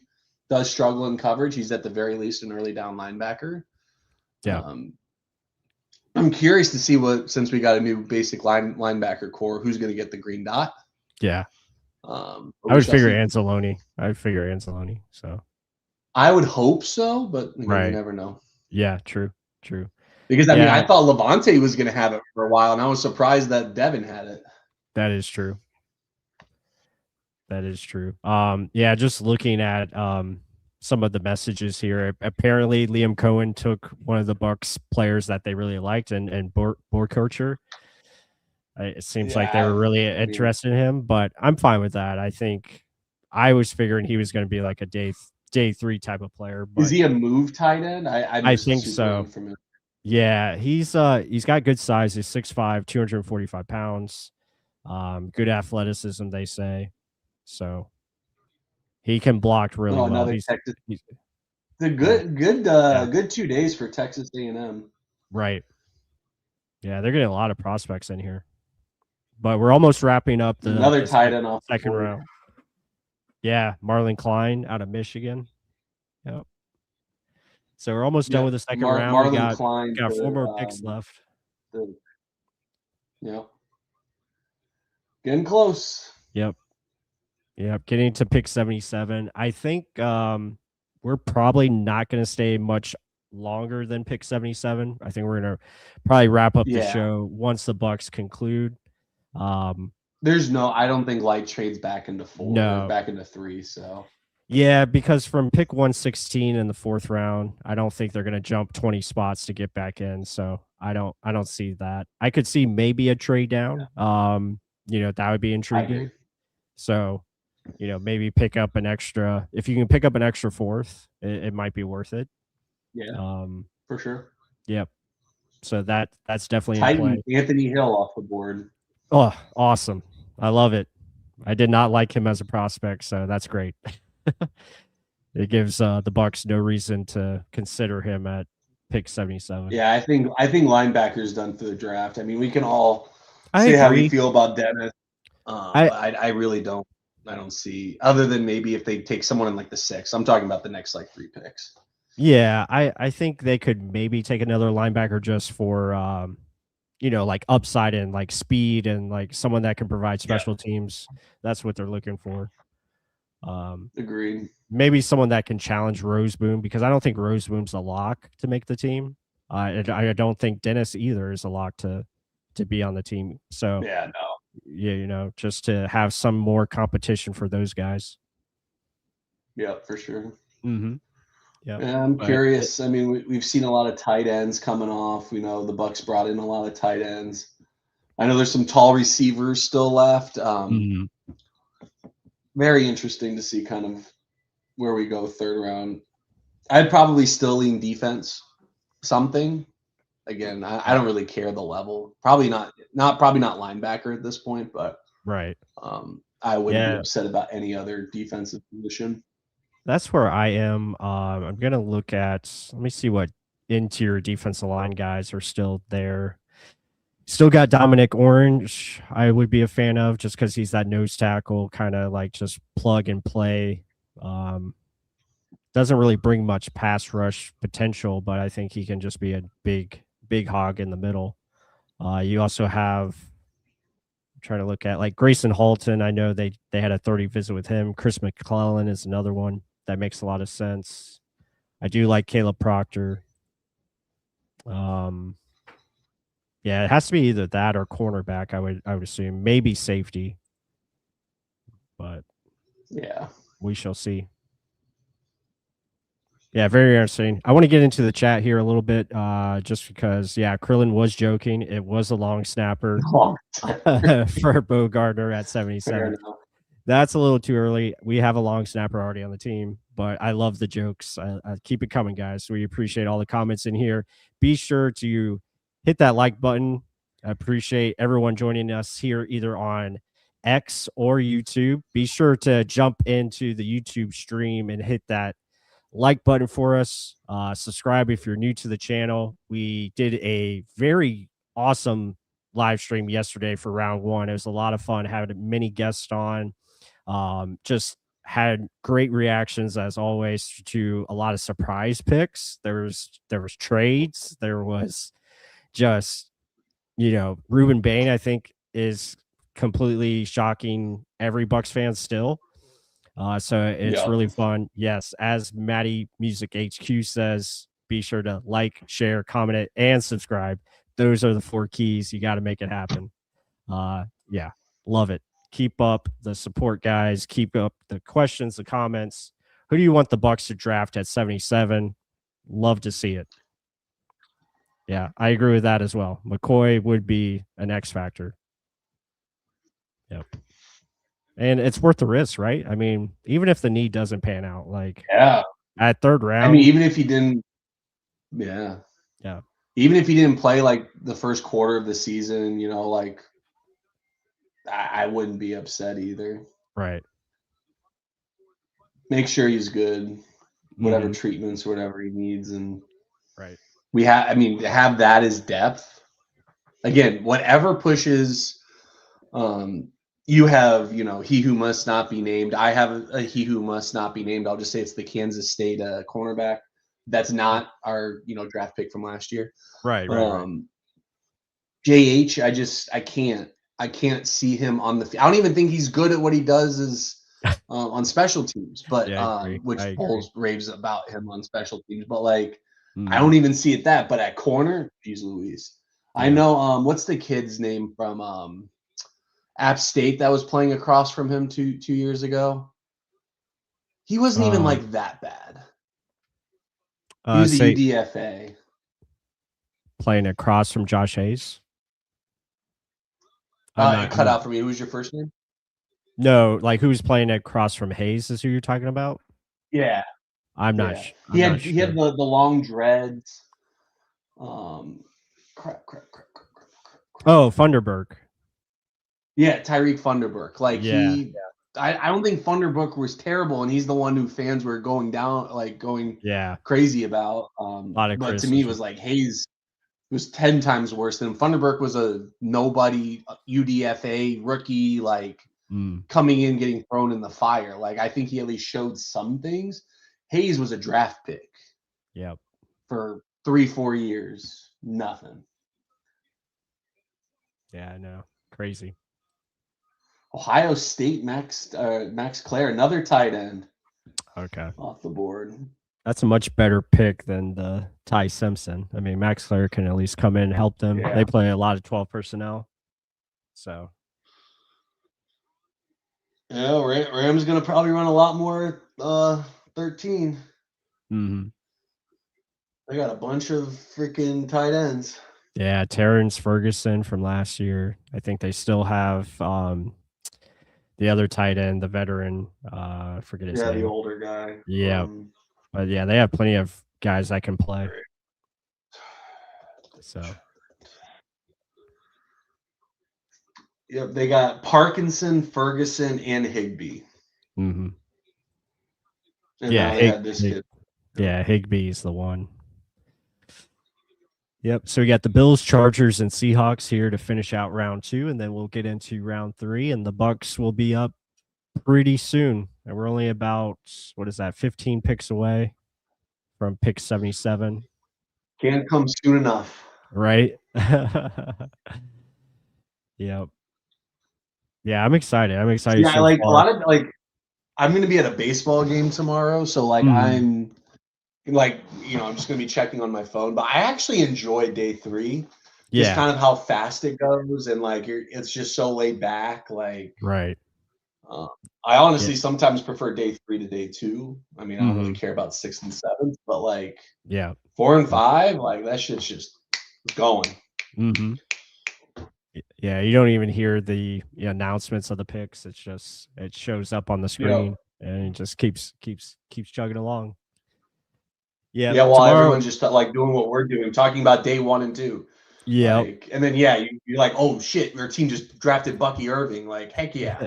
does struggle in coverage, he's at the very least an early down linebacker. Yeah. I'm curious to see since we got a new basic linebacker core, who's going to get the green dot. Yeah. I would figure Anzalone. So I would hope so, but you never know. Yeah, true. Because I mean, I thought Levante was going to have it for a while, and I was surprised that Devin had it. That is true. Yeah, just looking at some of the messages here. Apparently, Liam Cohen took one of the Bucs players that they really liked, and Borkocher. It seems like they were really interested in him, but I'm fine with that. I think I was figuring he was going to be like a day 3 type of player. But is he a move tight end? I think so. Yeah, he's got good size. He's 6'5", 245 pounds. Good athleticism, they say. So he can block really well. Good 2 days for Texas A&M. Right. Yeah, they're getting a lot of prospects in here. But we're almost wrapping up another tight end off second round. Yeah, Marlon Klein out of Michigan. Yep. So we're almost done with the second round. Marlon Klein got 4 more picks left. Yep. Getting close. Yep. Getting to pick 77. I think we're probably not going to stay much longer than pick 77. I think we're going to probably wrap up the show once the Bucs conclude. I don't think Light trades back into 4, back into 3. So yeah, because from pick 116 in the 4th round, I don't think they're going to jump 20 spots to get back in. So I don't see that. I could see maybe a trade down. That would be intriguing. So, maybe pick up an extra. If you can pick up an extra 4th, it might be worth it. Yeah. For sure. Yep. So that's definitely Titan Anthony Hill off the board. Oh, awesome. I love it. I did not like him as a prospect, so that's great. It gives the Bucs no reason to consider him at pick 77. Yeah, I think linebacker's done for the draft. I mean, we can all say how we feel about Dennis. I really don't. I don't see, other than maybe if they take someone in like the 6th. I'm talking about the next 3 picks. Yeah, I think they could maybe take another linebacker just for like upside and like speed and like someone that can provide special teams. That's what they're looking for. Agreed. Maybe someone that can challenge Roseboom, because I don't think Roseboom's a lock to make the team. I don't think Dennis either is a lock to be on the team. So just to have some more competition for those guys. Yeah, for sure. Yeah, I'm curious. I mean, we've seen a lot of tight ends coming off. We know the Bucs brought in a lot of tight ends. I know there's some tall receivers still left. Mhm. Very interesting to see kind of where we go third round. I'd probably still lean defense something. Again, I don't really care the level. Probably not linebacker at this point, but Right. I wouldn't be Yeah. upset about any other defensive position. That's where I am. I'm gonna look at. Let me see what interior defensive line guys are still there. Still got Dominic Orange. I would be a fan of just because he's that nose tackle, kind of like just plug and play. Doesn't really bring much pass rush potential, but I think he can just be a big hog in the middle. You also have. I'm trying to look at like Grayson Halton. I know they had a 30 visit with him. Chris McClellan is another one that makes a lot of sense. I do like Caleb Proctor. Yeah, it has to be either that or cornerback. I would assume maybe safety, but yeah, we shall see. Yeah, very interesting. I want to get into the chat here a little bit, just because. Yeah, Krillin was joking. It was a long snapper for Bo Gardner at 77. That's a little too early. We have a long snapper already on the team, but I love the jokes. I keep it coming, guys. We appreciate all the comments in here. Be sure to hit that like button. I appreciate everyone joining us here either on X or YouTube. Be sure to jump into the YouTube stream and hit that like button for us. Subscribe if you're new to the channel. We did a very awesome live stream yesterday for round one. It was a lot of fun. Had many guests on. Just had great reactions as always to a lot of surprise picks. There was trades. There was just, Ruben Bane, I think, is completely shocking every Bucs fan still. So it's really fun. Yes, as Maddie Music HQ says, be sure to like, share, comment it, and subscribe. Those are the 4 keys. You got to make it happen. Yeah, love it. Keep up the support, guys. Keep up the questions, the comments. Who do you want the Bucs to draft at 77? Love to see it. Yeah, I agree with that as well. McCoy would be an X factor. Yep. And it's worth the risk, right? I mean, even if the knee doesn't pan out, like at third round. I mean, even if he didn't, yeah. Even if he didn't play like the first quarter of the season, like I wouldn't be upset either. Right. Make sure he's good, whatever treatments, whatever he needs, and right. To have that as depth. Again, whatever pushes. You have, he who must not be named. I have a he who must not be named. I'll just say it's the Kansas State cornerback. That's not our, draft pick from last year. Right. JH, I can't see him on the field. I don't even think he's good at what he does on special teams, but which Bowles raves about him on special teams. But like, I don't even see it that. But at corner, geez Louise. Yeah. I know what's the kid's name from App State that was playing across from him two years ago. He wasn't even like that bad. He was a UDFA. Playing across from Josh Hayes. It cut out for me. Who was your first name? No, like who's playing across from Hayes is who you're talking about? Yeah. I'm not sure. He had the long dreads. Crap. Oh, Funderburg. Yeah, Tyreek Funderburg. Like I don't think Funderburg was terrible, and he's the one who fans were going crazy about. But to me, it was like Hayes was 10 times worse than him. Funderburg was a nobody UDFA rookie, coming in, getting thrown in the fire. Like I think he at least showed some things. Hayes was a draft pick. Yep. For 3-4 years, nothing. Yeah, I know. Crazy. Ohio State, Max Clare, another tight end. Okay. Off the board. That's a much better pick than the Ty Simpson. I mean, Max Clare can at least come in and help them. Yeah. They play a lot of 12 personnel. So. Yeah, Rams going to probably run a lot more 13. Mm-hmm. They got a bunch of freaking tight ends. Yeah, Terrence Ferguson from last year. I think they still have the other tight end, the veteran. I forget his Yeah, name. the older guy. Yeah, but yeah, they have plenty of guys that can play. So. Yep, they got Parkinson, Ferguson, and Higbee. Mm-hmm. And yeah, now they had this kid. Yeah, Higbee's the one. Yep. So we got the Bills, Chargers, and Seahawks here to finish out round 2, and then we'll get into round 3, and the Bucs will be up pretty soon. And we're only about 15 picks away from pick 77. Can't come soon enough. Right? Yep. Yeah, I'm excited. I'm excited. Yeah, like a lot of I'm gonna be at a baseball game tomorrow, so I'm like, I'm just gonna be checking on my phone. But I actually enjoy day 3. Just kind of how fast it goes, and it's just so laid back. Right. I honestly sometimes prefer day 3 to day 2. I mean, I don't really care about 6th and 7th, but 4 and 5, that shit's just going. Mm-hmm. Yeah, you don't even hear the announcements of the picks. It's just it shows up on the screen and it just keeps chugging along. Yeah. Yeah, well, everyone's just doing what we're doing, talking about day 1 and 2. Yeah. And then you're like, oh shit, our team just drafted Bucky Irving. Heck yeah,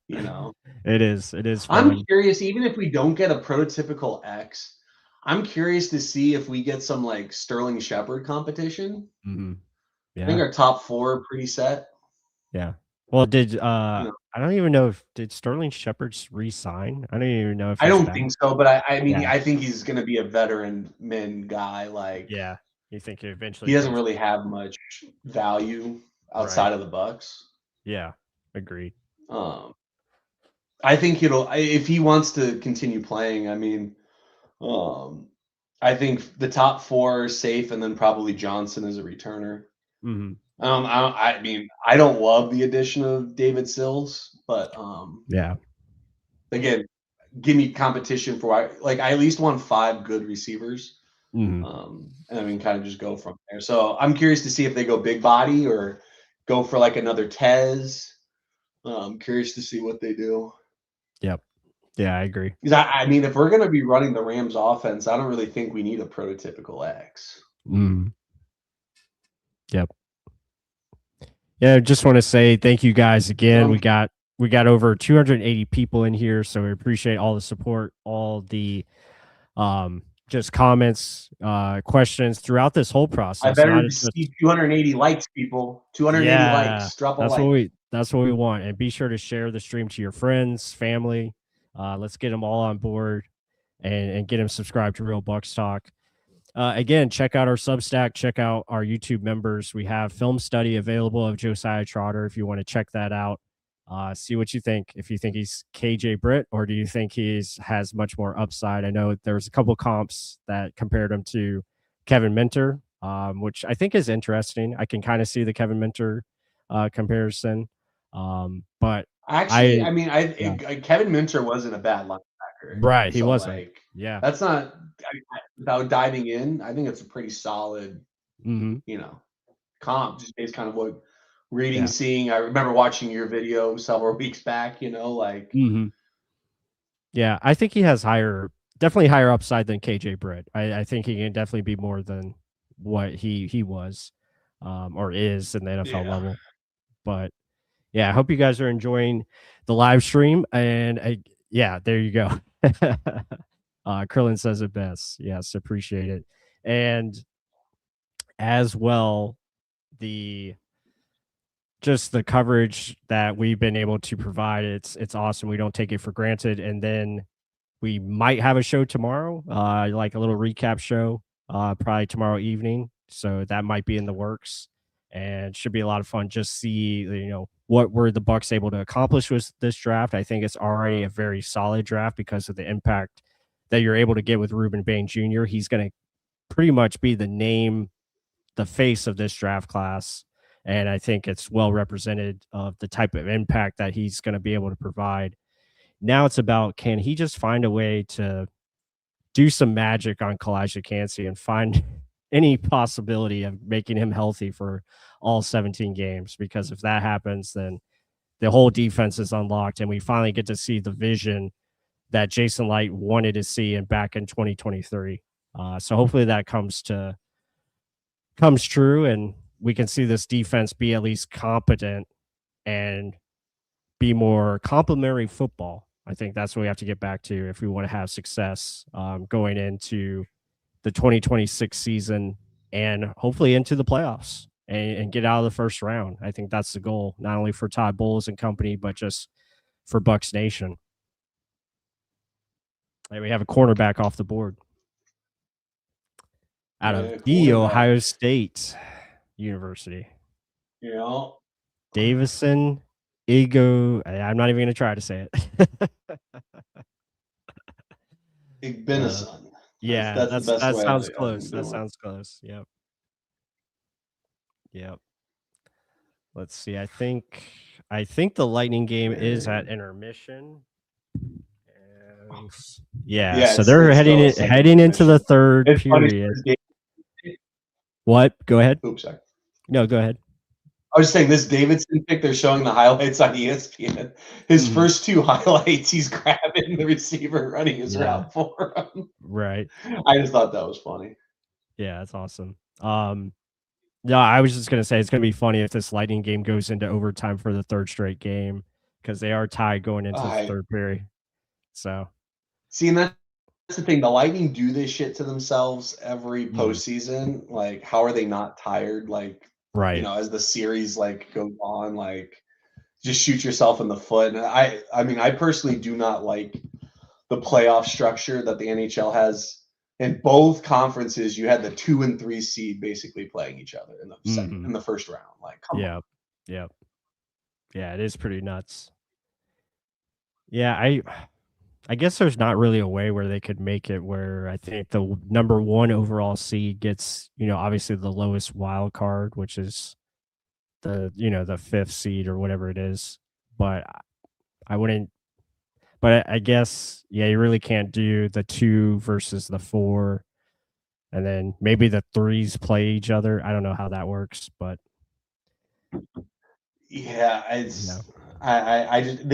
It is fun. I'm curious, even if we don't get a prototypical X, I'm curious to see if we get some Sterling Shepard competition. Mm-hmm. Yeah. I think our top 4 are pretty set. Yeah. Well, I don't even know did Sterling Shepard re-sign? I don't even know if I don't think so, but I mean, I think he's going to be a veteran guy. Yeah. You think eventually he doesn't really have much value outside of the Bucs. Yeah, agreed. I think if he wants to continue playing, I mean, I think the top 4 are safe, and then probably Johnson as a returner. Mm-hmm. I mean, I don't love the addition of David Sills, but again, give me competition for I at least want 5 good receivers. Mm-hmm. And I mean, kind of just go from there. So I'm curious to see if they go big body or go for another Tez. I'm curious to see what they do. Yep. Yeah, I agree. Because I mean, if we're going to be running the Rams offense, I don't really think we need a prototypical X. Yep. Yeah, I just want to say thank you guys again. We got over 280 people in here, so we appreciate all the support, all the just comments, questions throughout this whole process. I better see 280 likes, people. 280 likes. Drop a like. That's what we want. And be sure to share the stream to your friends, family. Let's get them all on board and get them subscribed to Real Bucs Talk. Again, check out our Substack, check out our YouTube members. We have film study available of Josiah Trotter if you want to check that out. See what you think. If you think he's KJ Britt, or do you think has much more upside? I know there's a couple comps that compared him to Kevin Minter, which I think is interesting. I can kind of see the Kevin Minter comparison. But actually, Kevin Minter wasn't a bad linebacker. Right, he wasn't. That's not without diving in. I think it's a pretty solid, comp just based kind of what reading, seeing. I remember watching your video several weeks back. Yeah, I think he has definitely higher upside than KJ Britt. I think he can definitely be more than what he was, or is in the NFL level. But yeah, I hope you guys are enjoying the live stream. And there you go. Krillin says it best. Yes, appreciate it. And as well, the coverage that we've been able to provide, it's awesome. We don't take it for granted. And then we might have a show tomorrow, like a little recap show, probably tomorrow evening. So that might be in the works, and should be a lot of fun. Just see, what were the Bucs able to accomplish with this draft. I think it's already a very solid draft because of the impact that you're able to get with Ruben Bain Jr. He's going to pretty much be the face of this draft class. And I think it's well represented of the type of impact that he's going to be able to provide. Now it's about, can he just find a way to do some magic on Kalijah Kancey and find any possibility of making him healthy for all 17 games, because if that happens, then the whole defense is unlocked and we finally get to see the vision that Jason Light wanted to see back in 2023. So hopefully that comes true, and we can see this defense be at least competent and be more complementary football. I think that's what we have to get back to if we want to have success going into the 2026 season and hopefully into the playoffs and get out of the first round. I think that's the goal, not only for Todd Bowles and company, but just for Bucs Nation. And we have a cornerback off the board out of the Ohio State University. Yeah. Davison Ego. I'm not even going to try to say it. Igbenison. Yeah, that's the best that way sounds close. That sounds close. Yep. Let's see. I think the Lightning game is at intermission. And so they're heading into the third period. What? Go ahead. Oops, sorry. No, go ahead. I was saying this Davidson pick, they're showing the highlights on ESPN. His first two highlights, he's grabbing the receiver, running his route for him. Right. I just thought that was funny. Yeah, that's awesome. Yeah, I was just going to say it's going to be funny if this Lightning game goes into overtime for the third straight game, because they are tied going into the third period. So, see, and that's the thing. The Lightning do this shit to themselves every postseason. Like, how are they not tired? Like, right. You know, as the series like goes on, like, just shoot yourself in the foot. And I mean, I personally do not like the playoff structure that the NHL has. In both conferences, you had the 2 and 3 seed basically playing each other in the in the first round. Like, come on. Yeah, it is pretty nuts. Yeah, I guess there's not really a way where they could make it where I think the number 1 overall seed gets, obviously the lowest wild card, which is the 5th seed or whatever it is. But I wouldn't. But I guess, you really can't do the 2 versus the 4, and then maybe the 3s play each other. I don't know how that works, but they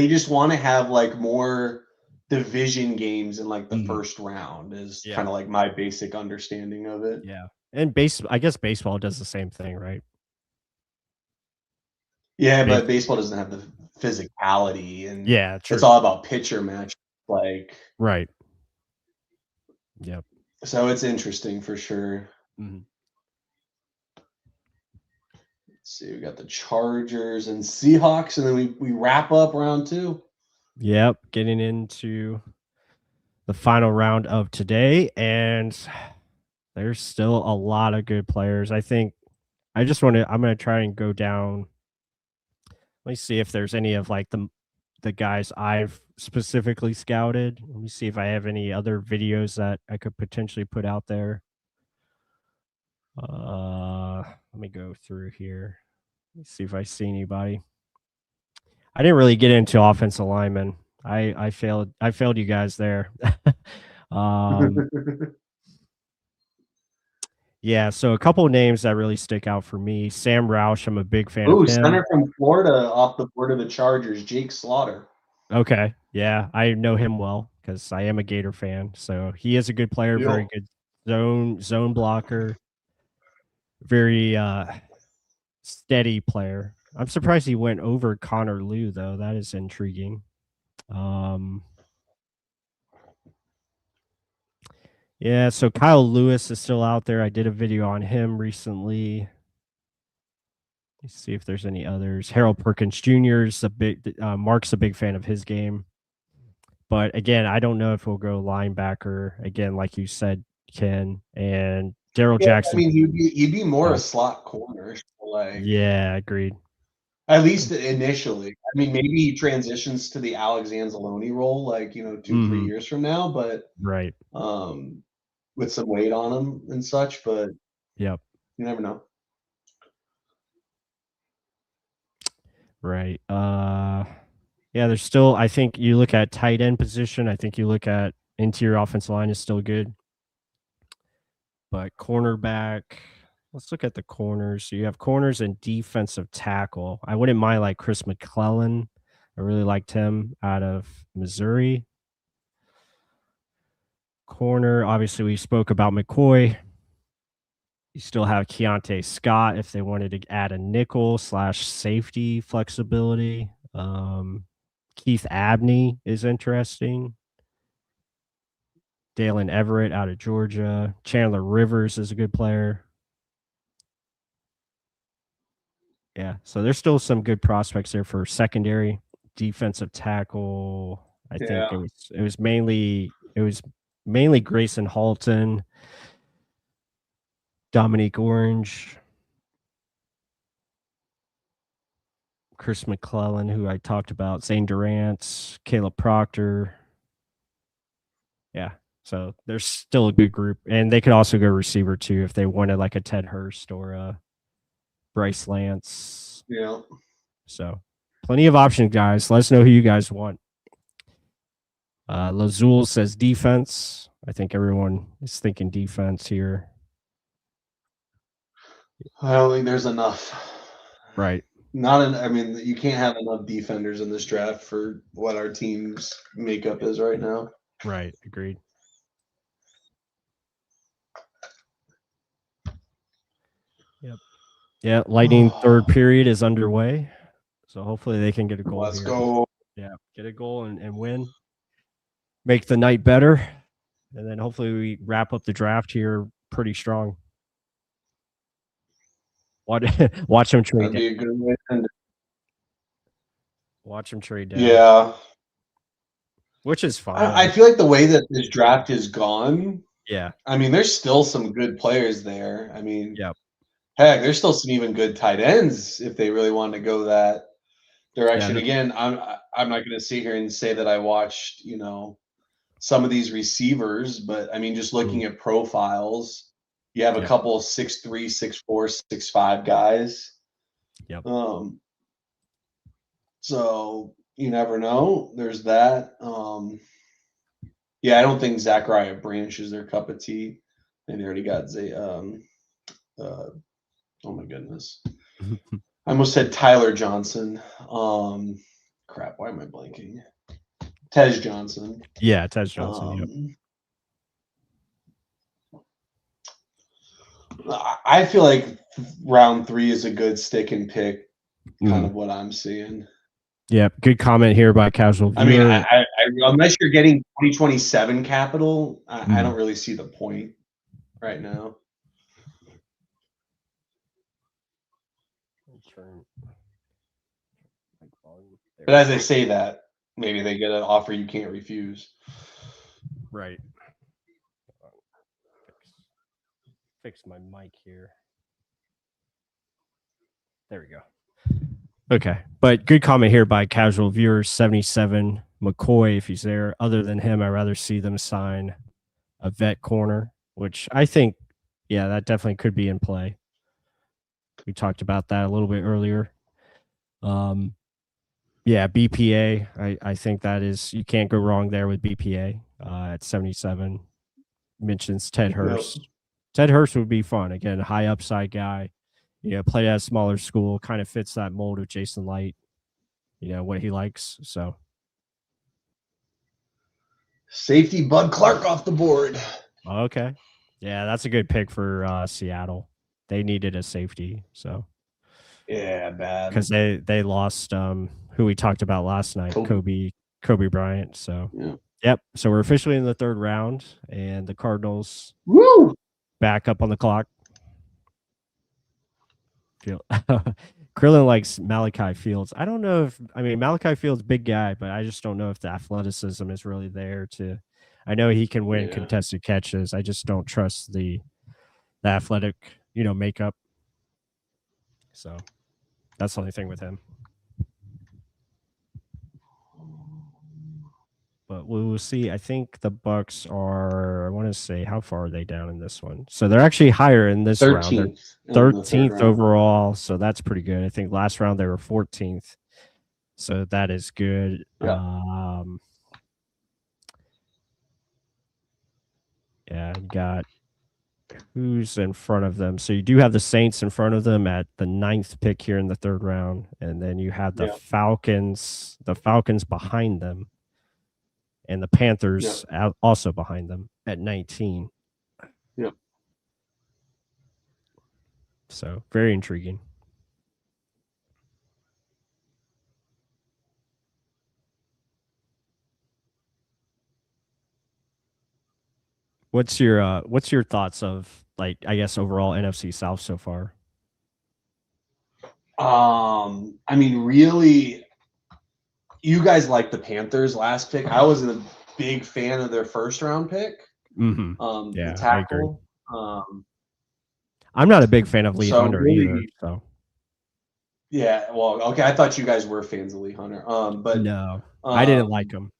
just want to have like more division games in like the first round is kind of like my basic understanding of it. Yeah, and I guess baseball does the same thing, right? Yeah, but baseball doesn't have the physicality, and true. It's all about pitcher match, like right. Yep. So it's interesting for sure. Mm-hmm. Let's see, we got the Chargers and Seahawks, and then we wrap up round 2. Yep, getting into the final round of today, and there's still a lot of good players. I think I'm going to try and go down. Let me see if there's any of like the guys I've specifically scouted. Let me see if I have any other videos that I could potentially put out there. Let me go through here. Let me see if I see anybody. I didn't really get into offensive linemen. I failed you guys there. Yeah, so a couple of names that really stick out for me. Sam Roush, I'm a big fan of him. Center from Florida off the board of the Chargers, Jake Slaughter. Okay, yeah, I know him well because I am a Gator fan. So he is a good player, very good zone blocker, very steady player. I'm surprised he went over Connor Liu, though. That is intriguing. Yeah, so Kyle Lewis is still out there. I did a video on him recently. Let's see if there's any others. Harold Perkins Jr. is Mark's a big fan of his game. But again, I don't know if we'll go linebacker again, like you said, Ken, and Daryl Jackson. I mean, he'd be more a slot corner. Like, yeah, agreed. At least initially. I mean, maybe he transitions to the Alex Anzalone role, like 2-3 years from now. But right. With some weight on him and such, but you never know. Right. Yeah, there's still, I think you look at tight end position. I think you look at interior offensive line is still good. But cornerback, let's look at the corners. So you have corners and defensive tackle. I wouldn't mind like Chris McClellan. I really liked him out of Missouri. Corner, obviously we spoke about McCoy. You still have Keontae Scott if they wanted to add a nickel / safety flexibility. Keith Abney is interesting. Dalen Everett out of Georgia. Chandler Rivers is a good player. Yeah, so there's still some good prospects there for secondary. Defensive tackle. I think it was mainly Grayson Halton, Dominique Orange, Chris McClellan, who I talked about, Zane Durant, Caleb Proctor. Yeah, so there's still a good group. And they could also go receiver too if they wanted like a Ted Hurst or a Bryce Lance. Yeah. So plenty of options, guys. Let us know who you guys want. Lazul says defense. I think everyone is thinking defense here. I don't think there's enough. Right. I mean, you can't have enough defenders in this draft for what our team's makeup is right now. Right. Agreed. Yep. Yeah. Lightning third period is underway. So hopefully they can get a goal. Let's go. Yeah. Get a goal and win. Make the night better. And then hopefully we wrap up the draft here pretty strong. Watch him trade. That'd be a good way to end it. Watch him trade down. Yeah. Which is fine. I feel like the way that this draft is gone. Yeah. I mean, there's still some good players there. I mean, yep. Heck, there's still some even good tight ends if they really want to go that direction. Yeah. Again, I'm not going to sit here and say that I watched, some of these receivers, but I mean, just looking at profiles, you have a couple of 6'3", 6'4", 6'5" guys. Yep. So you never know. There's that. Yeah, I don't think Zachariah Branch is their cup of tea. And they already got oh my goodness. I almost said Tyler Johnson. Crap, why am I blanking? Tej Johnson. Yeah, Tej Johnson. I feel like round 3 is a good stick and pick, kind of what I'm seeing. Yeah, good comment here by Casual Viewer. I mean, I unless you're getting 2027 capital, I don't really see the point right now. But as I say that, maybe they get an offer you can't refuse. Right. Fix my mic here. There we go. Okay. But good comment here by Casual Viewer 77. McCoy, if he's there. Other than him, I'd rather see them sign a vet corner, which I think, yeah, that definitely could be in play. We talked about that a little bit earlier. Yeah, BPA. I think that is, you can't go wrong there with BPA at 77. Mentions Ted Hurst. Yep. Ted Hurst would be fun. Again, high upside guy. Play at a smaller school, kind of fits that mold of Jason Light, what he likes. So, safety Bud Clark off the board. Okay. Yeah, that's a good pick for Seattle. They needed a safety. So, yeah, bad. Because they lost who we talked about last night, Kobe Bryant. So, yep. So we're officially in the third round, and the Cardinals back up on the clock. Krillin likes Malachi Fields. I don't know Malachi Fields, big guy, but I just don't know if the athleticism is really there to. I know he can win contested catches. I just don't trust the athletic, makeup. So that's the only thing with him. But we will see. I think the Bucs are, I want to say, how far are they down in this one? So they're actually higher in this 13th round. They're 13th overall. So that's pretty good. I think last round they were 14th. So that is good. Yeah. Yeah, you got who's in front of them. So you do have the Saints in front of them at the 9th pick here in the 3rd round, and then you have the Falcons behind them, and the Panthers also behind them at 19. Yep. So very intriguing. What's your thoughts of, like, I guess, overall NFC South so far? I mean, really, you guys like the Panthers last pick. I wasn't a big fan of their 1st round pick. Mm-hmm. The tackle. I'm not a big fan of Lee Hunter really, either. So yeah, well, okay. I thought you guys were fans of Lee Hunter. But no, I didn't like him.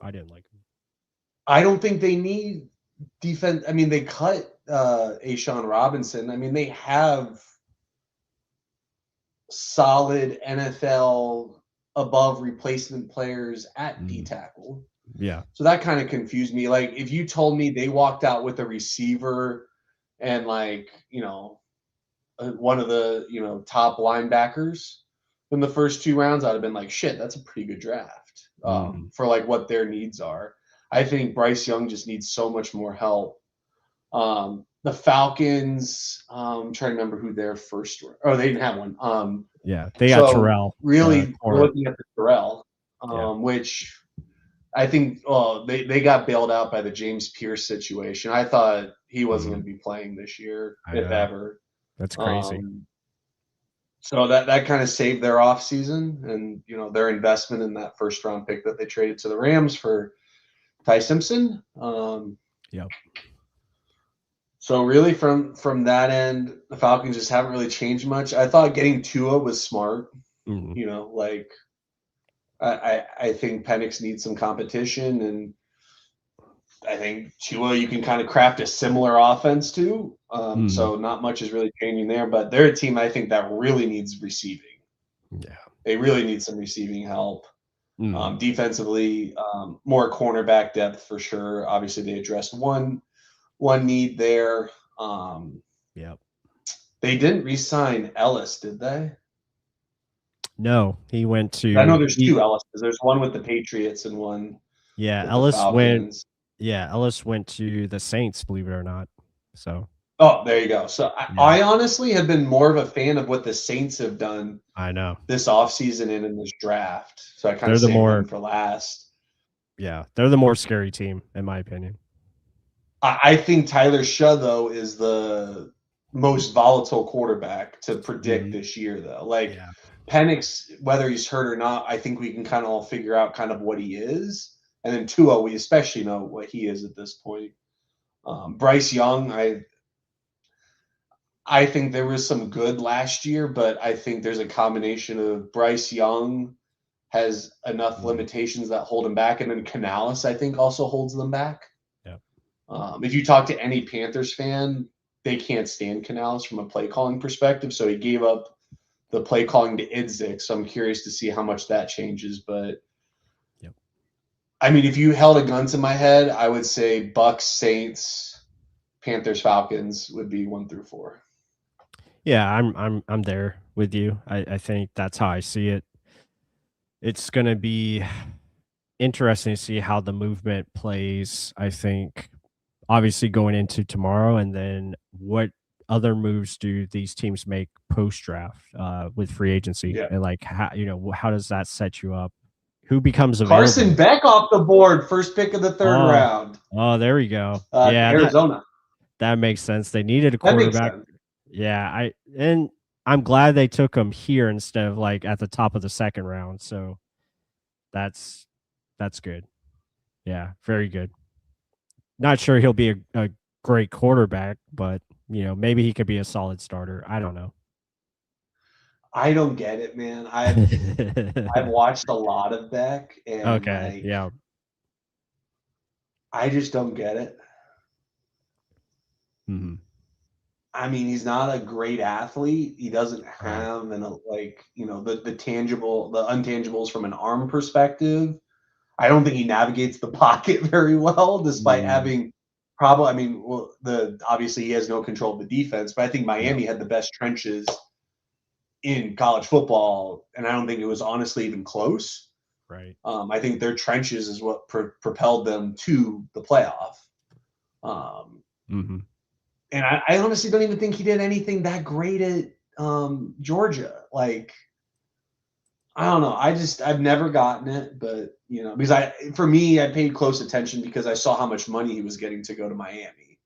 I don't think they need defense. I mean, they cut Ashawn Robinson. I mean, they have solid NFL above replacement players at D tackle. Yeah. So that kind of confused me. Like, if you told me they walked out with a receiver and, like, one of the, top linebackers in the first 2 rounds, I'd have been like, shit, that's a pretty good draft for, like, what their needs are. I think Bryce Young just needs so much more help. The Falcons, I'm trying to remember who their first – oh, they didn't have one. Yeah, they got Terrell. Really, we're looking at the Terrell, which I think they got bailed out by the James Pierce situation. I thought he wasn't going to be playing this year, if ever. That's crazy. So that kind of saved their offseason and, their investment in that 1st round pick that they traded to the Rams for Ty Simpson. Yep. So really from that end, the Falcons just haven't really changed much. I thought getting Tua was smart. Like I think Penix needs some competition, and I think Tua you can kind of craft a similar offense to. So not much is really changing there, but they're a team I think that really needs receiving. Yeah. They really need some receiving help. Defensively, more cornerback depth for sure. Obviously they addressed one need there. Yep. They didn't re-sign Ellis, did they? No, he went to. I know there's 2 Ellises. There's one with the Patriots and one. Yeah, with Ellis the went. Yeah, Ellis went to the Saints, believe it or not. So. Oh, there you go. So I honestly have been more of a fan of what the Saints have done. I know this offseason and in this draft. So I kind of saved them for last. Yeah, they're the more scary team, in my opinion. I think Tyler Shah, though, is the most volatile quarterback to predict this year, though. Like, Penix, whether he's hurt or not, I think we can kind of all figure out kind of what he is. And then Tua, we especially know what he is at this point. Bryce Young, I think there was some good last year, but I think there's a combination of Bryce Young has enough limitations that hold him back, and then Canales, I think, also holds them back. If you talk to any Panthers fan, they can't stand Canales from a play calling perspective. So he gave up the play calling to Idzik. So I'm curious to see how much that changes. But I mean, if you held a gun to my head, I would say Bucs, Saints, Panthers, Falcons would be 1 through 4. Yeah, I'm there with you. I think that's how I see it. It's gonna be interesting to see how the movement plays. I think obviously going into tomorrow, and then what other moves do these teams make post draft with free agency, and like how does that set you up? Who becomes available? Carson Beck off the board, first pick of the 3rd round. Oh, there we go. Arizona. That makes sense. They needed a quarterback. Yeah, I'm glad they took him here instead of like at the top of the 2nd round. So that's good. Yeah, very good. Not sure he'll be a great quarterback, but maybe he could be a solid starter. I don't know. I don't get it, man. I've watched a lot of Beck, and I just don't get it. I mean, he's not a great athlete. He doesn't have the untangibles from an arm perspective. I don't think he navigates the pocket very well, despite having probably, I mean, well, obviously he has no control of the defense, but I think Miami had the best trenches in college football, and I don't think it was honestly even close. Right. I think their trenches is what propelled them to the playoff. And I honestly don't even think he did anything that great at Georgia. Like, I don't know. I've never gotten it, but because for me, I paid close attention because I saw how much money he was getting to go to Miami.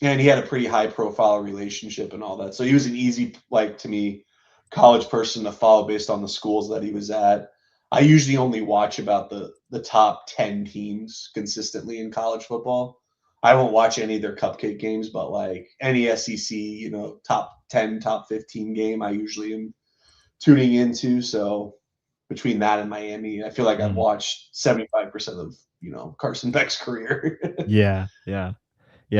And he had a pretty high profile relationship and all that. So he was an easy, like, to me, college person to follow based on the schools that he was at. I usually only watch about the top 10 teams consistently in college football. I won't watch any of their cupcake games, but like any SEC, top 10, top 15 game, I usually am tuning into. So between that and Miami, I feel like I've watched 75% of, Carson Beck's career. Yeah,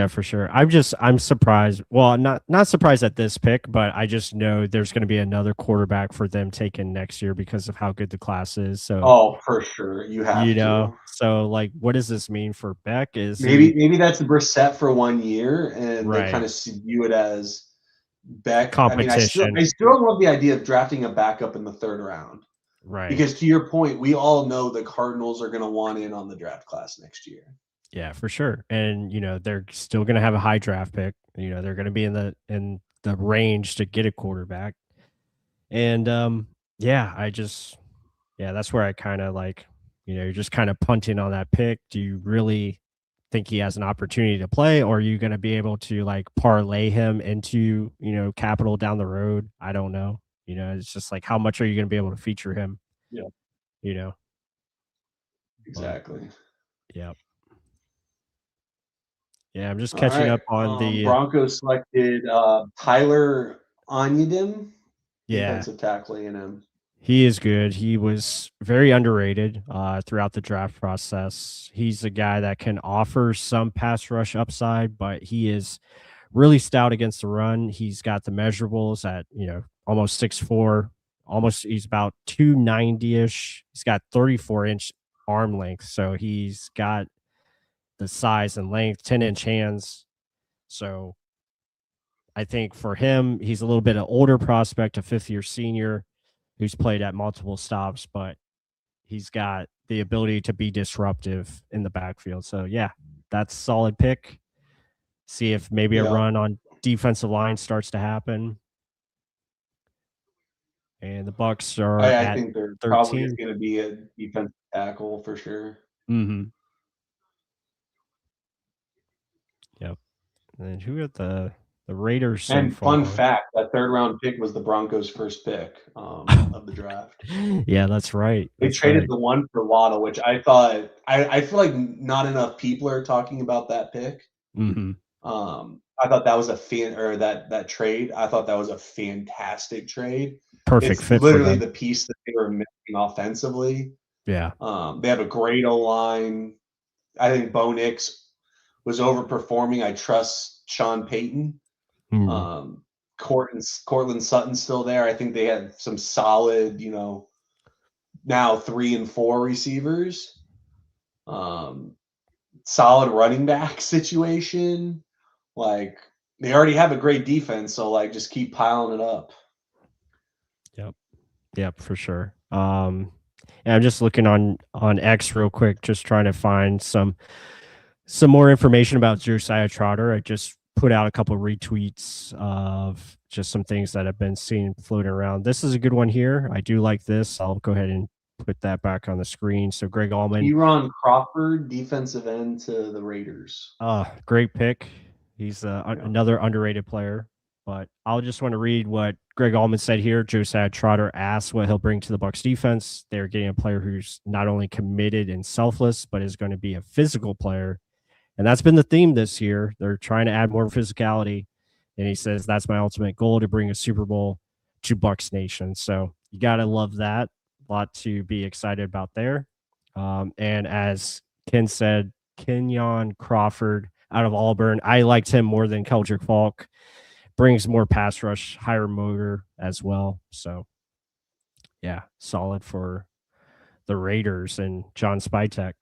for sure. I'm surprised. Well, not surprised at this pick, but I just know there's going to be another quarterback for them taken next year because of how good the class is. So, for sure, you have to. So like, what does this mean for Beck? Is maybe that's Brissett for 1 year, and they kind of view it as Beck competition. I mean, I still love the idea of drafting a backup in the 3rd round, right? Because to your point, we all know the Cardinals are going to want in on the draft class next year. Yeah, for sure. And they're still going to have a high draft pick. They're going to be in the range to get a quarterback. And that's where I kind of like, you're just kind of punting on that pick. Do you really think he has an opportunity to play, or are you going to be able to like parlay him into, capital down the road? I don't know. It's just like, how much are you going to be able to feature him? Yeah. Exactly. Yep. Yeah, I'm just catching up on the Broncos selected Tyler Onyedem, defensive tackle A&M. He is good. He was very underrated throughout the draft process. He's a guy that can offer some pass rush upside, but he is really stout against the run. He's got the measurables at almost 6'4", he's about 290-ish. He's got 34-inch arm length, so he's got the size and length, 10-inch hands. So I think for him, he's a little bit of older prospect, a 5th-year senior who's played at multiple stops, but he's got the ability to be disruptive in the backfield. So yeah, that's a solid pick. See if maybe a run on defensive line starts to happen. And the Bucs are I think they're 13. probably going to be a defensive tackle for sure. Yep. And then who got the Raiders? And fun fact, that 3rd round pick was the Broncos' first pick of the draft. Yeah, that's right. They traded the 1 for Waddle, which I thought I feel like not enough people are talking about that pick. I thought that was that trade. I thought that was a fantastic trade. Perfect fit. Literally the piece that they were missing offensively. Yeah. They have a great O-line. I think Bo Nix was overperforming. I trust Sean Payton. Cortland Sutton's still there. I think they had some solid, now 3 and 4 receivers. Solid running back situation. Like, they already have a great defense, so like just keep piling it up. Yep, for sure. And I'm just looking on X real quick, just trying to find some more information about Josiah Trotter. I just put out a couple of retweets of just some things that have been seen floating around. This is a good one here. I do like this. I'll go ahead and put that back on the screen. So Greg Allman. Eron Crawford, defensive end to the Raiders. Great pick. He's another underrated player. But I'll just want to read what Greg Allman said here. Josiah Trotter asked what he'll bring to the Bucs defense. They're getting a player who's not only committed and selfless, but is going to be a physical player. And that's been the theme this year. They're trying to add more physicality. And he says, that's my ultimate goal, to bring a Super Bowl to Bucs Nation. So you got to love that. A lot to be excited about there. And as Ken said, Kenyon Crawford out of Auburn. I liked him more than Keldrick Falk. Brings more pass rush, higher motor as well. So, yeah, solid for the Raiders and John Spytek.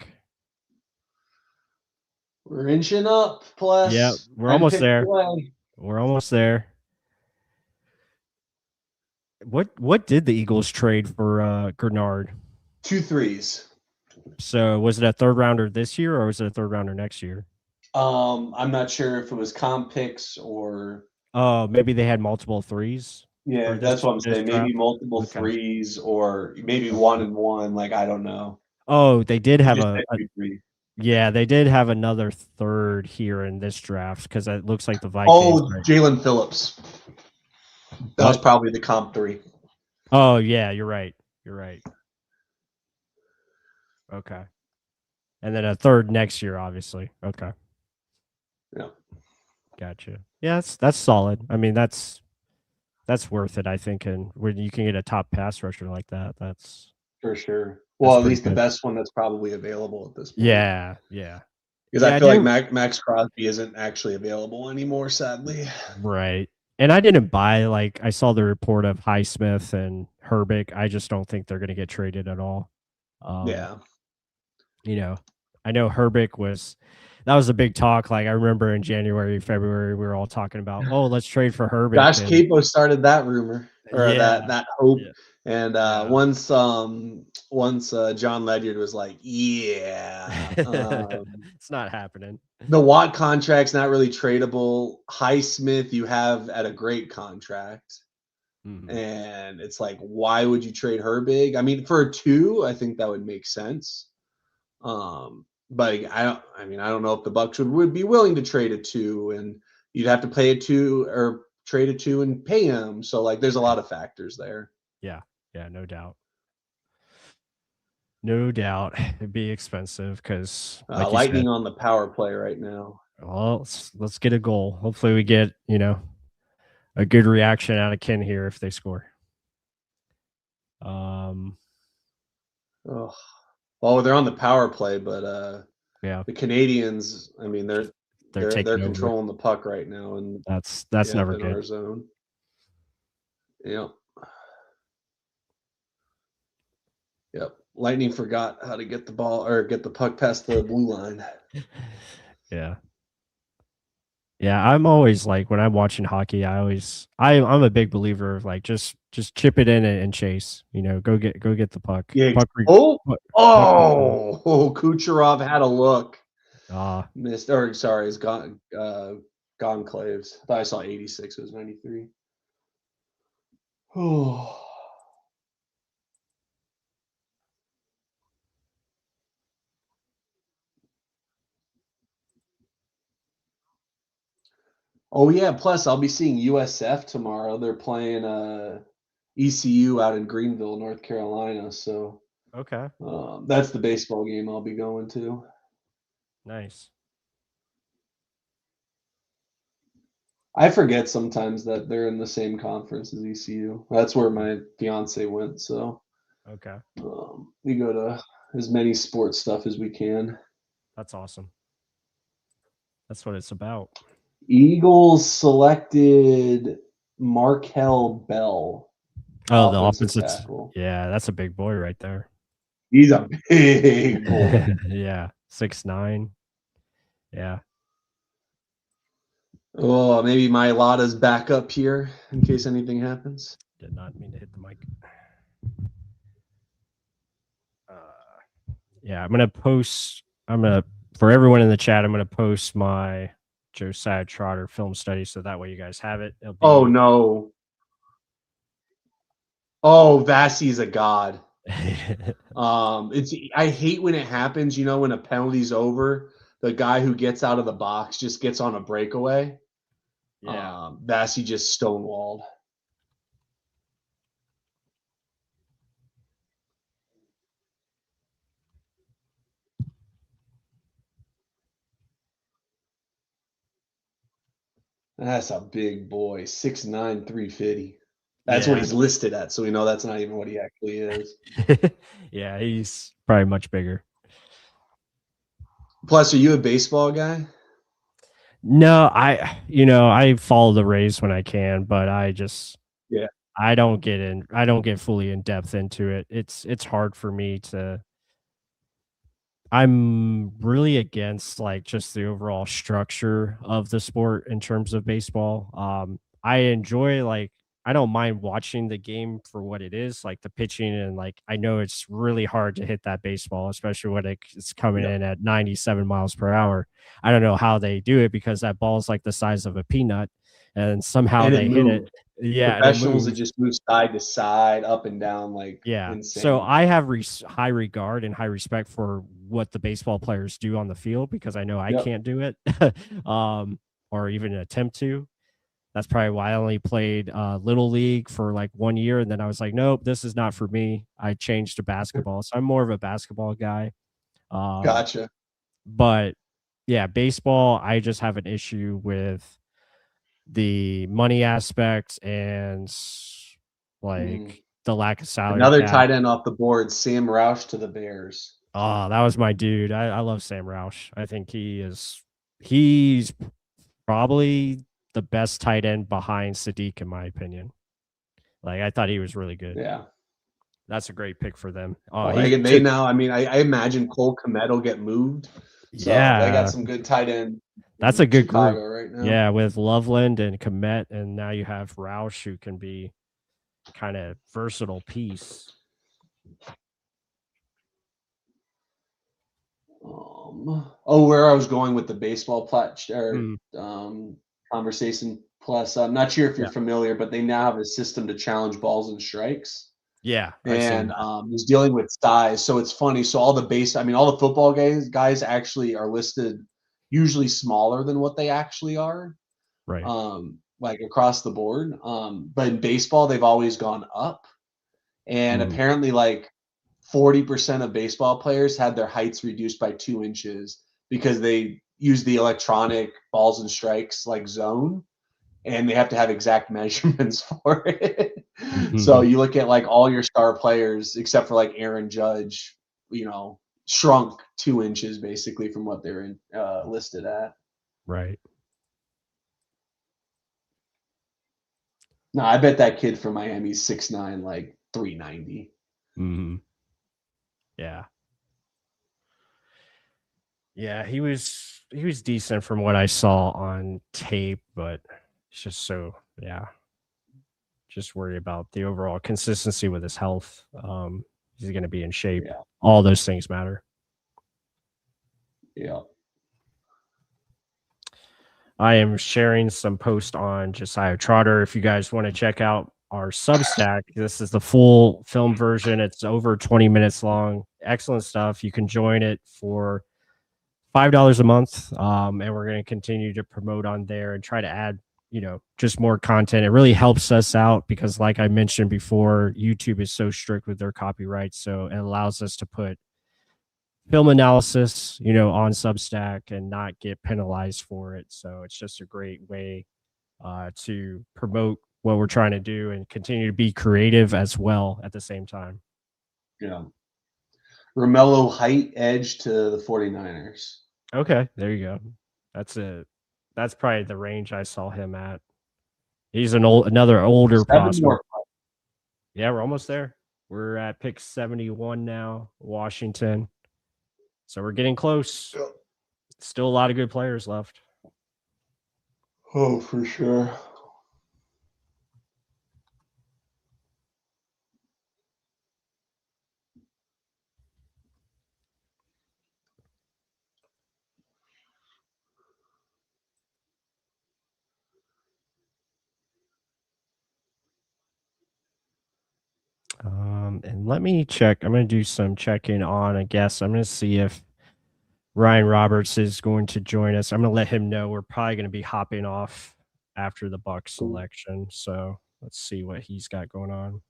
We're inching up, plus. Yeah, we're 10 almost picks there. away. We're almost there. What did the Eagles trade for Grenard? 2 3s. So was it a third rounder this year or was it a third rounder next year? I'm not sure if it was comp picks or maybe they had multiple threes. yeah, this- that's what I'm this saying. draft? Maybe multiple Okay. 3s or maybe 1 and 1. Like I don't know. Oh, they did have Just a said 2-3. yeah, they did have another third here in this draft because it looks like the Vikings. Oh, right? Jalen Phillips. That was What? probably the comp 3. Oh yeah, you're right. You're right. Okay. And then a third next year, obviously. Okay. Yeah. Gotcha. Yeah, that's solid. I mean, that's worth it, I think. And when you can get a top pass rusher like that, that's For sure. Well, at pretty least the good. best one that's probably available at this point. yeah. Because Yeah, I I feel like didn't- Max Crosby isn't actually available anymore, sadly. Right. And I didn't buy I saw the report of Highsmith and Herbick. I just don't think they're going to get traded at all. Yeah. You know, I know Herbick that was a big talk. Like I remember in January, February, we were all talking about, oh, let's trade for Herbick. Josh and- Capo started that rumor or Yeah. that hope. Yeah. And Yeah. once John Ledyard was like, yeah, It's not happening. the Watt contract's not really tradable. Highsmith you have at a great contract. Mhm. And it's like, why would you trade Herbig? I mean, for a 2, I think that would make sense. But I don't know if the Bucs would be willing to trade a 2, and you'd have to pay a 2 or trade a 2 and pay him. So like, there's a lot of factors there. Yeah, no doubt. No doubt. It'd be expensive because Lightning on the power play right now. Well, let's get a goal. Hopefully we get, a good reaction out of Ken here if they score. Oh, they're on the power play, but Yeah. the Canadians, I mean, they're taking over. controlling the puck right now, and That's never in our good. zone. Yep. Lightning forgot how to get the ball or get the puck past the blue line. Yeah. Yeah, I'm always like when I'm watching hockey, I'm a big believer of like just chip it in and chase. Go get the puck. Yeah. Puck Kucherov had a look. missed. Sorry, it's gone. Gonclaves. I thought I saw 86. It was 93. Oh. Oh yeah, plus I'll be seeing USF tomorrow. They're playing ECU out in Greenville, North Carolina. So Okay. that's the baseball game I'll be going to. Nice. I forget sometimes that they're in the same conference as ECU. That's where my fiance went. So Okay. we go to as many sports stuff as we can. That's awesome. That's what it's about. Eagles selected Markel Bell. Oh, the offensive tackle. Yeah, that's a big boy right there. He's a big boy. Yeah, 6'9". Yeah. Oh, maybe my Lotta's back up here in case anything happens. Did not mean to hit the mic. Yeah, for everyone in the chat, I'm gonna post my Josiah Trotter film study so that way you guys have it. Oh no. Oh, Vassie's a god. I hate when it happens, when a penalty's over, the guy who gets out of the box just gets on a breakaway. Yeah. Vassie just stonewalled. That's a big boy, 6'9", 350. That's what he's listed at, so we know that's not even what he actually is. Yeah, he's probably much bigger. Plus, are you a baseball guy? No, I follow the Rays when I can, but I don't get fully in depth into it. It's hard for me to I'm really against like just the overall structure of the sport in terms of baseball. I enjoy like I don't mind watching the game for what it is, like the pitching, and like I know it's really hard to hit that baseball, especially when it's coming in at 97 miles per hour. I don't know how they do it because that ball is like the size of a peanut, and somehow And it they hit it. moved. Yeah, and it Professionals that moves. just move side to side, up and down, like Yeah. So insane. I have high regard and high respect for what the baseball players do on the field because I know I Yep. can't do it or even attempt to. That's probably why I only played little league for like 1 year. And then I was like, nope, this is not for me. I changed to basketball. So I'm more of a basketball guy. Gotcha. But yeah, baseball, I just have an issue with the money aspect and like the lack of salary Another cap. tight end off the board, Sam Roush to the Bears. Oh, that was my dude. I love Sam Roush. I think he's probably the best tight end behind Sadiq, in my opinion. Like I thought he was really good. Yeah. That's a great pick for them. Oh, they now, I mean, I imagine Cole Kmet will get moved. So they got some good tight end. That's a good Chicago group right now. Yeah, with Loveland and Kmet, and now you have Roush, who can be kind of versatile piece. Where I was going with the baseball conversation. Plus, I'm not sure if you're familiar, but they now have a system to challenge balls and strikes. Yeah, and he's dealing with size. So it's funny. So all the football guys actually are listed usually smaller than what they actually are. Right. Like across the board. But in baseball, they've always gone up. And apparently like 40% of baseball players had their heights reduced by 2 inches because they use the electronic balls and strikes like zone, and they have to have exact measurements for it. So you look at like all your star players, except for like Aaron Judge, shrunk 2 inches basically from what they're listed at. Right. No, I bet that kid from Miami's 6'9", like 390. Yeah. Yeah, he was decent from what I saw on tape, but it's just just worry about the overall consistency with his health. He's going to be in shape. Yeah. All those things matter. Yeah. I am sharing some post on Josiah Trotter. If you guys want to check out our Substack, this is the full film version. It's over 20 minutes long. Excellent stuff. You can join it for $5 a month. And we're going to continue to promote on there and try to add, just more content. It really helps us out because like I mentioned before, YouTube is so strict with their copyright. So it allows us to put film analysis, on Substack and not get penalized for it. So it's just a great way to promote what we're trying to do and continue to be creative as well at the same time. Yeah. Romello height edge to the 49ers. Okay, there you go. That's probably the range I saw him at. He's another older prospect. Yeah, we're almost there. We're at pick 71 now, Washington. So we're getting close. Still a lot of good players left. Oh, for sure. And let me check. I'm going to do some checking on, I guess. I'm going to see if Ryan Roberts is going to join us. I'm going to let him know we're probably going to be hopping off after the Bucs selection. So let's see what he's got going on.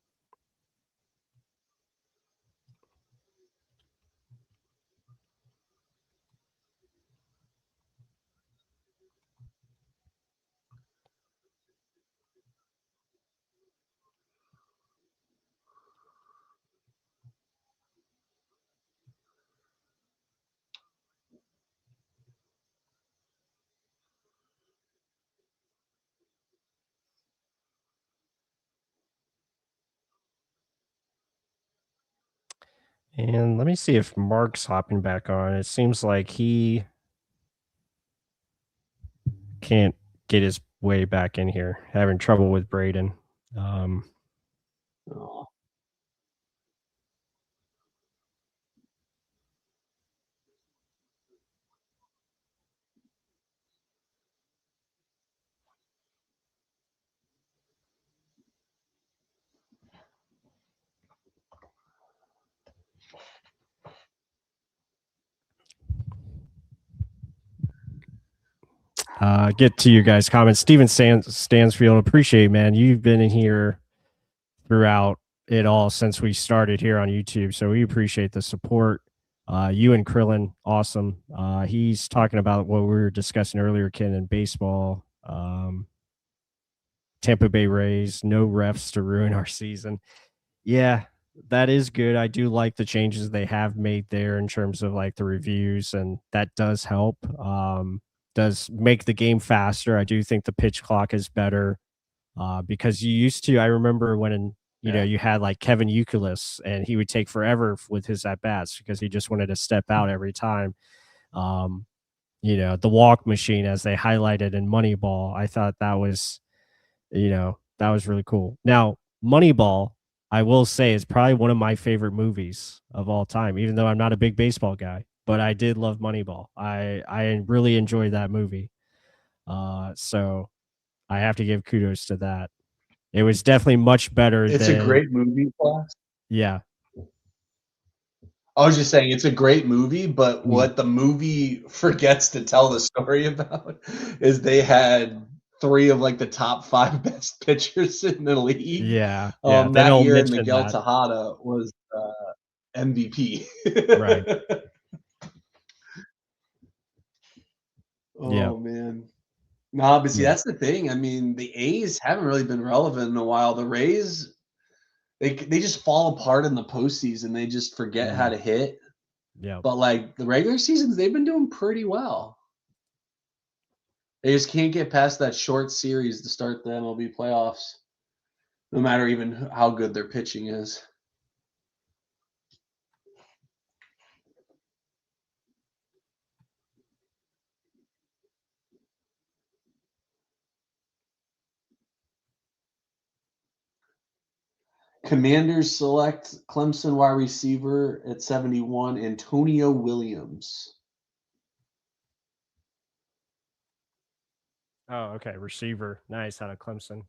And let me see if Mark's hopping back on. It seems like he can't get his way back in here. Having trouble with Braden. Oh. Get to you guys' comments. Steven Stansfield, appreciate, man. You've been in here throughout it all since we started here on YouTube, so we appreciate the support. You and Krillin, awesome. He's talking about what we were discussing earlier, Ken, in baseball. Tampa Bay Rays, no refs to ruin our season. Yeah, that is good. I do like the changes they have made there in terms of like the reviews, and that does help. Does make the game faster. I do think the pitch clock is better because you used to. I remember when you had like Kevin Youkilis, and he would take forever with his at bats because he just wanted to step out every time. The walk machine, as they highlighted in Moneyball, I thought that was really cool. Now, Moneyball, I will say, is probably one of my favorite movies of all time, even though I'm not a big baseball guy. But I did love Moneyball. I really enjoyed that movie. So I have to give kudos to that. It was definitely much better. It's a great movie, Class. Yeah. I was just saying it's a great movie, but what the movie forgets to tell the story about is they had 3 of like the top 5 best pitchers in the league. Yeah. That year, Miguel Tejada was MVP. Right. Oh man. No, but see, that's the thing. I mean, the A's haven't really been relevant in a while. The Rays, they just fall apart in the postseason. They just forget how to hit. Yeah. But like the regular seasons, they've been doing pretty well. They just can't get past that short series to start the MLB playoffs, no matter even how good their pitching is. Commanders select Clemson wide receiver at 71, Antonio Williams. Oh, okay. Receiver. Nice, out of Clemson.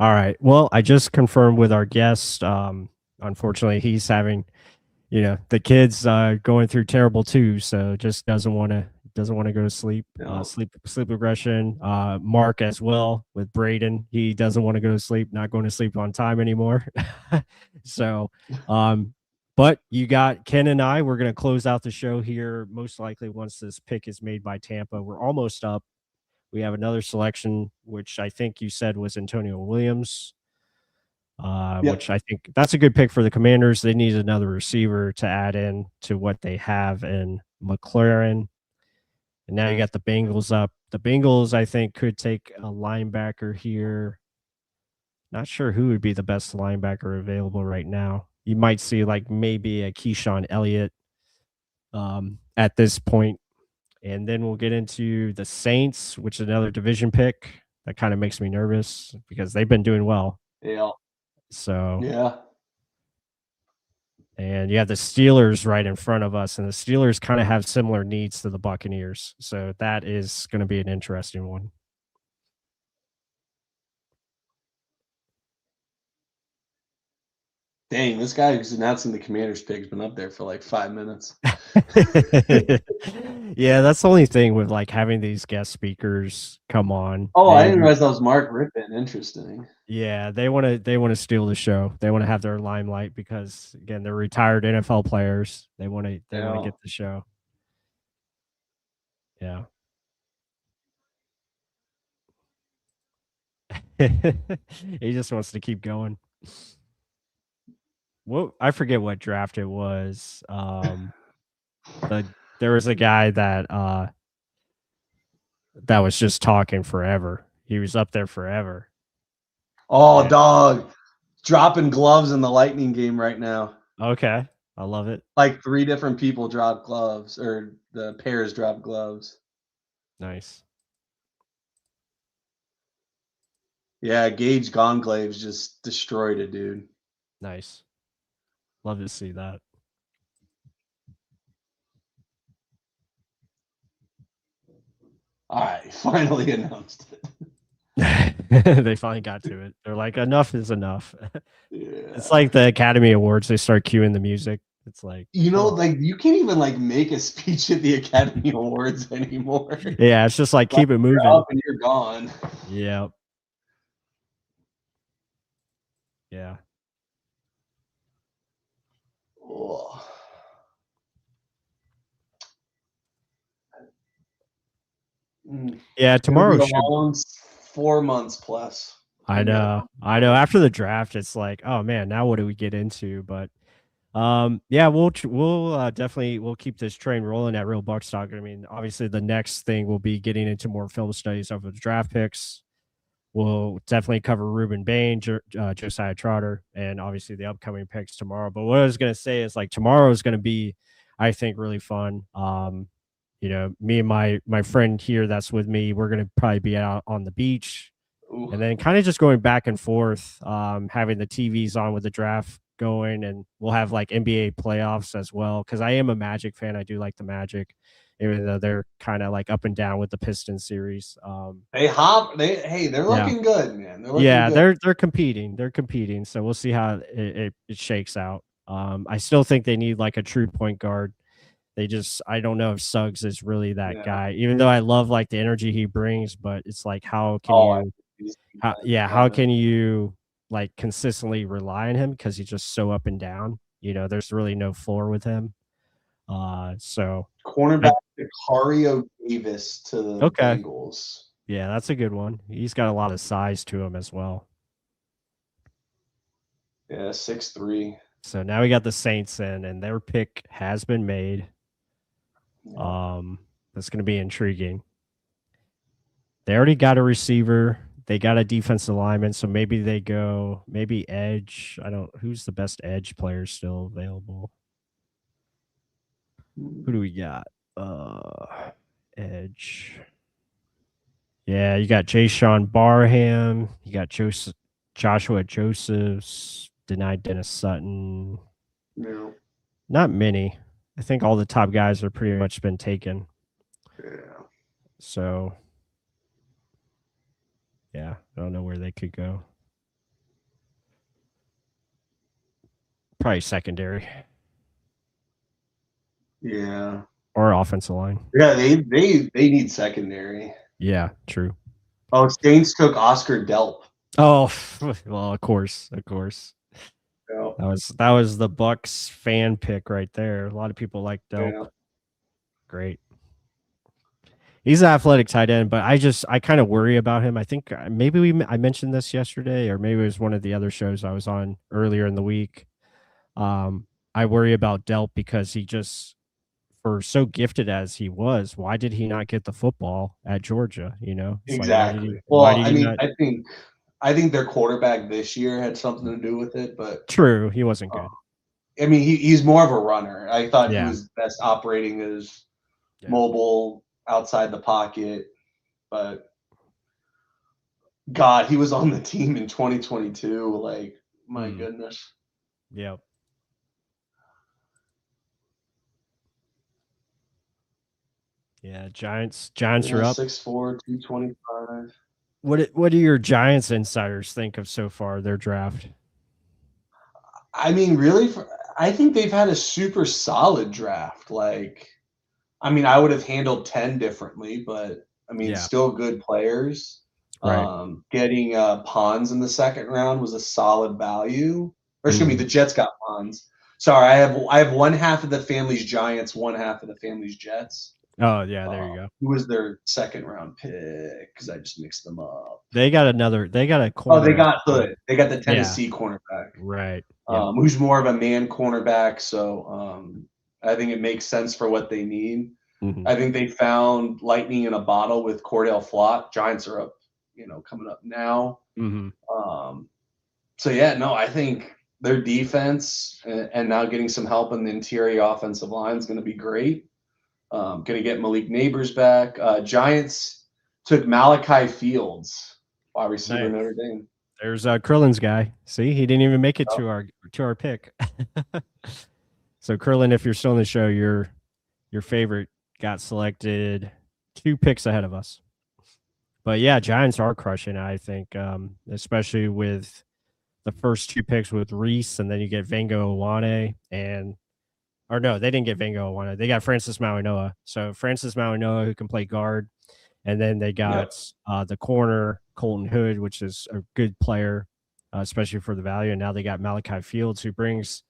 All right. Well, I just confirmed with our guest. Unfortunately, he's having, the kids going through terrible too, so just doesn't want to go to sleep. No. Sleep regression. Mark as well with Braden. He doesn't want to go to sleep. Not going to sleep on time anymore. So, but you got Ken and I. We're going to close out the show here most likely once this pick is made by Tampa. We're almost up. We have another selection, which I think you said was Antonio Williams, which I think that's a good pick for the Commanders. They need another receiver to add in to what they have in McLaren. And now you got the Bengals up. The Bengals, I think, could take a linebacker here. Not sure who would be the best linebacker available right now. You might see like maybe a Keyshawn Elliott at this point. And then we'll get into the Saints, which is another division pick. That kind of makes me nervous because they've been doing well. Yeah. So, yeah. And you have the Steelers right in front of us, and the Steelers kind of have similar needs to the Buccaneers. So that is going to be an interesting one. Dang, this guy who's announcing the Commanders pick has been up there for like 5 minutes. Yeah, that's the only thing with like having these guest speakers come on. Oh, I didn't realize that was Mark Rippon. Interesting. Yeah, they want to steal the show. They want to have their limelight because again, they're retired NFL players. They want to get the show. Yeah. He just wants to keep going. Well, I forget what draft it was. There was a guy that was just talking forever. He was up there forever. Oh, dog. Dropping gloves in the Lightning game right now. Okay. I love it. Like 3 different people drop gloves, or the pairs drop gloves. Nice. Yeah, Gage Gonglaves just destroyed it, dude. Nice. Love to see that. All right, finally announced it. They finally got to it. They're like, enough is enough. Yeah. It's like the Academy Awards. They start cueing the music. It's like, like you can't even like make a speech at the Academy Awards anymore. Yeah, it's just like keep it moving. You're up and you're gone. Yep. Yeah. Oh. Yeah, tomorrow It'll be should. a long 4 months plus. I know. After the draft, it's like, oh man, now what do we get into? But yeah, we'll definitely we'll keep this train rolling at Real Bucs Talk. I mean, obviously the next thing will be getting into more film studies of the draft picks. We'll definitely cover Ruben Bain, Josiah Trotter, and obviously the upcoming picks tomorrow. But what I was gonna say is like tomorrow is gonna be, I think, really fun. You know, me and my friend here that's with me, we're gonna probably be out on the beach. Ooh. And then kind of just going back and forth, having the TVs on with the draft going, and we'll have like NBA playoffs as well. Because I am a Magic fan, I do like the Magic, even though they're kind of like up and down with the Pistons series. They're looking good, man. They're looking good. They're competing. They're competing. So we'll see how it shakes out. I still think they need like a true point guard. I don't know if Suggs is really that guy, even though I love like the energy he brings, but it's like, how can you like consistently rely on him? Because he's just so up and down, you know, there's really no floor with him. So cornerback Sicario Davis to the Bengals. Yeah, that's a good one. He's got a lot of size to him as well. Yeah, 6'3". So now we got the Saints in, and their pick has been made. That's going to be intriguing. They already got a receiver. They got a defensive lineman, so maybe they go edge. Who's the best edge player still available? Who do we got? Edge. Yeah, you got Jay-Sean Barham. You got Joshua Josephs. Denied Dennis Sutton. No. Not many. I think all the top guys are pretty much been taken. Yeah. So, yeah, I don't know where they could go. Probably secondary. Yeah. Or offensive line. Yeah, they need secondary. Yeah, true. Oh, Saints took Oscar Delp. Oh, well, of course. Yeah. That was the Bucs fan pick right there. A lot of people like Delp. Yeah. Great. He's an athletic tight end, but I kind of worry about him. I think maybe I mentioned this yesterday, or maybe it was one of the other shows I was on earlier in the week. I worry about Delp because he just, for so gifted as he was, why did he not get the football at Georgia? You know, it's exactly. I think their quarterback this year had something to do with it, but true, he wasn't good. I mean, he's more of a runner. I thought he was best operating as mobile outside the pocket, but God, he was on the team in 2022. Like, my goodness. Yeah. Yeah, Giants are up 6'4", 225. What do your Giants insiders think of so far their draft? I mean, really, I think they've had a super solid draft. Like, I mean, I would have handled 10 differently, but I mean, still good players. Right. Getting Pons in the second round was a solid value. Or excuse me, the Jets got Pons. Sorry, I have one half of the family's Giants, one half of the family's Jets. Oh yeah, there you go. Who was their second round pick? Because I just mixed them up. They got a corner. Oh, they got Hood. They got the Tennessee cornerback. Right. Who's more of a man cornerback. So I think it makes sense for what they need. Mhm. I think they found lightning in a bottle with Cordell Flott. Giants are up, coming up now. Mhm. So yeah, no, I think their defense and now getting some help in the interior offensive line is going to be great. Going to get Malik Neighbors back. Giants took Malachi Fields, wide receiver, Nice. Notre Dame. There's Curlin's guy. See, he didn't even make it to our pick. So Curlin, if you're still in the show, your favorite got selected 2 picks ahead of us. But yeah, Giants are crushing, I think, especially with the first 2 picks with Reese, and then you get Vango Iwane or no, they didn't get Vango Iwane. They got Francis Mauinoa. So Francis Mauinoa, who can play guard, and then they got the corner Colton Hood, which is a good player, especially for the value. And now they got Malachi Fields, who brings,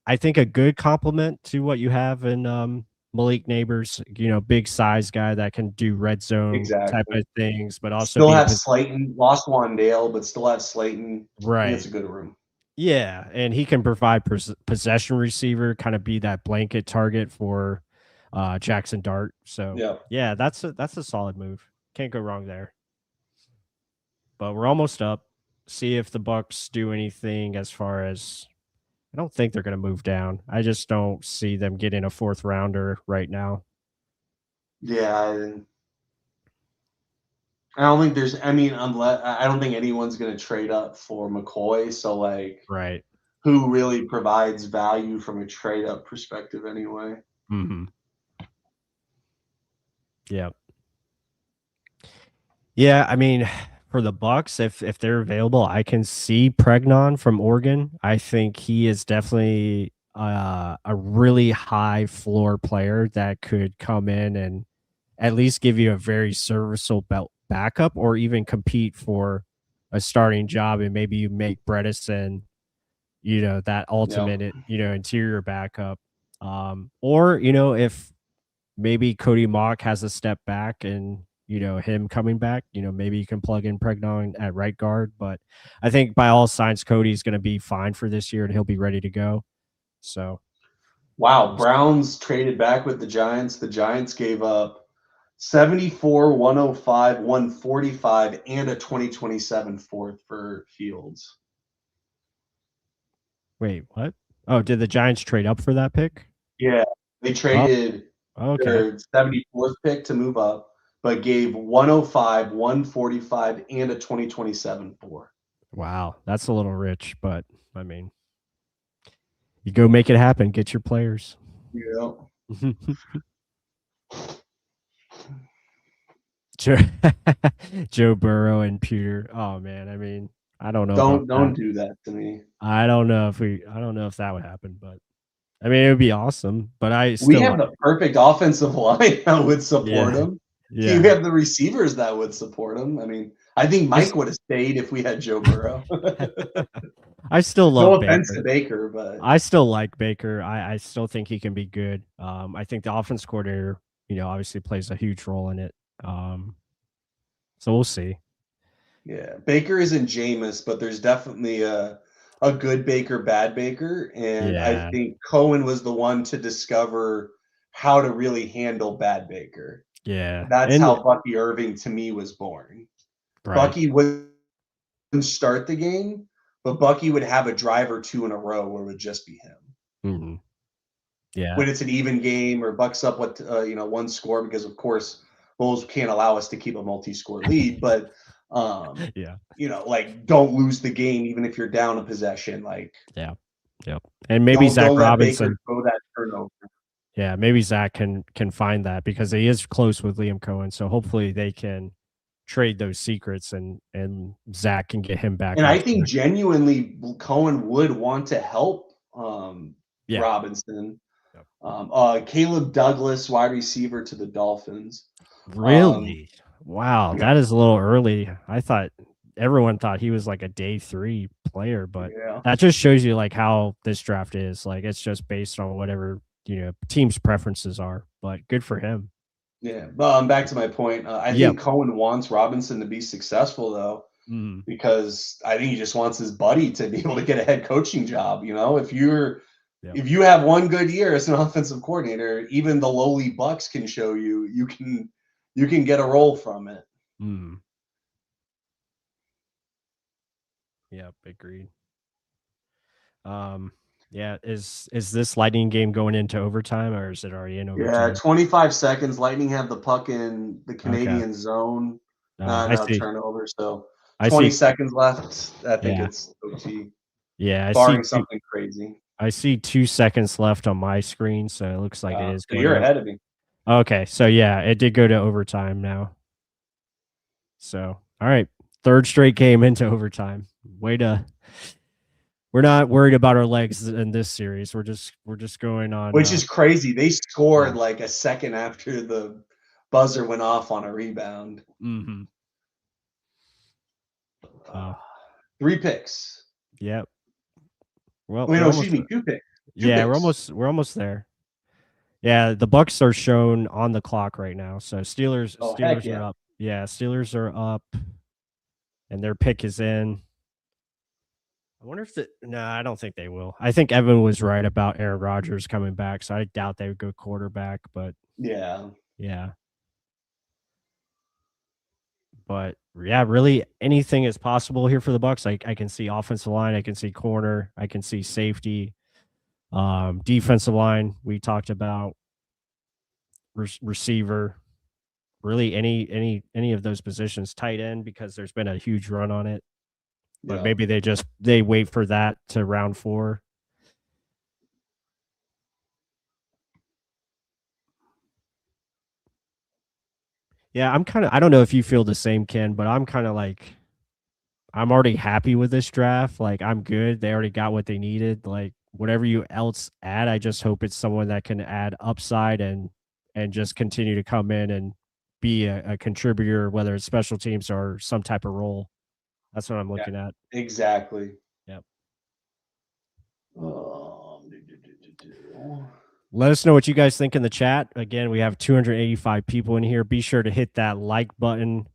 I think, a good complement to what you have in Malik Neighbors. Big size guy that can do red zone type of things, but also still have Slayton. Lost Wandale, but still have Slayton. Right, it's a good room. Yeah, and he can provide possession receiver, kind of be that blanket target for Jackson Dart. So yeah, that's a solid move. Can't go wrong there. But we're almost up. See if the Bucs do anything as far as, I don't think they're going to move down. I just don't see them getting a 4th rounder right now. Yeah, I don't think there's. I don't think anyone's going to trade up for McCoy. So right, who really provides value from a trade up perspective anyway? Mm-hmm. Yeah. Yeah, I mean, for the Bucs, if they're available, I can see Pregnon from Oregon. I think he is definitely a really high floor player that could come in and at least give you a very serviceable backup, or even compete for a starting job, and maybe you make Bredesen, that ultimate, interior backup. Or, if maybe Cody Mock has a step back and, him coming back, maybe you can plug in Pregnon at right guard. But I think by all signs, Cody's going to be fine for this year and he'll be ready to go. So. Wow. Browns traded back with the Giants. The Giants gave up 74, 105, 145, and a 2027 4th for Fields. Wait, what? Oh, did the Giants trade up for that pick? Yeah, they traded their 74th pick to move up, but gave 105, 145, and a 2027 4. Wow, that's a little rich, but I mean, you go make it happen. Get your players. Yeah. Joe Burrow and Peter. Oh man, I mean, I don't know. Don't do that to me. I don't know if that would happen, but I mean, it would be awesome. But we have the perfect offensive line that would support him. Yeah. You have the receivers that would support him. I mean, I think Mike would have stayed if we had Joe Burrow. I still love no offense to Baker, but I still like Baker. I still think he can be good. I think the offense coordinator, obviously plays a huge role in it. So we'll see. Yeah, Baker isn't Jameis, but there's definitely a good Baker, bad Baker, and I think Cohen was the one to discover how to really handle bad Baker. Yeah, that's how Bucky Irving to me was born. Right. Bucky wouldn't start the game, but Bucky would have a drive or 2 in a row where it would just be him. Mm-hmm. Yeah, when it's an even game or Bucks up 1 score, because of course Bulls can't allow us to keep a multi-score lead, but don't lose the game even if you're down a possession. And maybe Zach Robinson throw that turnover. Yeah, maybe Zach can find that because he is close with Liam Cohen. So hopefully they can trade those secrets and Zach can get him back. And I think genuinely Cohen would want to help Robinson. Yep. Caleb Douglas, wide receiver to the Dolphins. Really? Wow, that is a little early. Everyone thought he was like a day 3 player, but that just shows you like how this draft is. Like it's just based on whatever team's preferences are. But good for him. Yeah, but back to my point. I think Cohen wants Robinson to be successful, though, because I think he just wants his buddy to be able to get a head coaching job. You know, if you have one good year as an offensive coordinator, even the lowly Bucs can show you can get a role from it. Yep, agreed. Yeah, is this Lightning game going into overtime, or is it already in overtime? Yeah, 25 seconds. Lightning have the puck in the Canadian zone. I see. Turnover. So I 20 see. seconds left. I think it's OT. Yeah, barring something crazy. I see 2 seconds left on my screen, so it looks like it is. So you're ahead of me. Okay, so yeah, it did go to overtime now. So all right, third straight game into overtime. We're not worried about our legs in this series. We're just going on. Which is crazy. They scored like a second after the buzzer went off on a rebound. 3 picks. Yep. Well, excuse me, 2 picks. Yeah, we're almost there. Yeah, the Bucs are shown on the clock right now. So Steelers are up. Yeah, Steelers are up, and their pick is in. I wonder if I don't think they will. I think Evan was right about Aaron Rodgers coming back, so I doubt they would go quarterback, but yeah. But yeah, really anything is possible here for the Bucs. I can see offensive line, I can see corner, I can see safety, defensive line. We talked about receiver. Really, any of those positions. Tight end, because there's been a huge run on it. But maybe they wait for that to round 4. Yeah, I don't know if you feel the same, Ken, but I'm kind of like, I'm already happy with this draft. Like, I'm good. They already got what they needed. Like, whatever you else add, I just hope it's someone that can add upside and just continue to come in and be a contributor, whether it's special teams or some type of role. That's what I'm looking at. Exactly. Yep. Let us know what you guys think in the chat. Again, we have 285 people in here. Be sure to hit that like button.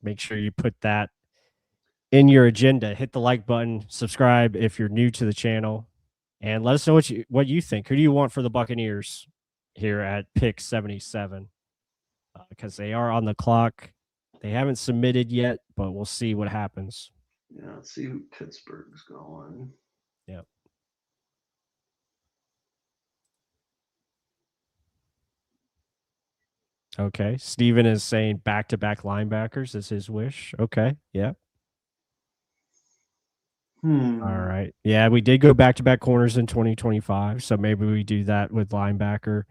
Make sure you put that in your agenda. Hit the like button. Subscribe if you're new to the channel. And let us know what you think. Who do you want for the Buccaneers here at pick 77? Because they are on the clock. They haven't submitted yet, but we'll see what happens. Yeah, let's see who Pittsburgh's going. Yep. Okay. Steven is saying back-to-back linebackers is his wish. Okay. Yeah. All right. Yeah, we did go back-to-back corners in 2025, so maybe we do that with linebacker.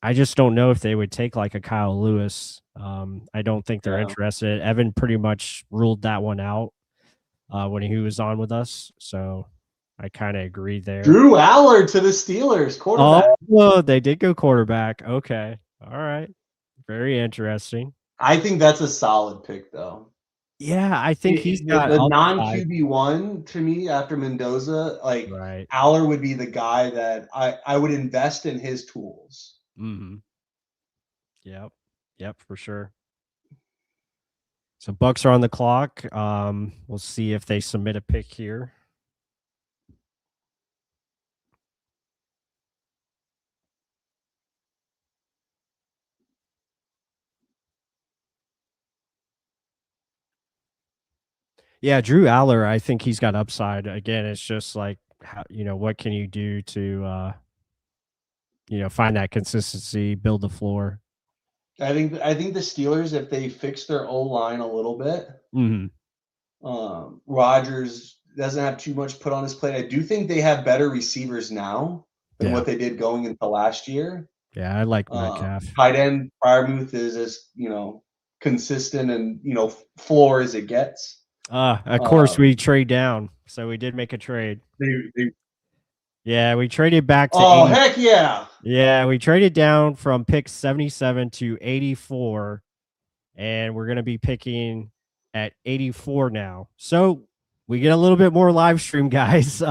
I just don't know if they would take like a Kyle Lewis. I don't think they're interested. Evan pretty much ruled that one out when he was on with us, so I kind of agree there. Drew Aller to the Steelers, quarterback. Oh, they did go quarterback. Okay. All right. Very interesting. I think that's a solid pick, though. Yeah, I think he's got the non-QB1 to me after Mendoza. Like, Aller would be the guy that I would invest in his tools. Yep, for sure. So Bucs are on the clock. We'll see if they submit a pick here. Yeah, Drew Aller, I think he's got upside. Again, it's just like, what can you do to find that consistency, build the floor. I think the Steelers, if they fix their O-line a little bit, Rodgers doesn't have too much put on his plate. I do think they have better receivers now than what they did going into last year. Yeah, I like Metcalf. Tight end Fryermuth is as consistent and floor as it gets. Of course, we trade down, so we did make a trade. Yeah, we traded back to 80. Heck yeah. Yeah, we traded down from pick 77 to 84, and we're going to be picking at 84 now. So we get a little bit more live stream, guys.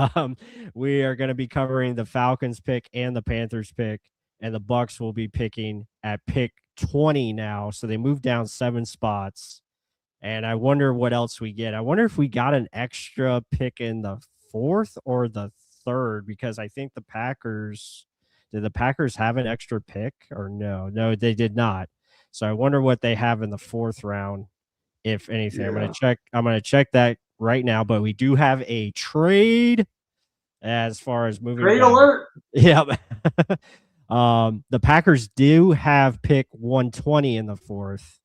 We are going to be covering the Falcons pick and the Panthers pick and the Bucs will be picking at pick 20 now. So they moved down 7 spots. And I wonder what else we get. I wonder if we got an extra pick in the 4th or the 3rd, because I think did the Packers have an extra pick or no? No, they did not. So I wonder what they have in the 4th round, if anything. Yeah. I'm gonna check that right now. But we do have a trade as far as moving. Trade down. alert. Yep. The Packers do have pick 120 in the 4th.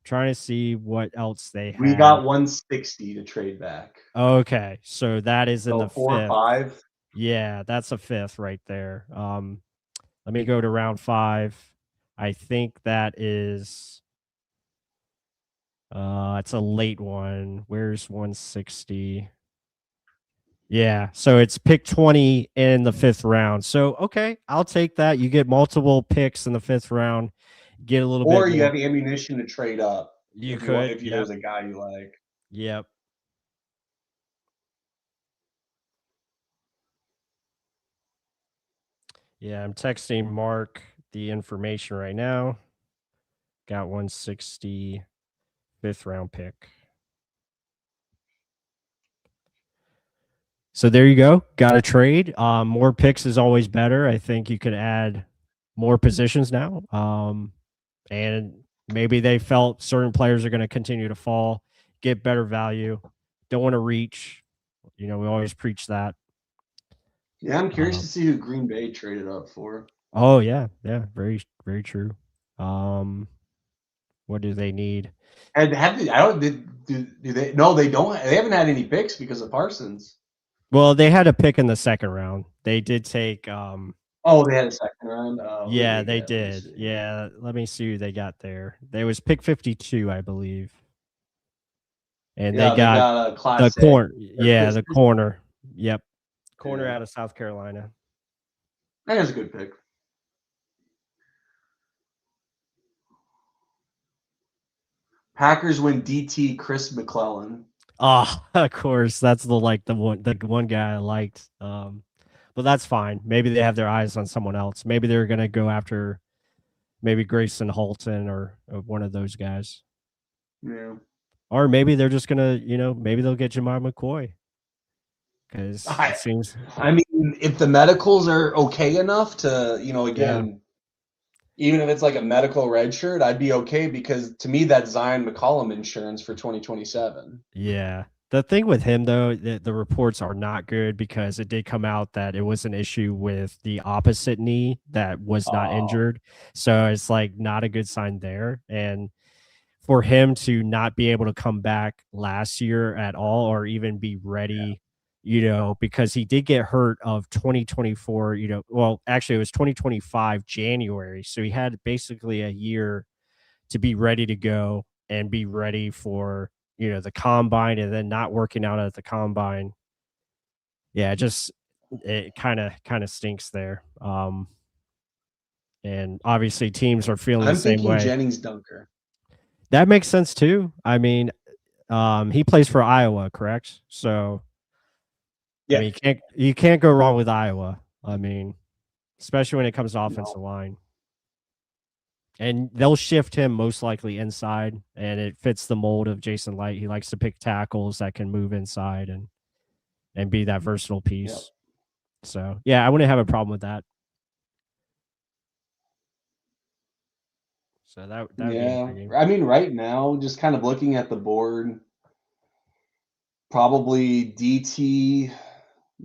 Trying to see what else they have. We got 160 to trade back. Okay, so that is in the 4 5th. 5. Yeah, that's a 5th right there. Let me go to round 5. I think that is it's a late one. Where's 160? Yeah, so it's pick 20 in the 5th round. So okay, I'll take that. You get multiple picks in the 5th round. Get a little bit Or you more. have ammunition to trade up. You if could. if there's a guy you like. Yep. Yeah, I'm texting Mark the information right now. Got 160 5th round pick. So there you go. Got a trade. More picks is always better. I think you could add more positions now. And maybe they felt certain players are going to continue to fall, get better value. Don't want to reach. We always preach that. Yeah, I'm curious to see who Green Bay traded up for. Oh yeah, very, very true. What do they need? And do they? No, they don't. They haven't had any picks because of Parsons. Well, they had a pick in the 2nd round. They did take. Oh, they had a 2nd round. Yeah, they did. Yeah, let me see who they got there. They was pick 52, I believe. And they got a class the corner. Yeah, the corner. Yep, corner out of South Carolina. That is a good pick. Packers win DT Chris McClellan. Oh, of course, that's the one guy I liked. But that's fine. Maybe they have their eyes on someone else. Maybe they're gonna go after maybe Grayson Holton or one of those guys. Yeah. Or maybe they're just gonna, maybe they'll get Jemima McCoy. Because it seems. I mean, if the medicals are okay enough to, again, even if it's like a medical red shirt, I'd be okay, because to me that's Zion McCollum insurance for 2027. Yeah. The thing with him, though, the reports are not good, because it did come out that it was an issue with the opposite knee that was not injured. So it's like not a good sign there. And for him to not be able to come back last year at all, or even be ready, because he did get hurt of 2024, well, actually it was 2025 January. So he had basically a year to be ready to go and be ready for the combine, and then not working out at the combine. Yeah, it kind of stinks there. And obviously teams are feeling the same way. I'm thinking Jennings Dunker. That makes sense too. I mean, he plays for Iowa, correct? So yeah, I mean, you can't go wrong with Iowa. I mean, especially when it comes to offensive line. And they'll shift him most likely inside, and it fits the mold of Jason Light. He likes to pick tackles that can move inside and be that versatile piece. Yep. So, yeah, I wouldn't have a problem with that. So that I mean, right now, just kind of looking at the board, probably DT,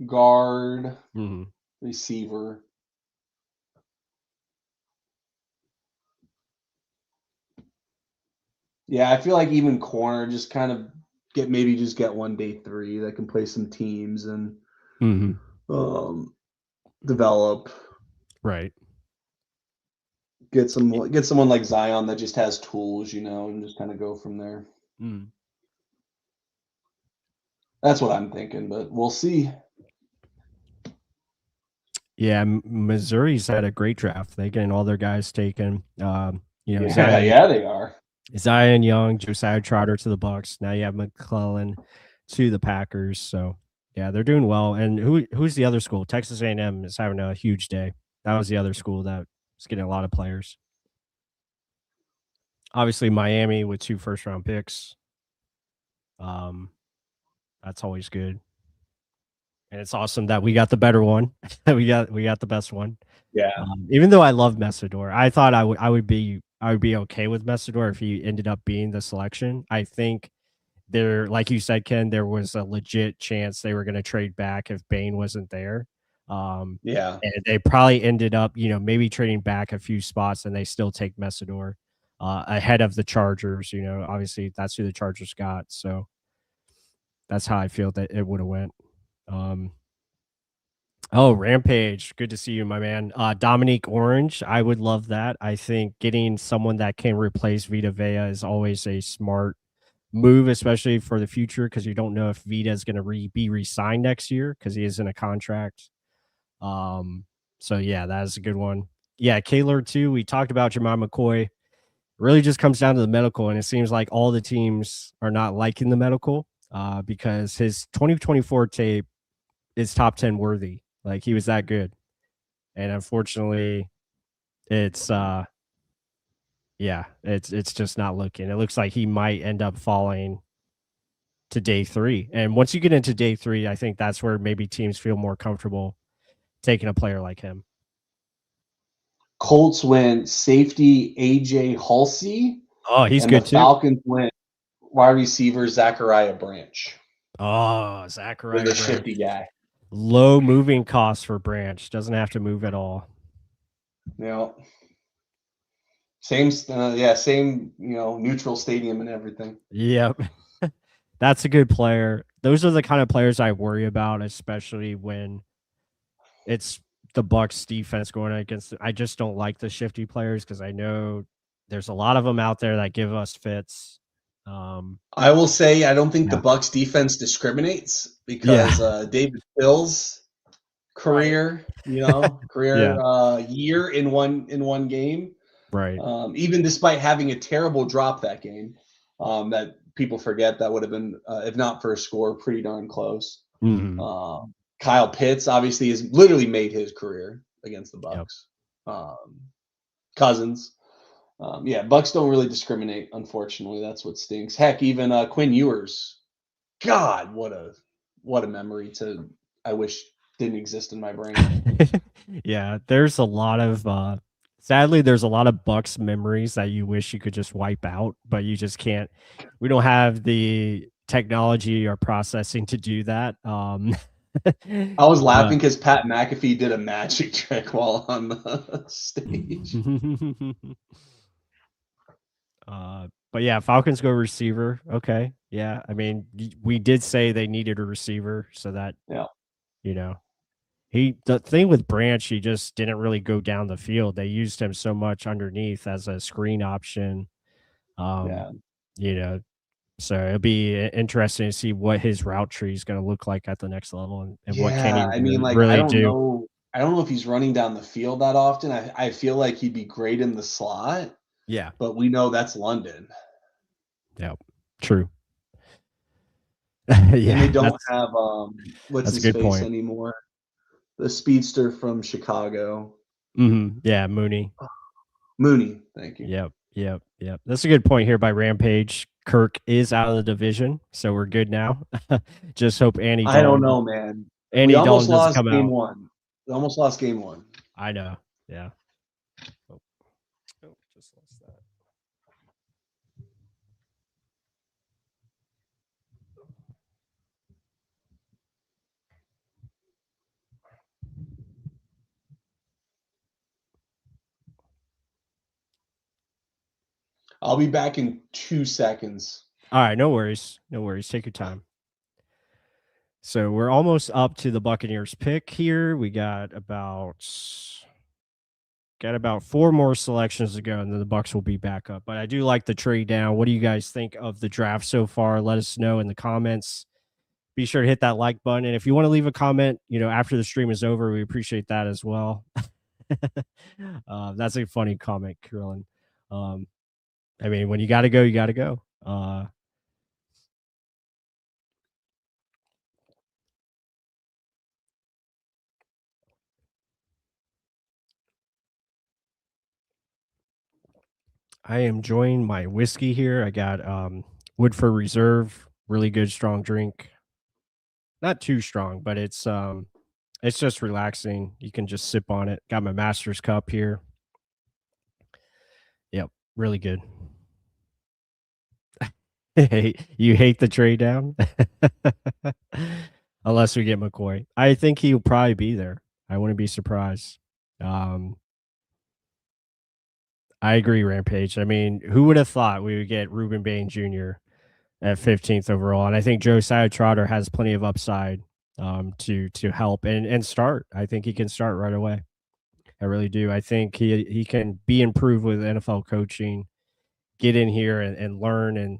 guard, receiver. Yeah, I feel like even corner, just kind of get one day 3 that can play some teams and develop. Right. Get someone like Zion that just has tools, and just kind of go from there. That's what I'm thinking, but we'll see. Yeah, Missouri's had a great draft. They're getting all their guys taken. Zion, they are. Zion Young, Josiah Trotter to the Bucs. Now you have McClellan to the Packers. So yeah, they're doing well. And who's the other school? Texas A&M is having a huge day. That was the other school that It's getting a lot of players. Obviously, Miami with 2 first-round picks. That's always good. And it's awesome that we got the better one. we got the best one. Yeah. Even though I love Messidor, I thought I would be okay with Messidor if he ended up being the selection. I think there, like you said, Ken, there was a legit chance they were going to trade back if Bane wasn't there. Yeah. And they probably ended up, maybe trading back a few spots, and they still take Messidor ahead of the Chargers. Obviously that's who the Chargers got. So that's how I feel that it would have went. Oh, Rampage. Good to see you, my man. Dominique Orange. I would love that. I think getting someone that can replace Vita Vea is always a smart move, especially for the future, because you don't know if Vita is going to be re-signed next year because he is in a contract. So yeah, that is a good one. Yeah, Kaler too. We talked about Jemai McCoy. It really just comes down to the medical, and it seems like all the teams are not liking the medical because his 2024 tape is top 10 worthy. Like, he was that good. And unfortunately, it's it's just not looking. It looks like he might end up falling to day 3. And once you get into day 3, I think that's where maybe teams feel more comfortable taking a player like him. Colts went safety AJ Halsey. Oh, he's and good the too. Falcons went wide receiver Zachariah Branch. Oh, Zachariah the Branch. shifty guy. Low moving costs for Branch. Doesn't have to move at all. Yeah. Same, neutral stadium and everything. Yep. That's a good player. Those are the kind of players I worry about, especially when it's the Bucs defense going against. I just don't like the shifty players because I know there's a lot of them out there that give us fits. I will say I don't think the Bucs defense discriminates because David Phil's career, year in one game. Right. Even despite having a terrible drop that game, that people forget that would have been, if not for a score, pretty darn close. Mm-hmm. Kyle Pitts obviously has literally made his career against the Bucs. Yep. Cousins. Bucs don't really discriminate, unfortunately. That's what stinks. Heck, even Quinn Ewers. God, what a memory I wish didn't exist in my brain. Yeah, there's a lot of sadly there's a lot of Bucs memories that you wish you could just wipe out, but you just can't. We don't have the technology or processing to do that. I was laughing because Pat McAfee did a magic trick while on the stage. But yeah, Falcons go receiver. Okay. Yeah. I mean, we did say they needed a receiver, so that, the thing with Branch, he just didn't really go down the field. They used him so much underneath as a screen option. So it'll be interesting to see what his route tree is going to look like at the next level and what can he really do. I don't know if he's running down the field that often. I feel like he'd be great in the slot. Yeah. But we know that's London. Yeah, true. And they don't have what's his face point anymore. The speedster from Chicago. Mm-hmm. Yeah, Mooney. Mooney, thank you. Yep. That's a good point here by Rampage. Kirk is out of the division, so we're good now. Just hope Andy. I don't know, man. Andy Dalton doesn't come game out. one. We almost lost game 1. I know. Yeah. Just lost that. I'll be back in 2 seconds. All right, no worries. Take your time. So we're almost up to the Buccaneers pick here. We got about 4 more selections to go, and then the Bucs will be back up. But I do like the trade down. What do you guys think of the draft so far? Let us know in the comments. Be sure to hit that like button, and if you want to leave a comment, after the stream is over, we appreciate that as well. That's a funny comment, Carolyn. I mean, when you got to go, you got to go. I am enjoying my whiskey here. I got Woodford Reserve, really good strong drink. Not too strong, but it's just relaxing. You can just sip on it. Got my master's cup here. Yep, really good. You hate the trade down? Unless we get McCoy. I think he'll probably be there. I wouldn't be surprised. I agree, Rampage. I mean, who would have thought we would get Ruben Bain Jr. at 15th overall? And I think Josiah Trotter has plenty of upside to help and start. I think he can start right away. I really do. I think he can be improved with NFL coaching, get in here and learn and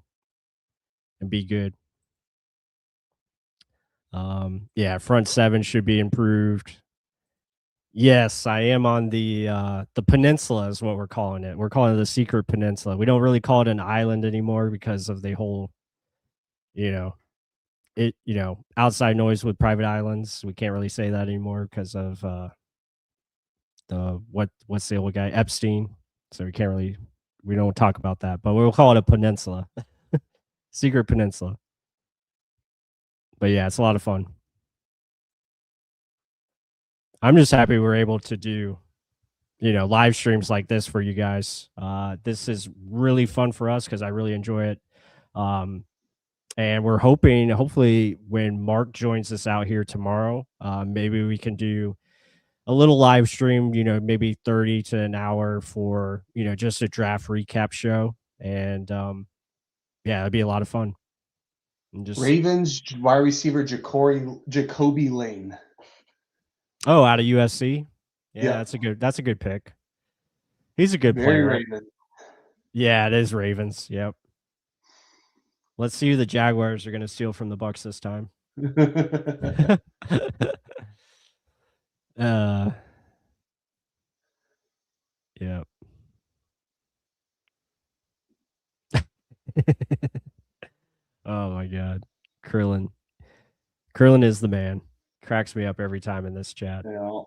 be good. Front seven should be improved. Yes, I am on the peninsula is what we're calling it. We're calling it the secret peninsula. We don't really call it an island anymore because of the whole, outside noise with private islands. We can't really say that anymore because of what's the old guy, Epstein. So we don't talk about that, but we'll call it a peninsula. Secret peninsula. But yeah, it's a lot of fun. I'm just happy we're able to do, live streams like this for you guys. This is really fun for us because I really enjoy it. And we're hopefully when Mark joins us out here tomorrow, maybe we can do a little live stream, maybe 30 to an hour for, just a draft recap show. And it'd be a lot of fun. And just Ravens wide receiver Jacoby Lane. Oh, out of USC. Yeah, Yeah. that's a good pick. He's a good player. Raven. Yeah, it is Ravens. Yep. Let's see who the Jaguars are going to steal from the Bucs this time. Yeah. Oh my God. Krillin is the man. Cracks me up every time in this chat. Yeah.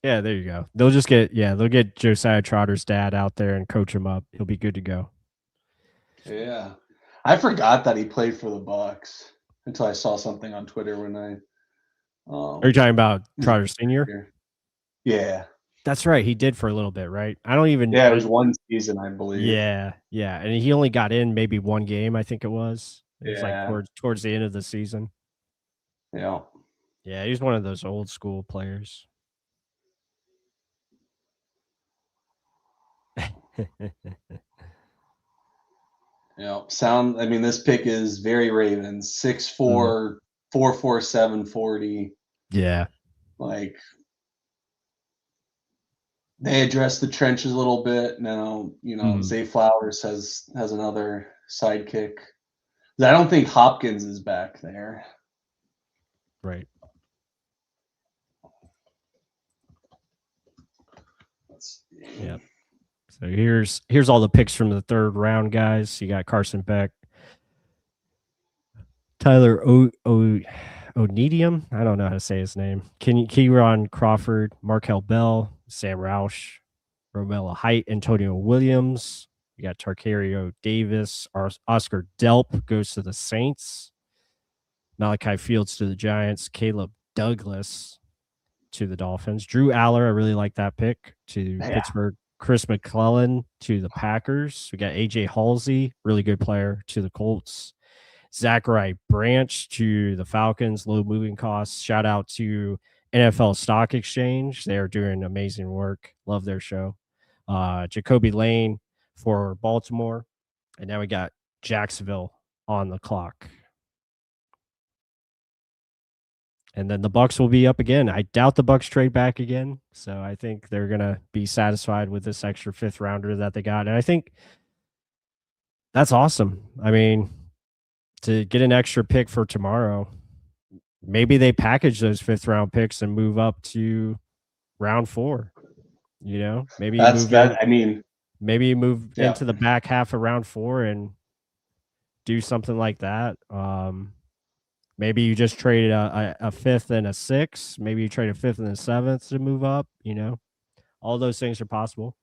Yeah, there you go. They'll get Josiah Trotter's dad out there and coach him up. He'll be good to go. Yeah. I forgot that he played for the Bucs until I saw something on Twitter when I Are you talking about Trotter Sr.? Yeah. That's right. He did for a little bit, right? I don't even Yeah, it was one season, I believe. Yeah. And he only got in maybe one game, I think it was. It was Yeah. like towards the end of the season. Yeah. Yeah, he's one of those old school players. Yeah. This pick is very Ravens. 6'4", 4.47 40. Yeah. Like they address the trenches a little bit. Now, Zay Flowers has another sidekick. I don't think Hopkins is back there. Right. Let's see. Yep. So here's all the picks from the third round, guys. You got Carson Beck, Tyler Onedium. I don't know how to say his name. Kieran Crawford, Markel Bell, Sam Roush, Romella Height, Antonio Williams. You got Tarkario Davis, Oscar Delp goes to the Saints, Malachi Fields to the Giants, Caleb Douglas to the Dolphins, Drew Aller. I really like that pick to Pittsburgh. Chris McClellan to the Packers. We got AJ Halsey, really good player, to the Colts. Zachary Branch to the Falcons, low moving costs. Shout out to NFL Stock Exchange. They are doing amazing work. Love their show. Jacoby Lane for Baltimore. And now we got Jacksonville on the clock. And then the Bucs will be up again. I doubt the Bucs trade back again. So I think they're going to be satisfied with this extra fifth rounder that they got. And I think that's awesome. I mean, to get an extra pick for tomorrow, maybe they package those fifth round picks and move up to round 4. Maybe you move into the back half of round 4 and do something like that. Maybe you just traded a fifth and a sixth. Maybe you trade a fifth and a seventh to move up. All those things are possible.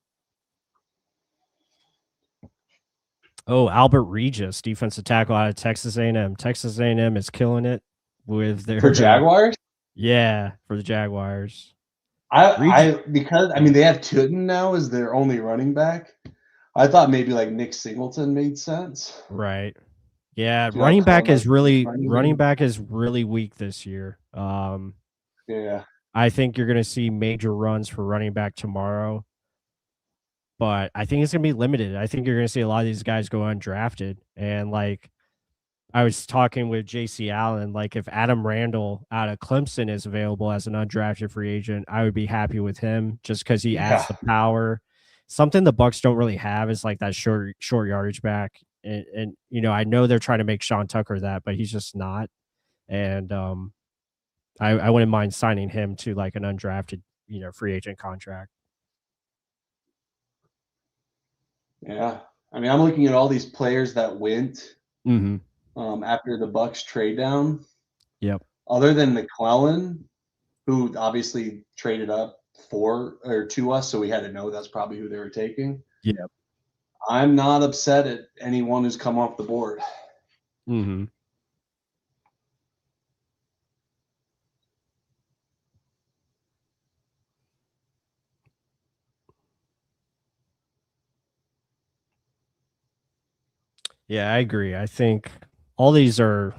Oh, Albert Regis, defensive tackle out of Texas A&M. Texas A&M is killing it with their For Jaguars? Yeah, for the Jaguars. Because they have Tootin now as their only running back. I thought maybe like Nick Singleton made sense. Right. Yeah, You know, running back kinda is like running back is really weak this year. Yeah. I think you're going to see major runs for running back tomorrow, but I think it's going to be limited. I think you're going to see a lot of these guys go undrafted. And like I was talking with JC Allen, like if Adam Randall out of Clemson is available as an undrafted free agent, I would be happy with him just because he adds the power. Something the Bucs don't really have is like that short yardage back. And I know they're trying to make Sean Tucker that, but he's just not. And I wouldn't mind signing him to like an undrafted, free agent contract. Yeah. I'm looking at all these players that went after the Bucs trade down. Yep. Other than McClellan, who obviously traded up to us, so we had to know that's probably who they were taking. Yep. I'm not upset at anyone who's come off the board. Mm-hmm. Yeah, I agree. I think all these are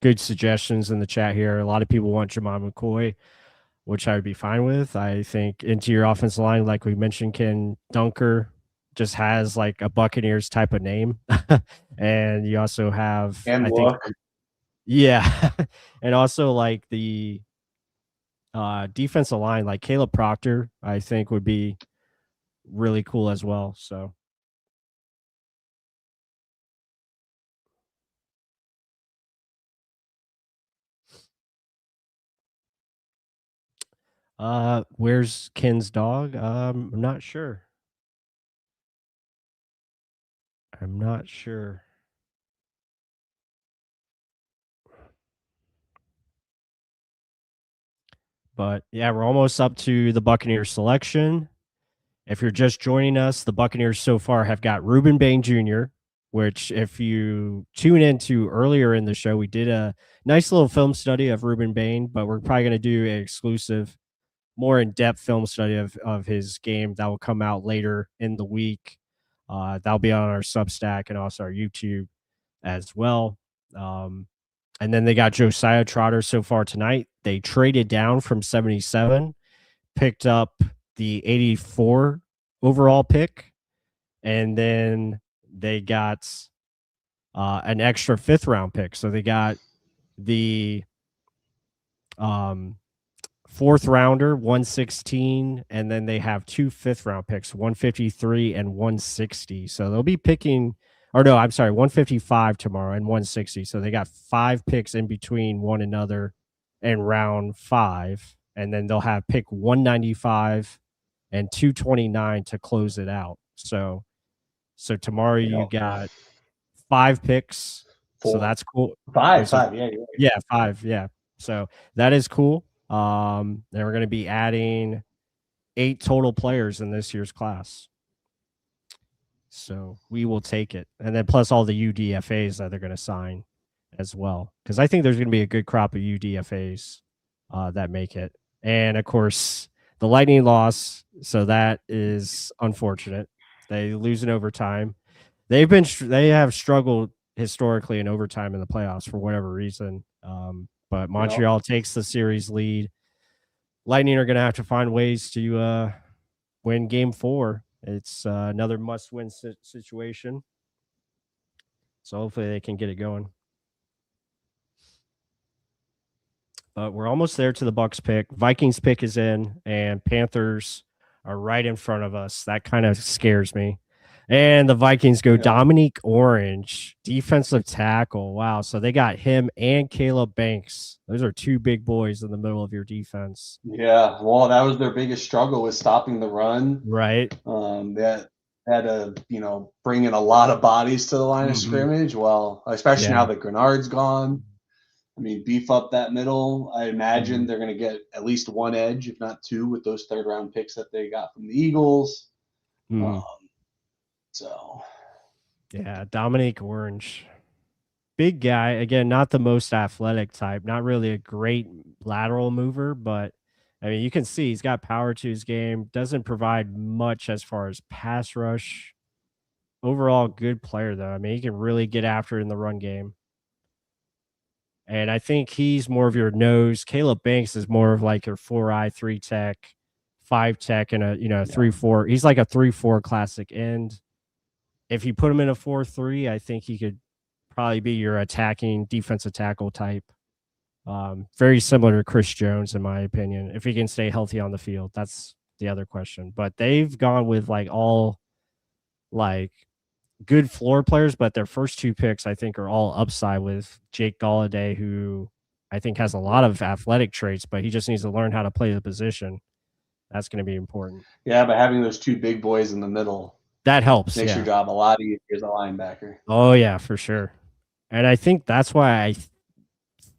good suggestions in the chat here. A lot of people want Jamal McCoy, which I would be fine with. I think interior offensive line, like we mentioned, Ken Dunker just has like a Buccaneers type of name. And you also have, yeah. And also like the defensive line, like Caleb Proctor, I think would be really cool as well. So. Where's Ken's dog? I'm not sure. But yeah, we're almost up to the Buccaneers selection. If you're just joining us, the Buccaneers so far have got Ruben Bain Jr., which if you tune into earlier in the show, we did a nice little film study of Ruben Bain, but we're probably going to do an exclusive, more in-depth film study of his game that will come out later in the week. That'll be on our Substack and also our YouTube as well. And then they got Josiah Trotter so far tonight. They traded down from 77, picked up the 84 overall pick, and then they got an extra 5th round pick. So they got the 4th rounder, 116, and then they have 2 5th round picks, 153 and 160. So they'll be picking, 155 tomorrow and 160. So they got 5 picks in between one another in round 5, and then they'll have pick 195 and 229 to close it out. So tomorrow you got 5 picks. 4. So that's cool. 5, yeah, you're right. Yeah, 5, yeah. So that is cool. Then we're going to be adding 8 total players in this year's class. So we will take it. And then plus all the UDFAs that they're going to sign as well. Because I think there's going to be a good crop of UDFAs that make it. And, of course, the Lightning loss. So that is unfortunate. They lose in overtime. They have struggled historically in overtime in the playoffs for whatever reason. But Montreal takes the series lead. Lightning are going to have to find ways to win Game 4. It's another must-win situation. So hopefully they can get it going. But we're almost there to the Bucs pick. Vikings pick is in, and Panthers are right in front of us. That kind of scares me. And the Vikings go Dominique Orange, defensive tackle. Wow. So they got him and Caleb Banks. Those are 2 big boys in the middle of your defense. Yeah. Well, that was their biggest struggle, was stopping the run. Right. That had to, bring in a lot of bodies to the line of scrimmage. Well, especially now that Grenard's gone. I mean, beef up that middle. I imagine they're going to get at least one edge, if not two, with those third-round picks that they got from the Eagles. So, yeah, Dominique Orange, big guy. Again, not the most athletic type, not really a great lateral mover, but I mean, you can see he's got power to his game. Doesn't provide much as far as pass rush. Overall, good player though. I mean, he can really get after it in the run game. And I think he's more of your nose. Caleb Banks is more of like your 4-eye, 3-tech, 5-tech, and a 3-4. He's like a 3-4 classic end. If you put him in a 4-3, I think he could probably be your attacking defensive tackle type. Very similar to Chris Jones, in my opinion, if he can stay healthy on the field. That's the other question. But they've gone with like all like good floor players, but their first two picks, I think, are all upside with Jake Galladay, who I think has a lot of athletic traits, but he just needs to learn how to play the position. That's going to be important. Yeah, but having those two big boys in the middle, that helps. Makes your job a lot easier as a linebacker. Oh, yeah, for sure. And I think that's why I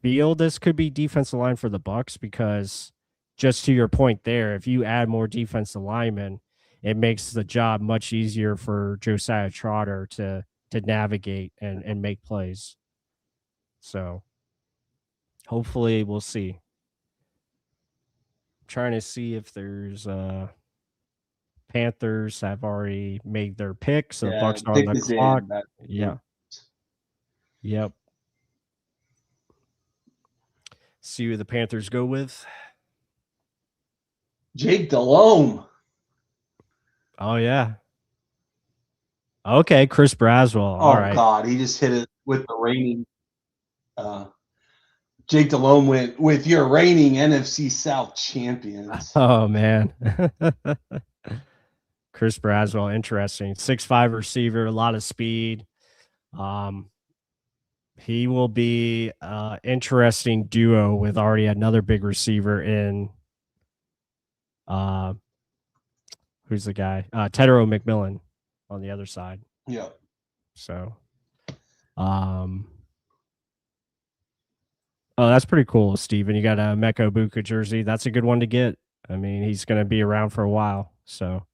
feel this could be defensive line for the Bucs, because just to your point there, if you add more defensive linemen, it makes the job much easier for Josiah Trotter to navigate and make plays. So hopefully we'll see. I'm trying to see if there's Panthers have already made their picks. So Bucs are on the clock. Yeah. Yep. See who the Panthers go with. Jake Delhomme. Oh, yeah. Okay, Chris Braswell. All right. God, he just hit it with the reigning. Jake Delhomme went with your reigning NFC South champions. Oh, man. Chris Braswell, interesting. 6'5" receiver, a lot of speed. He will be an interesting duo with already another big receiver in who's the guy? Tedero McMillan on the other side. Yeah. So oh, that's pretty cool, Steven. You got a Mecca Buka jersey. That's a good one to get. I mean, he's going to be around for a while. So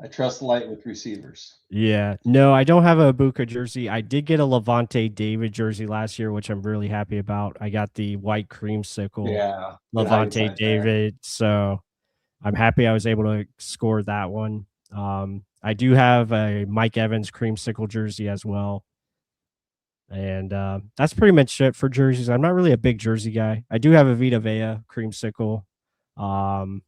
I trust light with receivers. Yeah. No, I don't have a Buka jersey. I did get a Levante David jersey last year, which I'm really happy about. I got the white creamsicle Levante David. So I'm happy I was able to score that one. I do have a Mike Evans creamsicle jersey as well. And that's pretty much it for jerseys. I'm not really a big jersey guy. I do have a Vita Vea creamsicle. But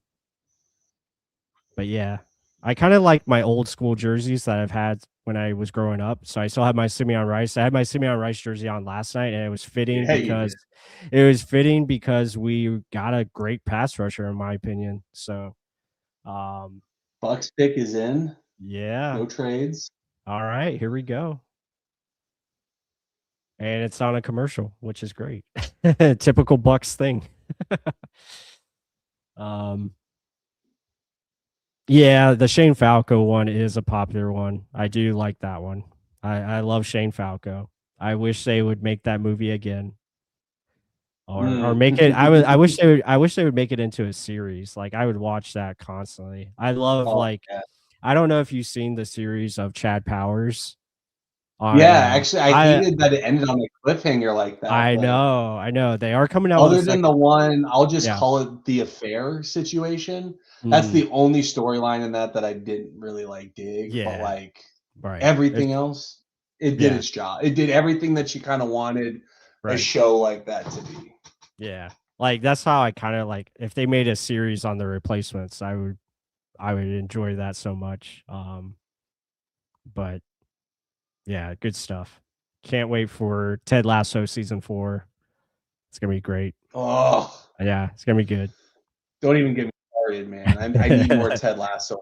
yeah, I kind of like my old school jerseys that I've had when I was growing up. So I still have my Simeon Rice. I had my Simeon Rice jersey on last night, and it was fitting because we got a great pass rusher, in my opinion. So Bucs pick is in. Yeah. No trades. All right, here we go. And it's on a commercial, which is great. Typical Bucs thing. Yeah, the Shane Falco one is a popular one. I do like that one. I love Shane Falco. I wish they would make that movie again. Or make it I wish they would make it into a series. Like, I would watch that constantly. I love I don't know if you've seen the series of Chad Powers. Actually, I hated that it ended on a cliffhanger like that. I know. They are coming out. Other than the one, I'll just call it the affair situation. That's the only storyline in that I didn't really dig. Yeah. But everything else, it did its job. It did everything that you kind of wanted a show like that to be. Yeah. Like, that's how I kind of if they made a series on the replacements, I would enjoy that so much. But yeah, good stuff. Can't wait for Ted Lasso season 4. It's gonna be great. Oh yeah, it's gonna be good. Don't even get me started, man. I need more Ted Lasso.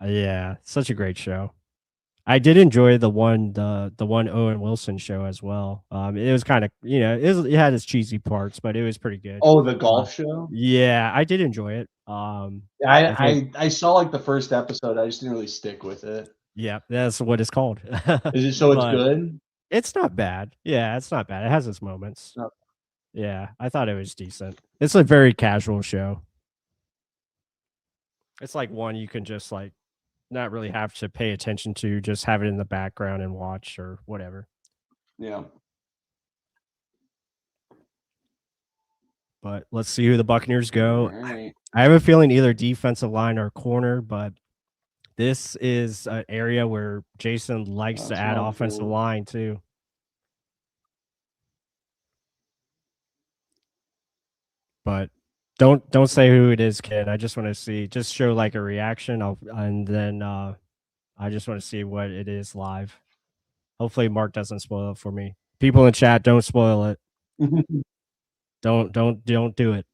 Yeah, such a great show. I did enjoy the one Owen Wilson show as well. It was kind of it had its cheesy parts, but it was pretty good. Oh, the golf show. Yeah, I did enjoy it. I saw the first episode. I just didn't really stick with it. Yeah, that's what it's called. Is it so? It's good. It's not bad. Yeah, it's not bad. It has its moments. No. Yeah, I thought it was decent. It's a very casual show. It's like one you can just like not really have to pay attention to, just have it in the background and watch or whatever. Yeah. But let's see who the Buccaneers go. All right. I have a feeling either defensive line or corner, but this is an area where Jason likes to That's add not offensive cool. line too. But don't say who it is, kid. I just want to see. Just show like a reaction. And then I just want to see what it is live. Hopefully, Mark doesn't spoil it for me. People in chat, don't spoil it. Don't do it.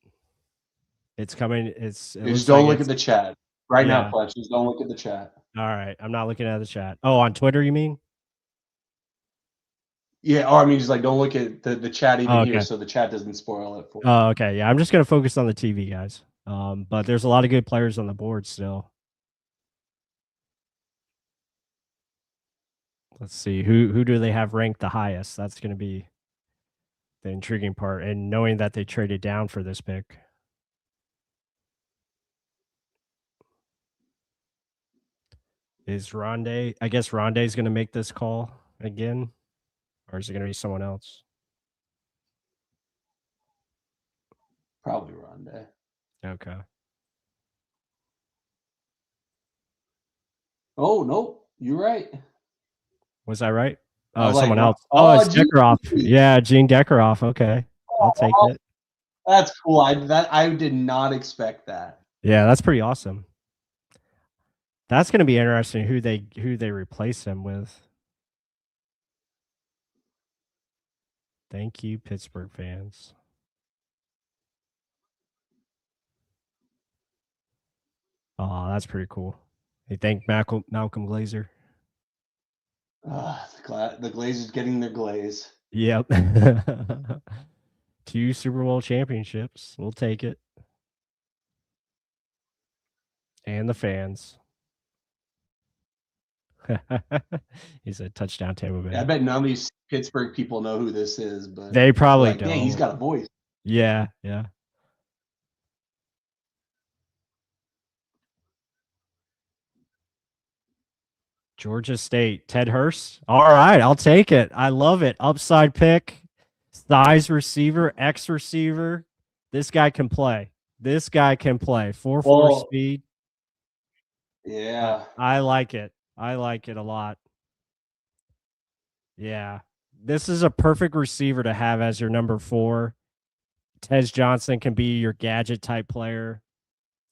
It's coming. Just don't look at the chat right now, Yeah. Fletch. Just don't look at the chat. All right, I'm not looking at the chat. Oh, on Twitter, you mean? Yeah, or I mean, just like don't look at the chat even Oh, here, okay. so the chat doesn't spoil it for you. Oh, okay. Yeah, I'm just gonna focus on the TV, guys. But there's a lot of good players on the board still. Let's see who do they have ranked the highest. That's gonna be the intriguing part, and knowing that they traded down for this pick. Is Rondé? I guess Rondé's gonna make this call again, or is it gonna be someone else? Probably Rondé. Okay. Oh no, you're right. Was I right? I Oh, was like, someone else. oh, Oh, it's Gene. Deckeroff. Yeah, Gene Deckeroff. Okay, I'll take it. That's cool. I did not expect that. Yeah, that's pretty awesome. That's going to be interesting who they replace him with. Thank you, Pittsburgh fans. Oh, that's pretty cool. They thank Malcolm Glazer. The Glazers getting their glaze. Yep. 2 Super Bowl championships. We'll take it. And the fans. He said touchdown Tampa Bay. Yeah, I bet none of these Pittsburgh people know who this is, but They probably like, don't. yeah, he's got a voice. Yeah. Georgia State, Ted Hurst. All right, I'll take it. I love it. Upside pick, size receiver, X receiver. This guy can play. 4.4 speed. Yeah. I like it. I like it a lot. Yeah. This is a perfect receiver to have as your number 4. Tez Johnson can be your gadget type player.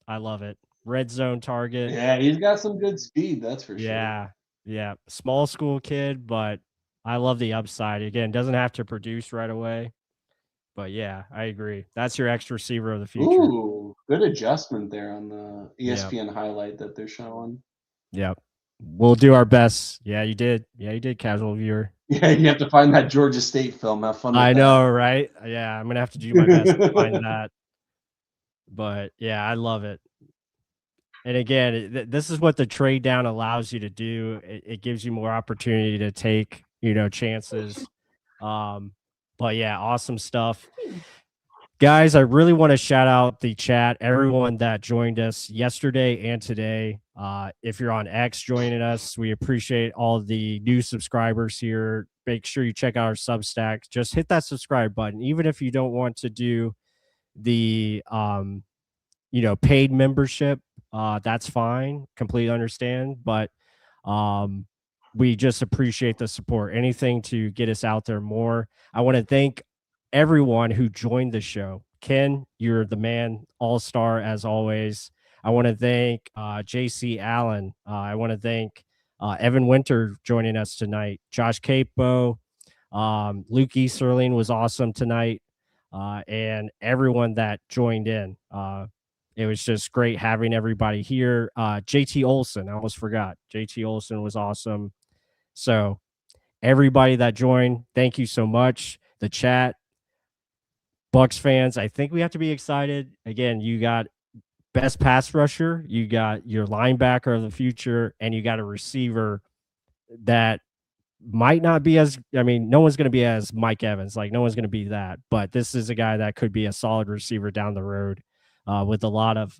I love it. Red zone target. Yeah, he's got some good speed, that's for sure. Yeah. Small school kid, but I love the upside. Again, doesn't have to produce right away. But yeah, I agree. That's your X receiver of the future. Ooh, good adjustment there on the ESPN highlight that they're showing. Yep. We'll do our best. Yeah, you did. Casual viewer. Yeah, you have to find that Georgia State film. Have fun with that. Know, right? Yeah, I'm going to have to do my best to find that. But yeah, I love it. And again, this is what the trade down allows you to do. It gives you more opportunity to take, chances. But yeah, awesome stuff. Guys, I really want to shout out the chat, everyone that joined us yesterday and today. If you're on X joining us, we appreciate all the new subscribers here. Make sure you check out our Substack. Just hit that subscribe button. Even if you don't want to do the, paid membership, that's fine. Completely understand. But we just appreciate the support. Anything to get us out there more. I want to thank everyone who joined the show. Ken, you're the man, all-star as always. I want to thank JC Allen. I want to thank Evan Winter joining us tonight. Josh Capo, Luke Easterling was awesome tonight, and everyone that joined in. It was just great having everybody here. JT Olson, I almost forgot. JT Olson was awesome. So everybody that joined, thank you so much. The chat, Bucs fans, I think we have to be excited. Again, you got best pass rusher, you got your linebacker of the future, and you got a receiver that might not be as, I mean, no one's going to be as Mike Evans. Like, no one's going to be that. But this is a guy that could be a solid receiver down the road with a lot of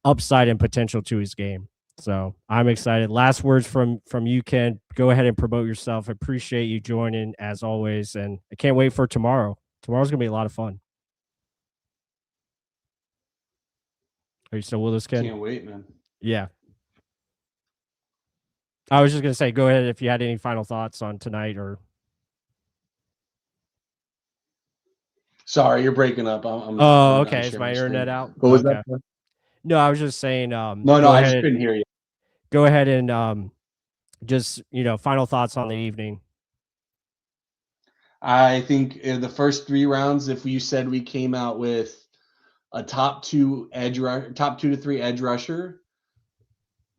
upside and potential to his game. So I'm excited. Last words from you, Ken. Go ahead and promote yourself. I appreciate you joining as always. And I can't wait for tomorrow. Tomorrow's going to be a lot of fun. Are you still with us, Ken? Can't wait, man. Yeah. I was just going to say, go ahead if you had any final thoughts on tonight or. Sorry, you're breaking up. I'm okay. Is my internet out? What was okay. that? No, I was just saying. No, I just couldn't hear you. Go ahead and just, final thoughts on the evening. I think in the first 3 rounds, if you said we came out with a top 2 to 3 edge rusher,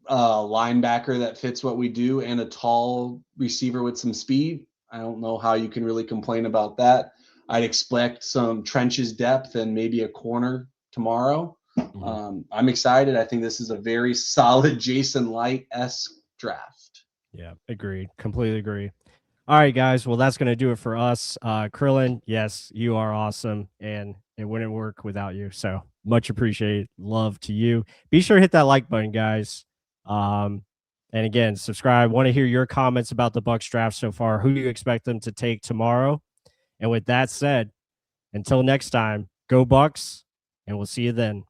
linebacker that fits what we do, and a tall receiver with some speed, I don't know how you can really complain about that. I'd expect some trenches depth and maybe a corner tomorrow. I'm excited. I think this is a very solid Jason Light-esque draft. Yeah, agreed. Completely agree. All right, guys. Well, that's going to do it for us. Krillin, yes, you are awesome, and it wouldn't work without you. So much appreciated. Love to you. Be sure to hit that like button, guys. And again, subscribe. Want to hear your comments about the Bucs draft so far. Who do you expect them to take tomorrow? And with that said, until next time, go Bucs, and we'll see you then.